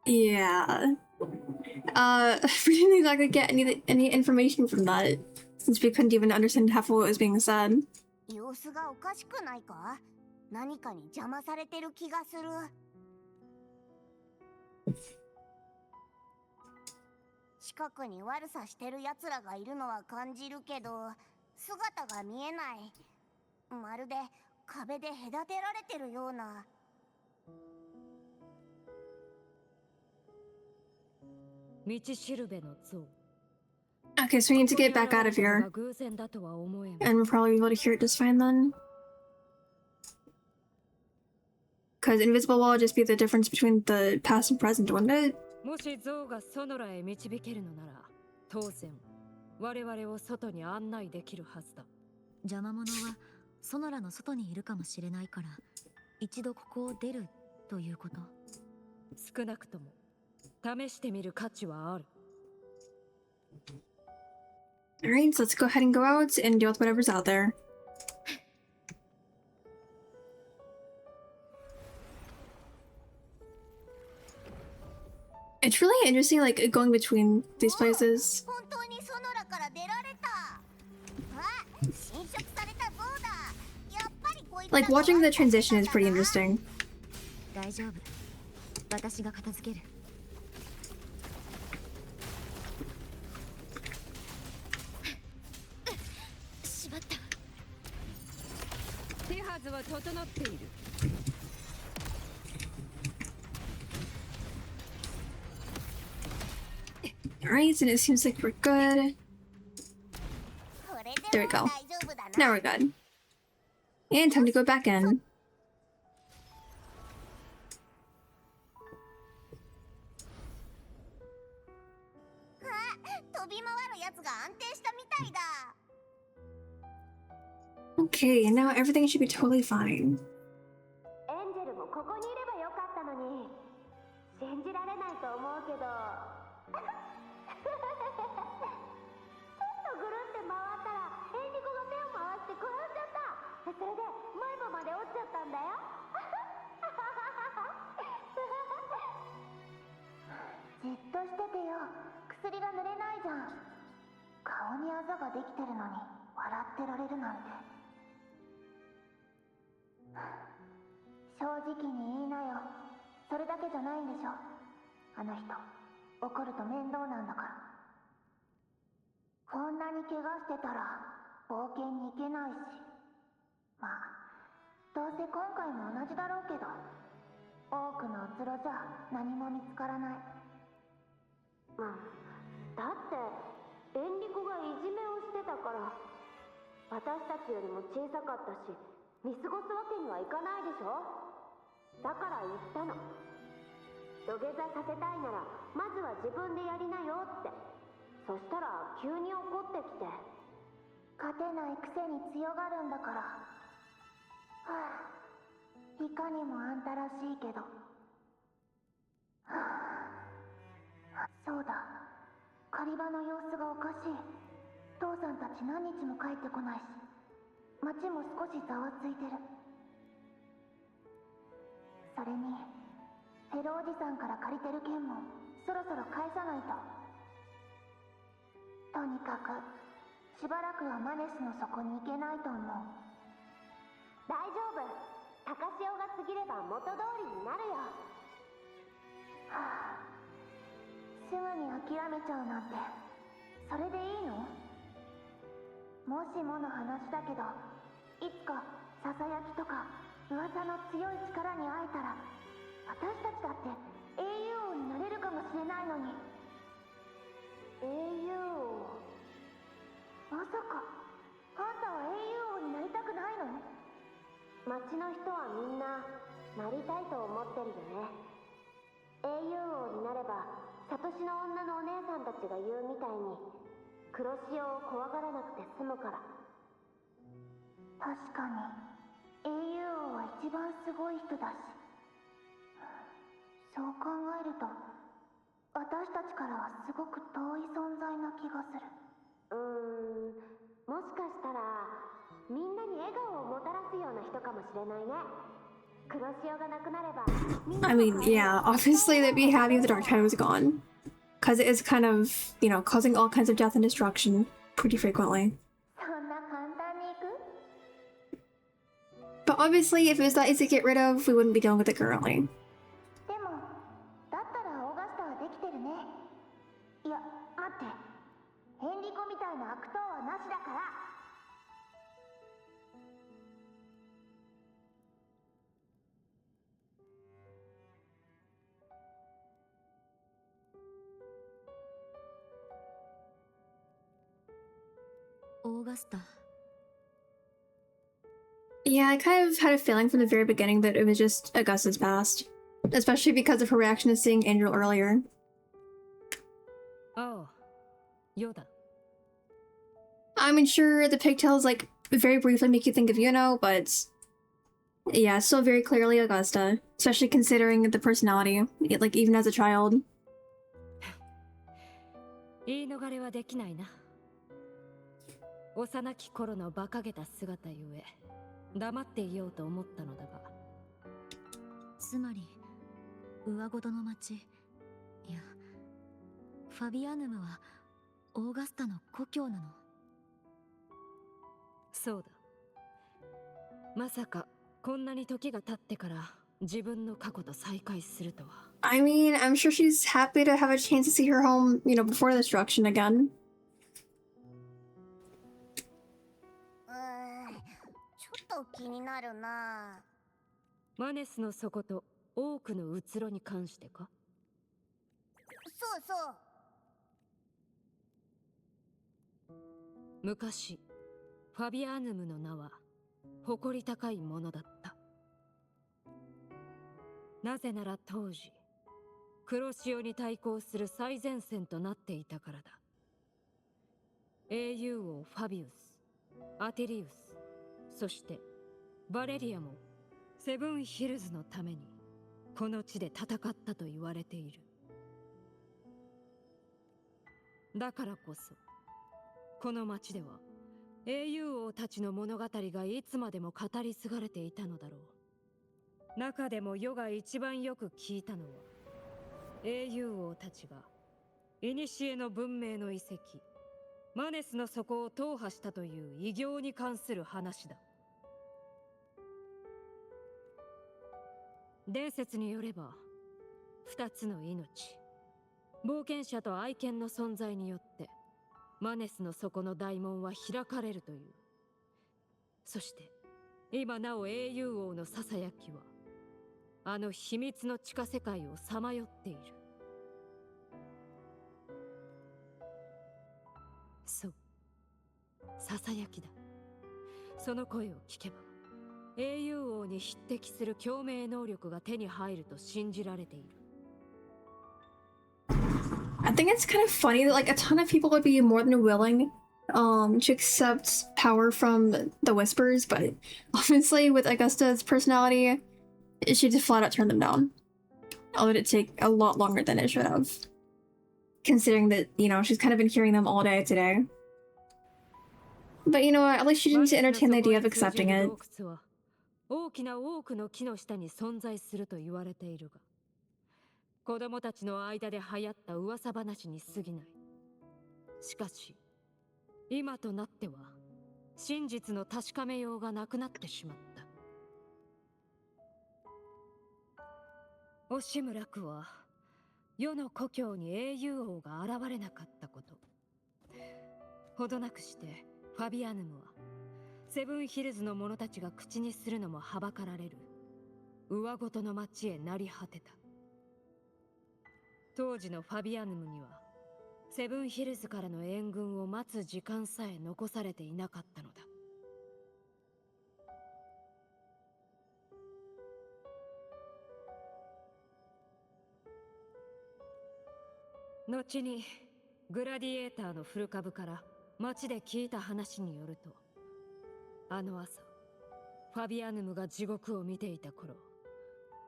Yeah. We didn't exactly get any information from that, since we couldn't even understand half of what was being said. 様子がおかしくないか？何かに邪魔されてる気がする。近くに悪さしてる奴らがいるのは感じるけど、姿が見えない。まるで壁で隔てられてるような。 Okay, so we need to get back out of here. And we'll probably be able to hear it just fine then. Because invisible wall will just be the difference between the past and present, wouldn't it? もしゾウがソノラへ導けるのなら、当然我々を外に案内できるはずだ。邪魔者はソノラの外にいるかもしれないから、一度ここを出るということ。少なくとも試してみる価値はある。Alright, so let's go ahead and go out and deal with whatever's out there. It's really interesting, like, going between these places. Like, watching the transition is pretty interesting. 大丈夫。私が片付ける。しまった。手はずは整っている。Alright, and it seems like we're good. There we go. Now we're good. And time to go back in. Okay, now everything should be totally fine. エンジェルもここにいればよかったのに。信じられないと思うけど。ちょっとぐるって回ったらエンリコが目を回して転んじゃった。それで前歯まで折っちゃったんだよ。じっとしててよ。薬が塗れないじゃん。顔にあざができてるのに笑ってられるなんて。正直に言いなよ。それだけじゃないんでしょ。あの人怒ると面倒なんだから。こんなに怪我してたら冒険に行けないし。まあどうせ今回も同じだろうけど、多くのうつろじゃ何も見つからない。だってエンリコがいじめをしてたから。私たちよりも小さかったし見過ごすわけにはいかないでしょ。だから言ったの。土下座させたいならまずは自分でやりなよって。そしたら急に怒ってきて。勝てないくせに強がるんだから。はあ、いかにもあんたらしいけど。そうだ、狩り場の様子がおかしい。父さんたち何日も帰ってこないし、町も少しざわついてる。それにフェロおじさんから借りてる剣もそろそろ返さないと。とにかくしばらくはマネスの底に行けないと思う。大丈夫、高潮が過ぎれば元通りになるよ。はあ、すぐに諦めちゃうなんてそれでいいの？もしもの話だけど、いつかささやきとか噂の強い力に会えたら、私たちだって英雄王になれるかもしれないのに。英雄王？まさかあんたは英雄王になりたくないの？町の人はみんななりたいと思ってるよね。英雄王になればサトシの女のお姉さんたちが言うみたいに黒潮を怖がらなくて済むから。確かに英雄王は一番すごい人だし、そう考えると私たちからはすごく遠い存在な気がする。もしかしたらみんなに笑顔をもたらすような人かもしれないね。黒潮がなくなれば。I mean, yeah, obviously they'd be happy if the dark tide was gone. Because it is kind of, you know, causing all kinds of death and destruction pretty frequently. But obviously, if it was that easy to get rid of, we wouldn't be dealing with it currently. Augusta. Yeah, I kind of had a feeling from the very beginning that it was just Augusta's past. Especially because of her reaction to seeing Angel earlier. Oh, Yoda. I mean, sure, the pigtails, like, very briefly make you think of Yuno, but yeah, still very clearly Augusta, especially considering the personality, like even as a child. 言い逃れはできないな。幼き頃の馬鹿げた姿ゆえ、黙っていようと思ったのだが。つまり、上ごとの町、いや、ファビアヌムはオーガスタの故郷なの。そうだ。まさかこんなに時が経ってから自分の過去と再会するとは。I mean, I'm sure she's happy to have a chance to see her home, you know, before destruction again. ちょっと気になるな。マネスの底と多くのうつろに関してか？そうそう。昔、ファビアヌムの名は誇り高いものだった。なぜなら当時、黒潮に対抗する最前線となっていたからだ。英雄王ファビウス、アテリウス、そしてバレリアもセブンヒルズのためにこの地で戦ったと言われている。だからこそこの町では英雄王たちの物語がいつまでも語り継がれていたのだろう。中でも世が一番よく聞いたのは、英雄王たちが古の文明の遺跡マネスの底を踏破したという偉業に関する話だ。伝説によれば、二つの命、冒険者と愛犬の存在によってマネスの底の大門は開かれるという。そして今なお英雄王のささやきはあの秘密の地下世界をさまよっている。そう、ささやきだ。その声を聞けば英雄王に匹敵する共鳴能力が手に入ると信じられている。I think it's kind of funny that like a ton of people would be more than willing to accept power from the Whispers, but obviously with Augusta's personality, she just flat out turned them down. Although it take a lot longer than it should have. Considering that, you know, she's kind of been hearing them all day today. But you know what, at least she didn't entertain the idea of accepting it. 大きな多くの木の下に存在すると言われているが、子供たちの間で流行った噂話に過ぎない。しかし、今となっては真実の確かめようがなくなってしまった。惜しむらくは、世の故郷に英雄王が現れなかったこと。ほどなくして、ファビアヌムは、セブンヒルズの者たちが口にするのもはばかられる上ごとの町へなり果てた。当時のファビアヌムにはセブンヒルズからの援軍を待つ時間さえ残されていなかったのだ。後にグラディエーターの古株から町で聞いた話によると、あの朝、ファビアヌムが地獄を見ていた頃、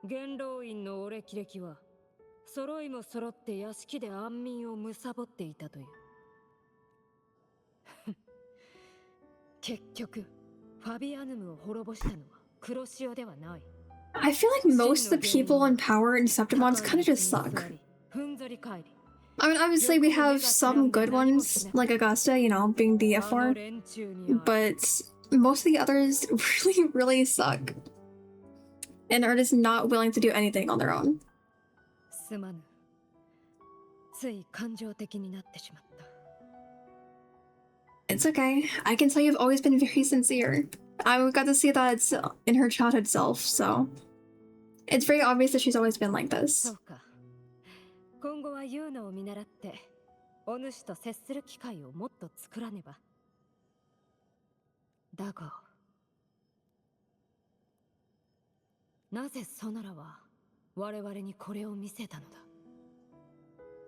元老院のオレキレキは、揃いも揃って屋敷で安眠を貪っていたという。結局、ファビアヌムを滅ぼしたのは黒潮ではない。I feel like most of the people in power in Deceptimons kind of just suck. I mean, obviously we have some good ones, like Augusta, you know, being the F4, but most of the others really, really suck. And are just not willing to do anything on their own. すまぬ。つい感情的になってしまった。It's okay. I can tell you've always been very sincere. I got to see that in her childhood self, so it's very obvious that she's always been like this. そうか。今後は言うのを見習って、お主と接する機会をもっと作らねば。だが、なぜソナラは我々にこれを見せたのだ。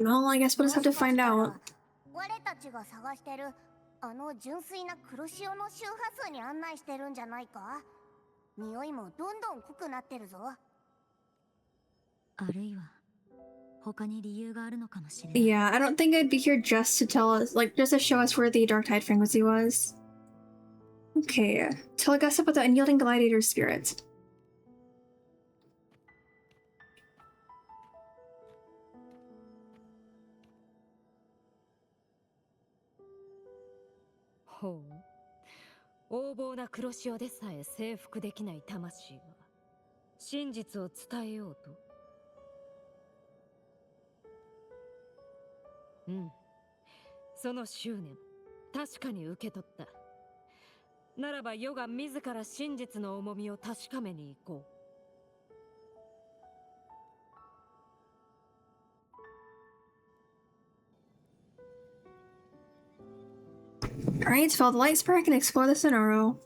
Well, I guess we'll just have to find out. 俺たちが探してるあの純粋な黒潮の周波数に案内してるんじゃないか。匂いもどんどん濃くなってるぞ。あるいは他に理由があるのかもしれない。 Yeah, I don't think I'd be here just to tell us, like, just to show us where the dark tide frequency was. Okay, tell us about the unyielding gladiator spirit.ほう。横暴な黒潮でさえ征服できない魂が真実を伝えようと。うん。その執念、確かに受け取った。ならば世が自ら真実の重みを確かめに行こう。Alright, follow the light spark and explore the Sonoro.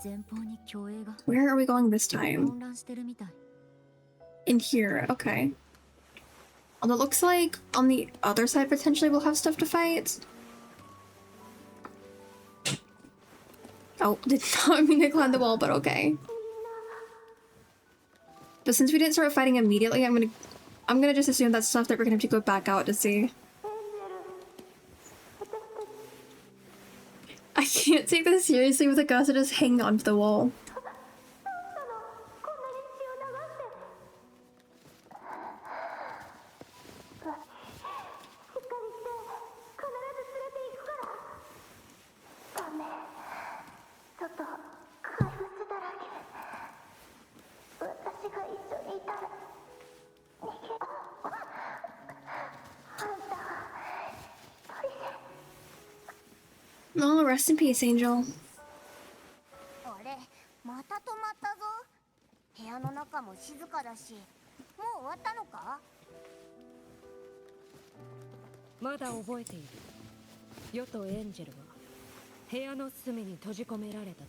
前方に競泳が Where are we going this time? 混乱してるみたい。 In here, okay. Although it looks like on the other side potentially we'll have stuff to fight. Oh, did not mean to climb the wall, but okay. But since we didn't start fighting immediately, I'm gonna just assume that's stuff that we're gonna have to go back out to see. I can't take this seriously with a Augusta just hanging onto the wall. Oh, rest in peace, Angel. あれ、また止まったぞ。部屋の中も静かだし、もう終わったのか？まだ覚えている。世とエンジェルは部屋の隅に閉じ込められた時、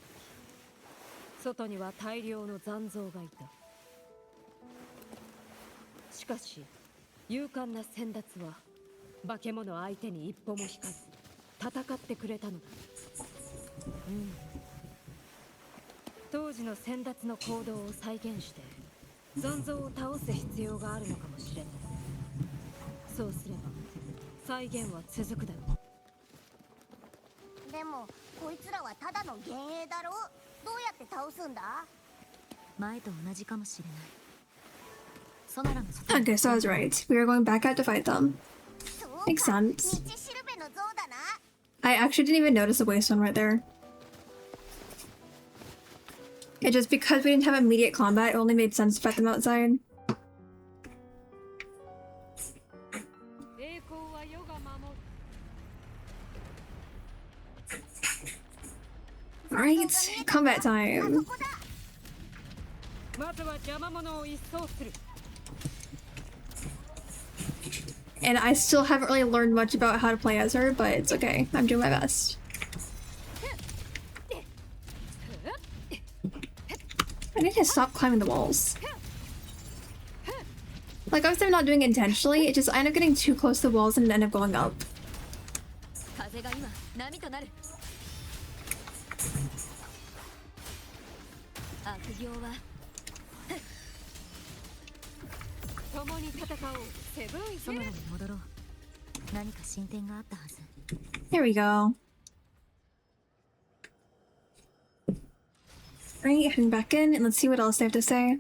外には大量の残像がいた。しかし勇敢な先達は化け物相手に一歩も引かず戦ってくれたのだ。うん。当時の先達の行動を再現して残像を倒す必要があるのかもしれない。そうすれば再現は続くだろう。でもこいつらはただの幻影だろ。どうやって倒すんだ？前と同じかもしれない。ソナラの外 Okay, so I was right. We are going back out to fight them. Makes sense. 道しるべの像だな。I actually didn't even notice the waste one right there. It just because we didn't have immediate combat, it only made sense to fight them outside. Alright, combat time. And I still haven't really learned much about how to play as her, but it's okay. I'm doing my best. I need to stop climbing the walls. Like, obviously I'm not doing it intentionally, it just I end up getting too close to the walls and end up going up. There we go. Alright, heading back in and let's see what else they have to say.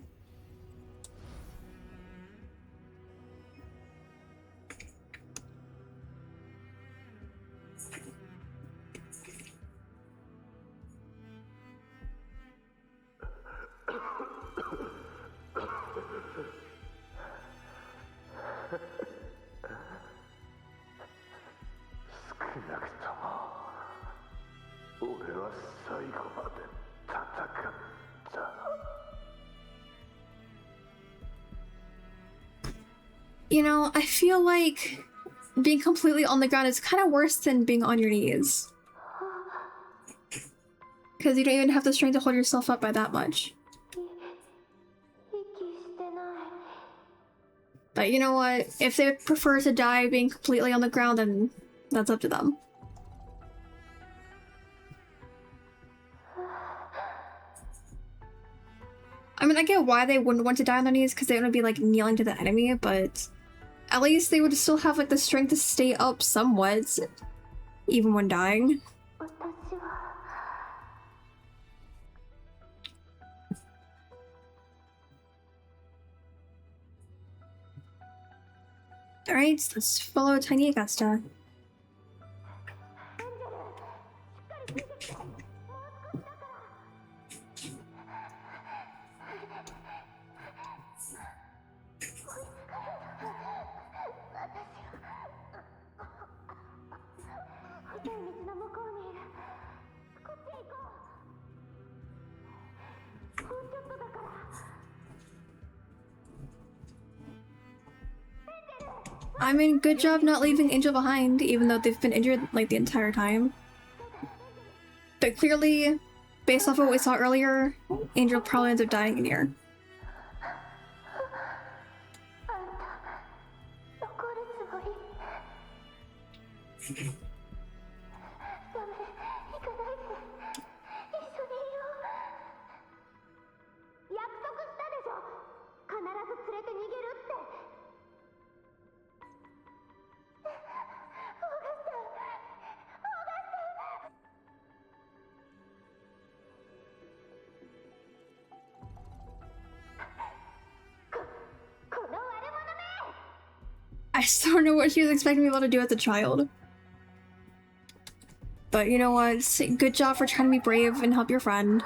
You know, I feel like being completely on the ground is kind of worse than being on your knees. Because you don't even have the strength to hold yourself up by that much. But you know what? If they prefer to die being completely on the ground, then that's up to them. I mean, I get why they wouldn't want to die on their knees because they would be like kneeling to the enemy, but at least they would still have like the strength to stay up somewhat, even when dying. Alright, let's follow Tiny Augusta. I mean, good job not leaving Angel behind, even though they've been injured like the entire time. But clearly, based off of what we saw earlier, Angel probably ends up dying in here. I still don't know what she was expecting me to do as a child. But you know what? Good job for trying to be brave and help your friend.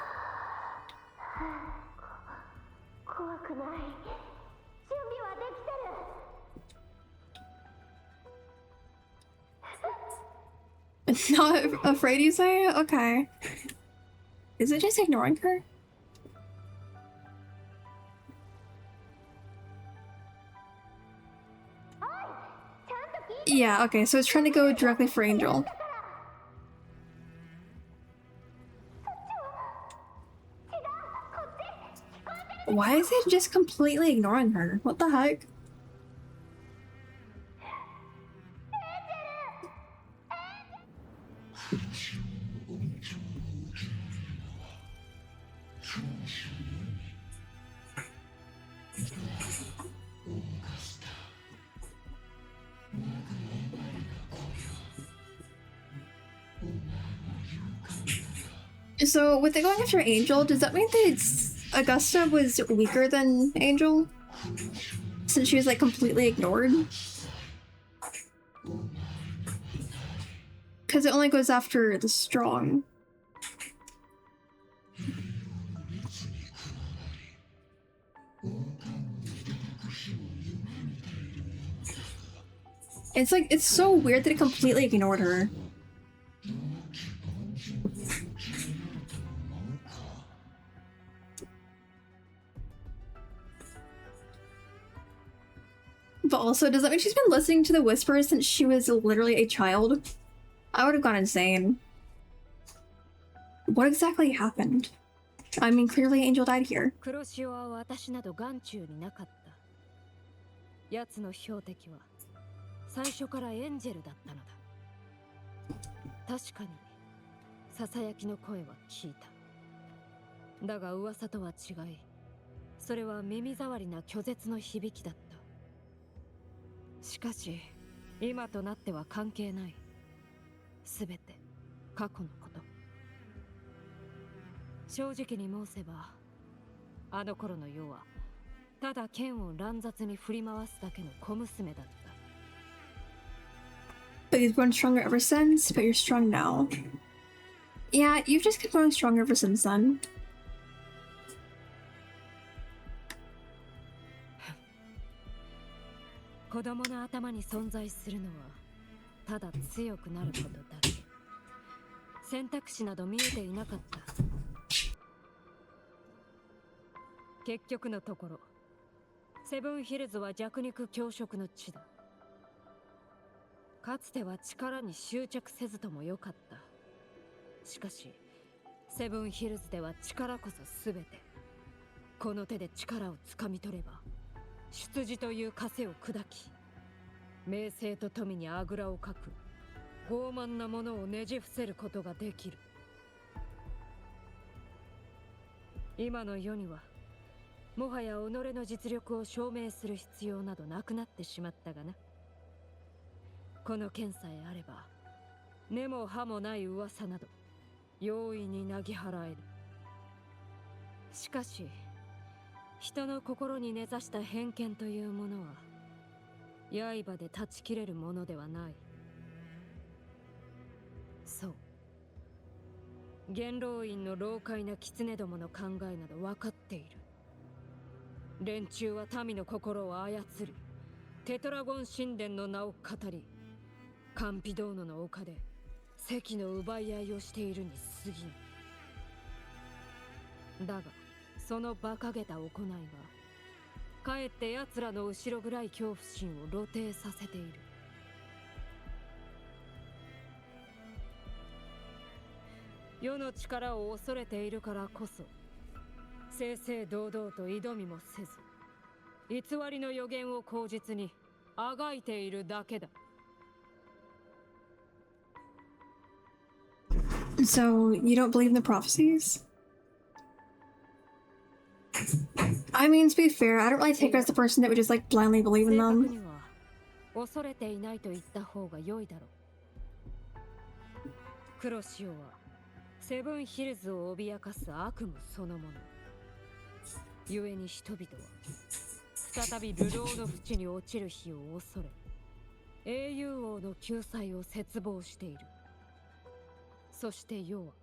Not afraid, you say? Okay. Is it just ignoring her? Yeah, okay, so it's trying to go directly for Angel. Why is it just completely ignoring her? What the heck? So, with it going after Angel, does that mean that Augusta was weaker than Angel? Since she was, like, completely ignored? Because it only goes after the strong. It's like, it's so weird that it completely ignored her. But also, does that mean she's been listening to the whispers since she was literally a child? I would have gone insane. What exactly happened? I mean, clearly Angel died here. 黒潮は私など眼中になかった。奴の標的は最初からエンジェルだったのだ。確かにささやきの声は聞いた。だが噂とは違い、それは耳障りな拒絶の響きだった。しかし今となっては関係ない。すべて過去のこと。正直に申せば、あの頃の世はただ剣を乱雑に振り回すだけの小娘だった。But you've grown stronger ever since, but you're strong now. Yeah, you've just kept growing stronger ever since then. 子供の頭に存在するのはただ強くなることだけ。選択肢など見えていなかった。結局のところ、セブンヒルズは弱肉強食の地だ。かつては力に執着せずともよかった。しかし、セブンヒルズでは力こそすべて。この手で力をつかみ取れば、出自という枷を砕き、名声と富にあぐらをかく傲慢なものをねじ伏せることができる。今の世にはもはや己の実力を証明する必要などなくなってしまったがな。この剣さえあれば根も葉もない噂など容易になぎ払える。しかし人の心に根ざした偏見というものは刃で断ち切れるものではない。そう、元老院の老快な狐どもの考えなど分かっている。連中は民の心を操り、テトラゴン神殿の名を語り、カンピドーノの丘で席の奪い合いをしているに過ぎん。だがその馬鹿げた行いはかえって奴らの後ろ暗い恐怖心を露呈させている。世の力を恐れているからこそ正々堂々と挑みもせず、偽りの予言を口実にあがいているだけだ。So, you don't believe in the prophecies? I mean, to be fair, I don't really take her as the person that would just like blindly believe in 正確 them. には恐れていないと言った方が良いだろう。黒潮はセブンヒルズを脅かす悪夢そのもの。故に人々は再び流浪の淵に落ちる日を恐れ、英雄王の救済を切望している。そして世は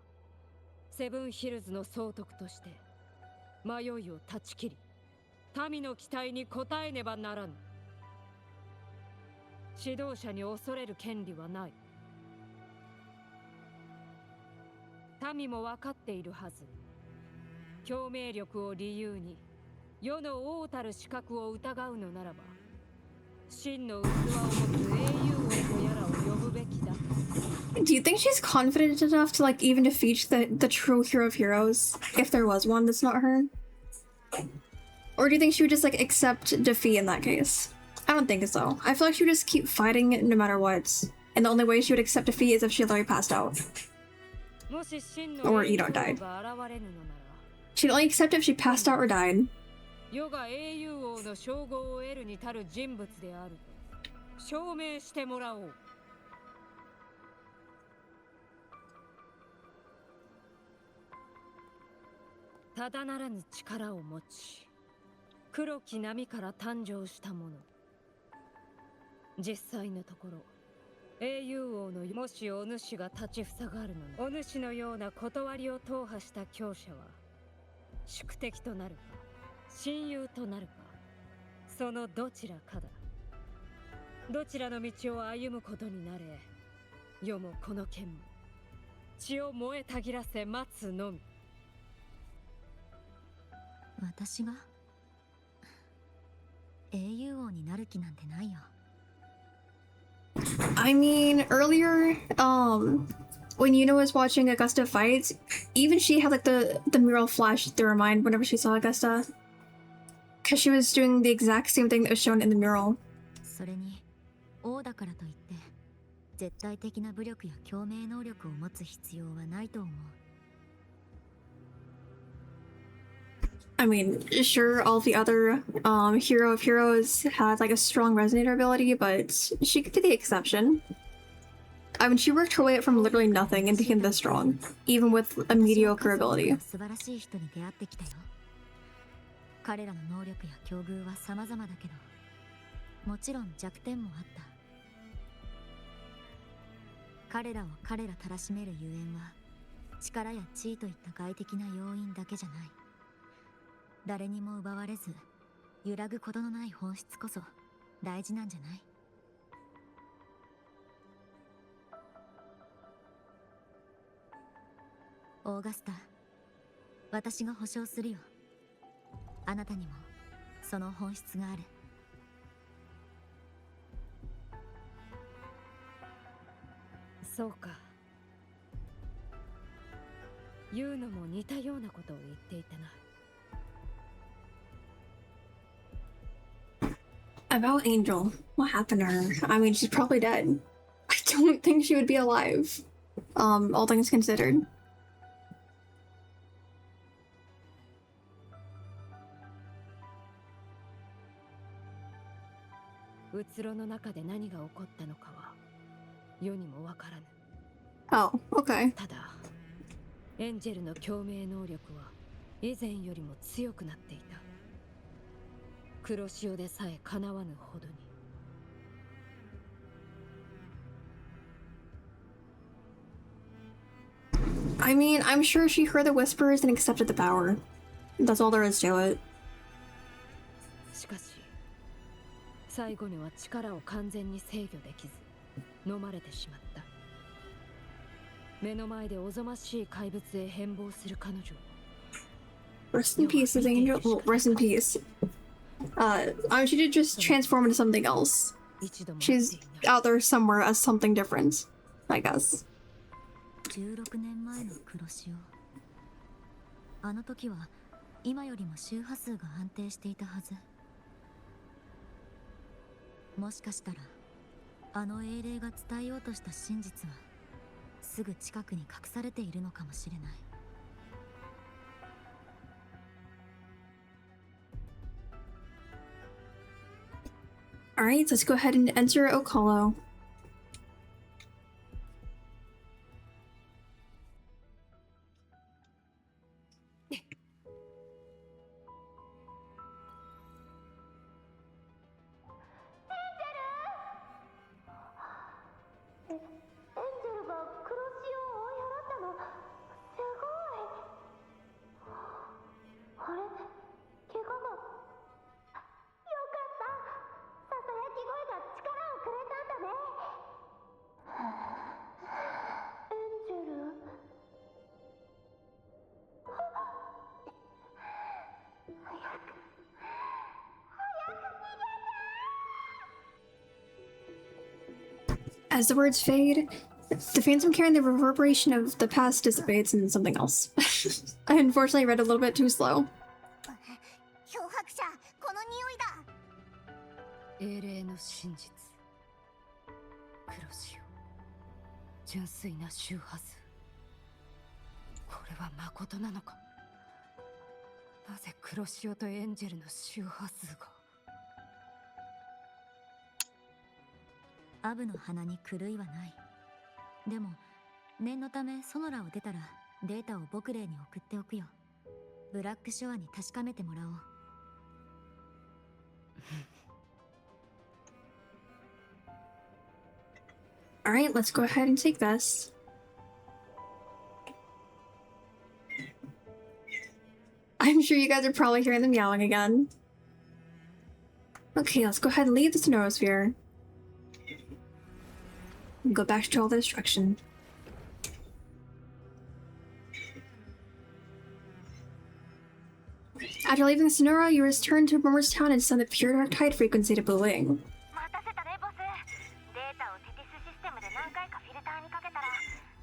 セブンヒルズの総督として迷いを断ち切り、民の期待に応えねばならぬ。指導者に恐れる権利はない。民も分かっているはず。共鳴力を理由に世の王たる資格を疑うのならば、真の器を持つ英雄王とやらを呼ぶべきだ。Do you think she's confident enough to like even defeat the true hero of heroes, if there was one that's not her? Or do you think she would just like accept defeat in that case? I don't think so. I feel like she would just keep fighting no matter what. And the only way she would accept defeat is if she literally passed out. Or, died. She'd only accept if she passed out or died. 世が英雄王の称号を得るに足る人物であると証明してもらおう。ただならぬ力を持ち、黒き波から誕生したもの。実際のところ、英雄王のもしお主が立ちふさがるのに、お主のような断りを踏破した強者は宿敵となるか親友となるか、そのどちらかだ。どちらの道を歩むことになれ、世もこの剣も血を燃えたぎらせ待つのみ。私が英雄王になる気なんてないよ。I mean, earlier, when Yuna was watching Augusta fight, even she had like the mural flash through her mind whenever she saw Augusta. Because she was doing the exact same thing that was shown in the mural. それに王だからといって絶対的な武力や共鳴能力を持つ必要はないと思う。I mean, sure, all the other hero of heroes had like a strong resonator ability, but she could be the exception. I mean, she worked her way up from literally nothing and became this strong, even with a mediocre ability. 素晴らしい人に出会ってきたよ。彼らの能力や境遇は様々だけど、もちろん弱点もあった。彼らを彼らたらしめるゆえんは、力や地位といった外的な要因だけじゃない。誰にも奪われず揺らぐことのない本質こそ大事なんじゃない？オーガスタ、私が保証するよ。あなたにもその本質がある。そうか。言うのも似たようなことを言っていたな。About Angel, what happened to her? I mean, she's probably dead. I don't think she would be alive, all things considered. うつろの中で何が起こったのかは世にもわからぬ。 Oh, okay. ただエンジェルの共鳴能力は以前よりも強くなっていた。黒潮でさえかなわぬほどに。I mean, I'm sure she heard the whispers and accepted the power. That's all there is to it. しかし最後には力を完全に制御できず飲まれてしまった。目の前でおぞましい怪物へ変貌する彼女を Rest in peace, his angel. Well, rest in peace. She did just transform into something else. She's out there somewhere as something different, I guess. 16年前の黒潮。あの時は今よりも周波数が安定していたはず。もしかしたらあの英霊が伝えようとした真実はすぐ近くに隠されているのかもしれない。Alright, let's go ahead and enter Okalo. As the words fade, the phantom carrying the reverberation of the past dissipates in something else. I unfortunately read a little bit too slow. 漂白者、この匂いだ。英霊の真実。黒潮。純粋な周波数。これは誠なのか。なぜ黒潮とエンジェルの周波数が。アブの鼻に狂いはない。でも念のためソノラを出たらデータを僕霊に送っておくよ。ブラックショアに確かめてもらおう。Alright, let's go ahead and take this. I'm sure you guys are probably hearing them yelling again. Okay, let's go ahead and leave the Sonosphere. Go back to all the destruction. After leaving the Sonora, you return to Murmur's town and send the pure dark tide frequency to Bluing. 待たせたねボス。データをテティスシステムで何回かフィルターにかけたら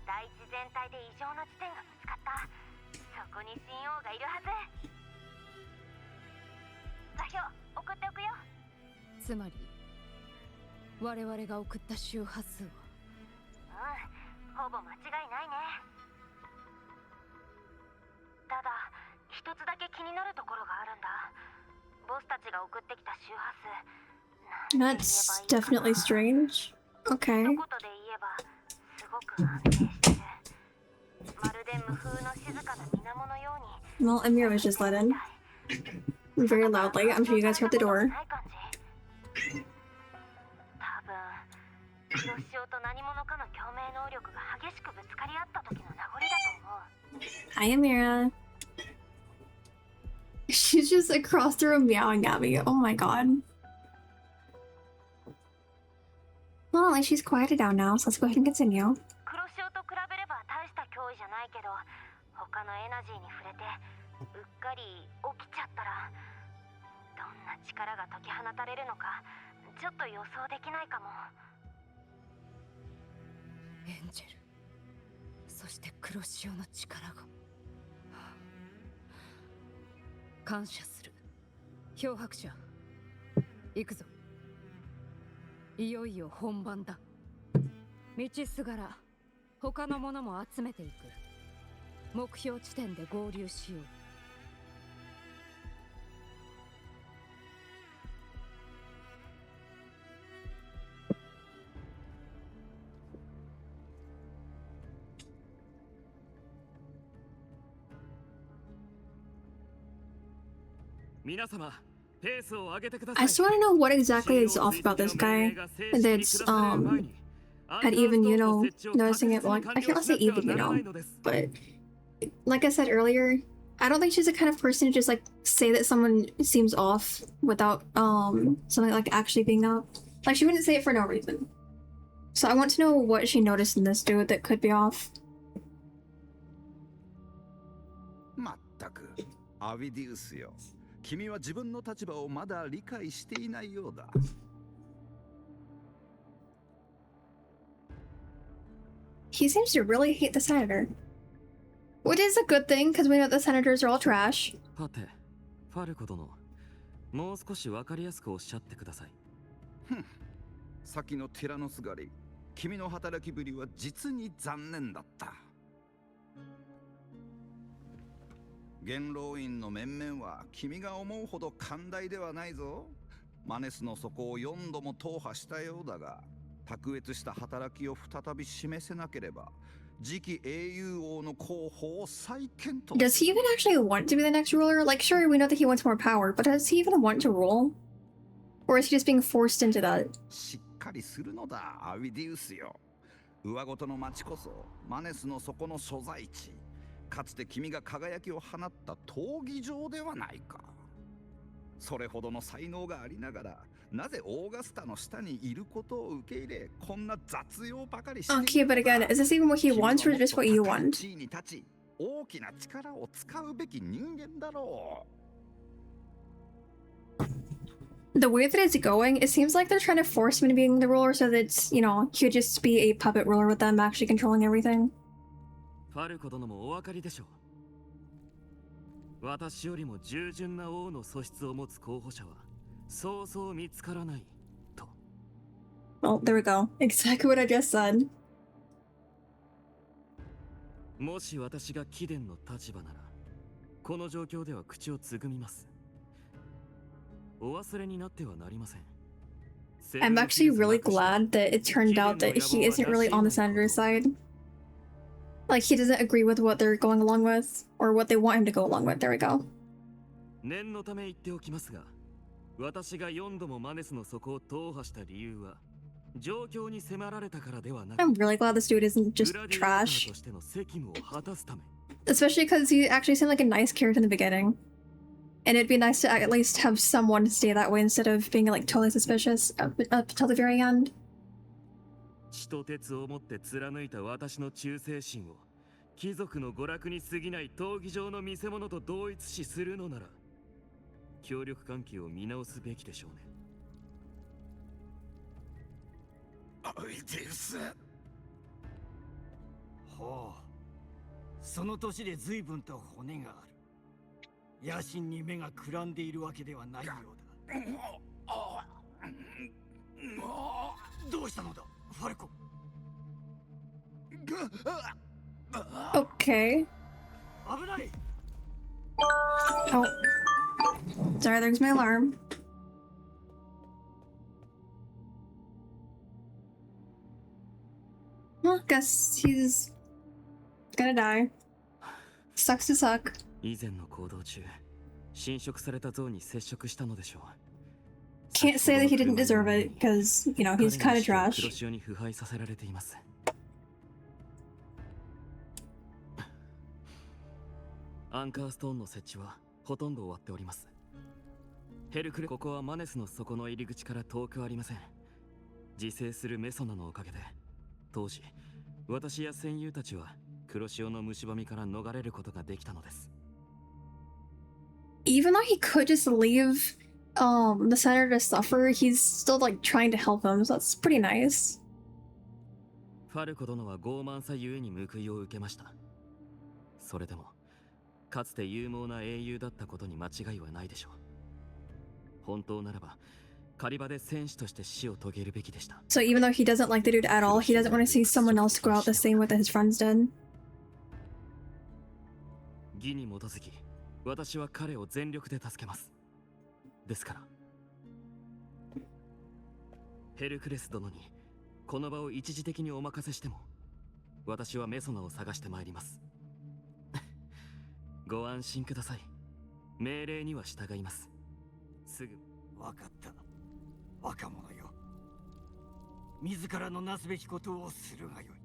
大地全体で異常な地点が見つかった。そこに神王がいるはず。座標送っておくよ。つまり我々が送った周波数はほぼ間違いないね。ただ一つだけ気になるところがあるんだ。ボスたちが送ってきた周波数。That's definitely strange. Okay. 一言で言えばすごく安定してる。まるで無風の静かな水面のように。Well, Amir was just let in. Very loudly. I'm sure you guys heard the door. 黒潮と何者かの共鳴能力が激しくぶつかり合った時の名残だと思う。Hi, Amira. She's just across the room meowing at me. Oh my god. Well, at least she's quieted down now, so let's go ahead and continue. 黒潮と比べれば大した脅威じゃないけど、他のエナジーに触れてうっかり起きちゃったら、どんな力が解き放たれるのか、ちょっと予想できないかも。エンジェル、そして黒潮の力が。感謝する。漂白者、行くぞ。いよいよ本番だ。道すがら他のものも集めていく。目標地点で合流しよう。I just want to know what exactly is off about this guy that's had even noticing it. Well, I can't say even but like I said earlier, I don't think she's the kind of person to just like say that someone seems off without something like actually being off. Like she wouldn't say it for no reason. So I want to know what she noticed in this dude that could be off. まったく、アビディウスよ。君は自分の立場をまだ理解していないようだ。He seems to really hate the senator. Which is a good thing, because we know the senators are all trash. はて、ファルコ殿、もう少しわかりやすくおっしゃってください。先のティラノス狩り、君の働きぶりは実に残念だった。元老院の面々は君が思うほど寛大ではないぞ。マネスの底を4度も踏破したようだが、卓越した働きを再び示せなければ、次期英雄王の候補を再検討。Does he even actually want to be the next ruler? Like, sure, we know that he wants more power, but does he even want to rule? Or is he just being forced into that? しっかりするのだ、アビディウスよ。上ごとの町こそ、マネスの底の所在地。かつて君が輝きを放った闘技場ではないか。それほどの才能がありながら、なぜオーガスタの下にいることを受け入れ、こんな雑用ばかりしているのか。Okay, but again, is this even what he wants or just what you want? 地位に立ち、大きな力を使うべき人間だろう。The way that it's going, it seems like they're trying to force him into being the ruler so that, he would just be a puppet ruler with them actually controlling everything. ファルコ殿もお分かりでしょう。私よりも従順な王の素質を持つ候補者はそうそう見つからないと。Well, there we go. Exactly what I just said. もし私が貴殿の立場なら、この状況では口をつぐみます。お忘れになってはなりません。I'm actually really glad that it turned out that he isn't really on the senator's side. Like, he doesn't agree with what they're going along with, or what they want him to go along with. There we go. 念のため言っておきますが、私が4度もマネスの底を踏破した理由は、状況に迫られたからではなく、 I'm really glad this dude isn't just trash. Especially because he actually seemed like a nice character in the beginning. And it'd be nice to at least have someone stay that way instead of being like totally suspicious up till the very end. 血と鉄をもって貫いた私の忠誠心を貴族の娯楽に過ぎない闘技場の見せ物と同一視するのなら、協力関係を見直すべきでしょうね。アビデウス。ほう、その年で随分と骨がある。野心に目がくらんでいるわけではないようだ。どうしたのだ、ファルコ。Okay. 危ない。 Oh. Sorry, there's my alarm. Well, guess he's gonna die. Sucks to suck. 以前の行動中、侵食された像に接触したのでしょう。Can't say that he didn't deserve it, because, he's kind of trash. 黒潮に腐敗させられています。アンカーストーンの設置はほとんど終わっております。ヘルクレ、ここはマネスの底の入り口から遠くありません。自生するメソナのおかげで、当時、私や戦友たちは黒潮の蝕みから逃れることができたのです。Even though he could just leave the senator to suffer, he's still like trying to help him, so that's pretty nice. ファルコ殿は傲慢さゆえに報いを受けました。それでも、かつて勇猛な英雄だったことに間違いはないでしょう。本当ならば、狩り場で戦士として死を遂げるべきでした。So even though he doesn't like the dude at all, he doesn't want to see someone else go out the same way that his friends did. 義に基づき、私は彼を全力で助けます。ですから、ヘルクレス殿にこの場を一時的にお任せしても、私はメソナを探してまいります。ご安心ください。命令には従います。すぐ。わかった。若者よ。自らのなすべきことをするがよい。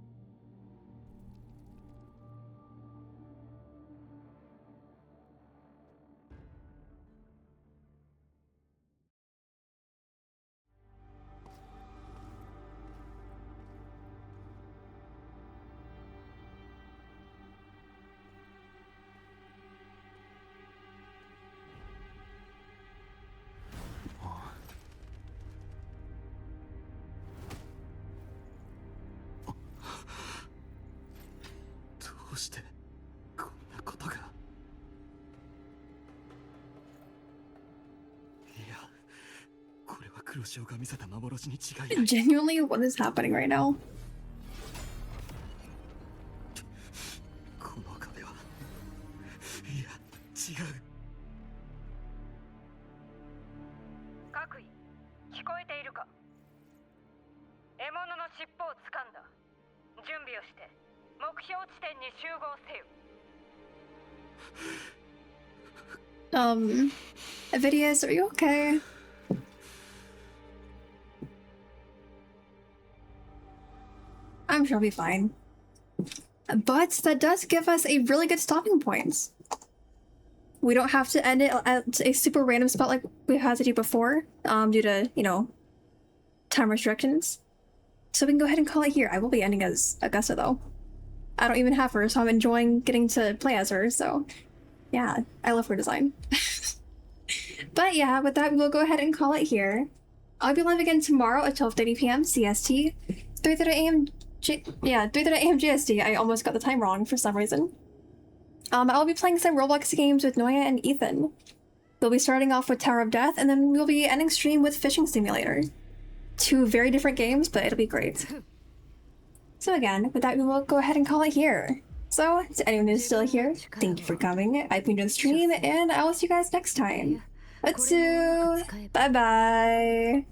どうしてこんなことが。いや、これは黒潮が見せた幻に違いない。 Genuinely, what is happening right now? この壁は、いや違う。各位、聞こえているか。獲物の尻尾を掴んだ。準備をして目標地点に集合せよ。Vidius, are you okay? I'm sure I'll be fine. But that does give us a really good stopping point. We don't have to end it at a super random spot like we had to do before, due to, you know, time restrictions. So we can go ahead and call it here. I will be ending as Augusta though. I don't even have her, so I'm enjoying getting to play as her, so yeah, I love her design. But yeah, with that, we'll go ahead and call it here. I'll be live again tomorrow at 12:30 p.m. CST, 3:30 a.m. 3:30 a.m. GST. I almost got the time wrong for some reason. I'll be playing some Roblox games with Noya and Ethan. We'll be starting off with Tower of Death, and then we'll be ending stream with Fishing Simulator. 2 very different games, but it'll be great. So again, with that, we will go ahead and call it here. So, to anyone who's still here, thank you for coming. I've been doing the stream, and I will see you guys next time. Let's do. Bye bye.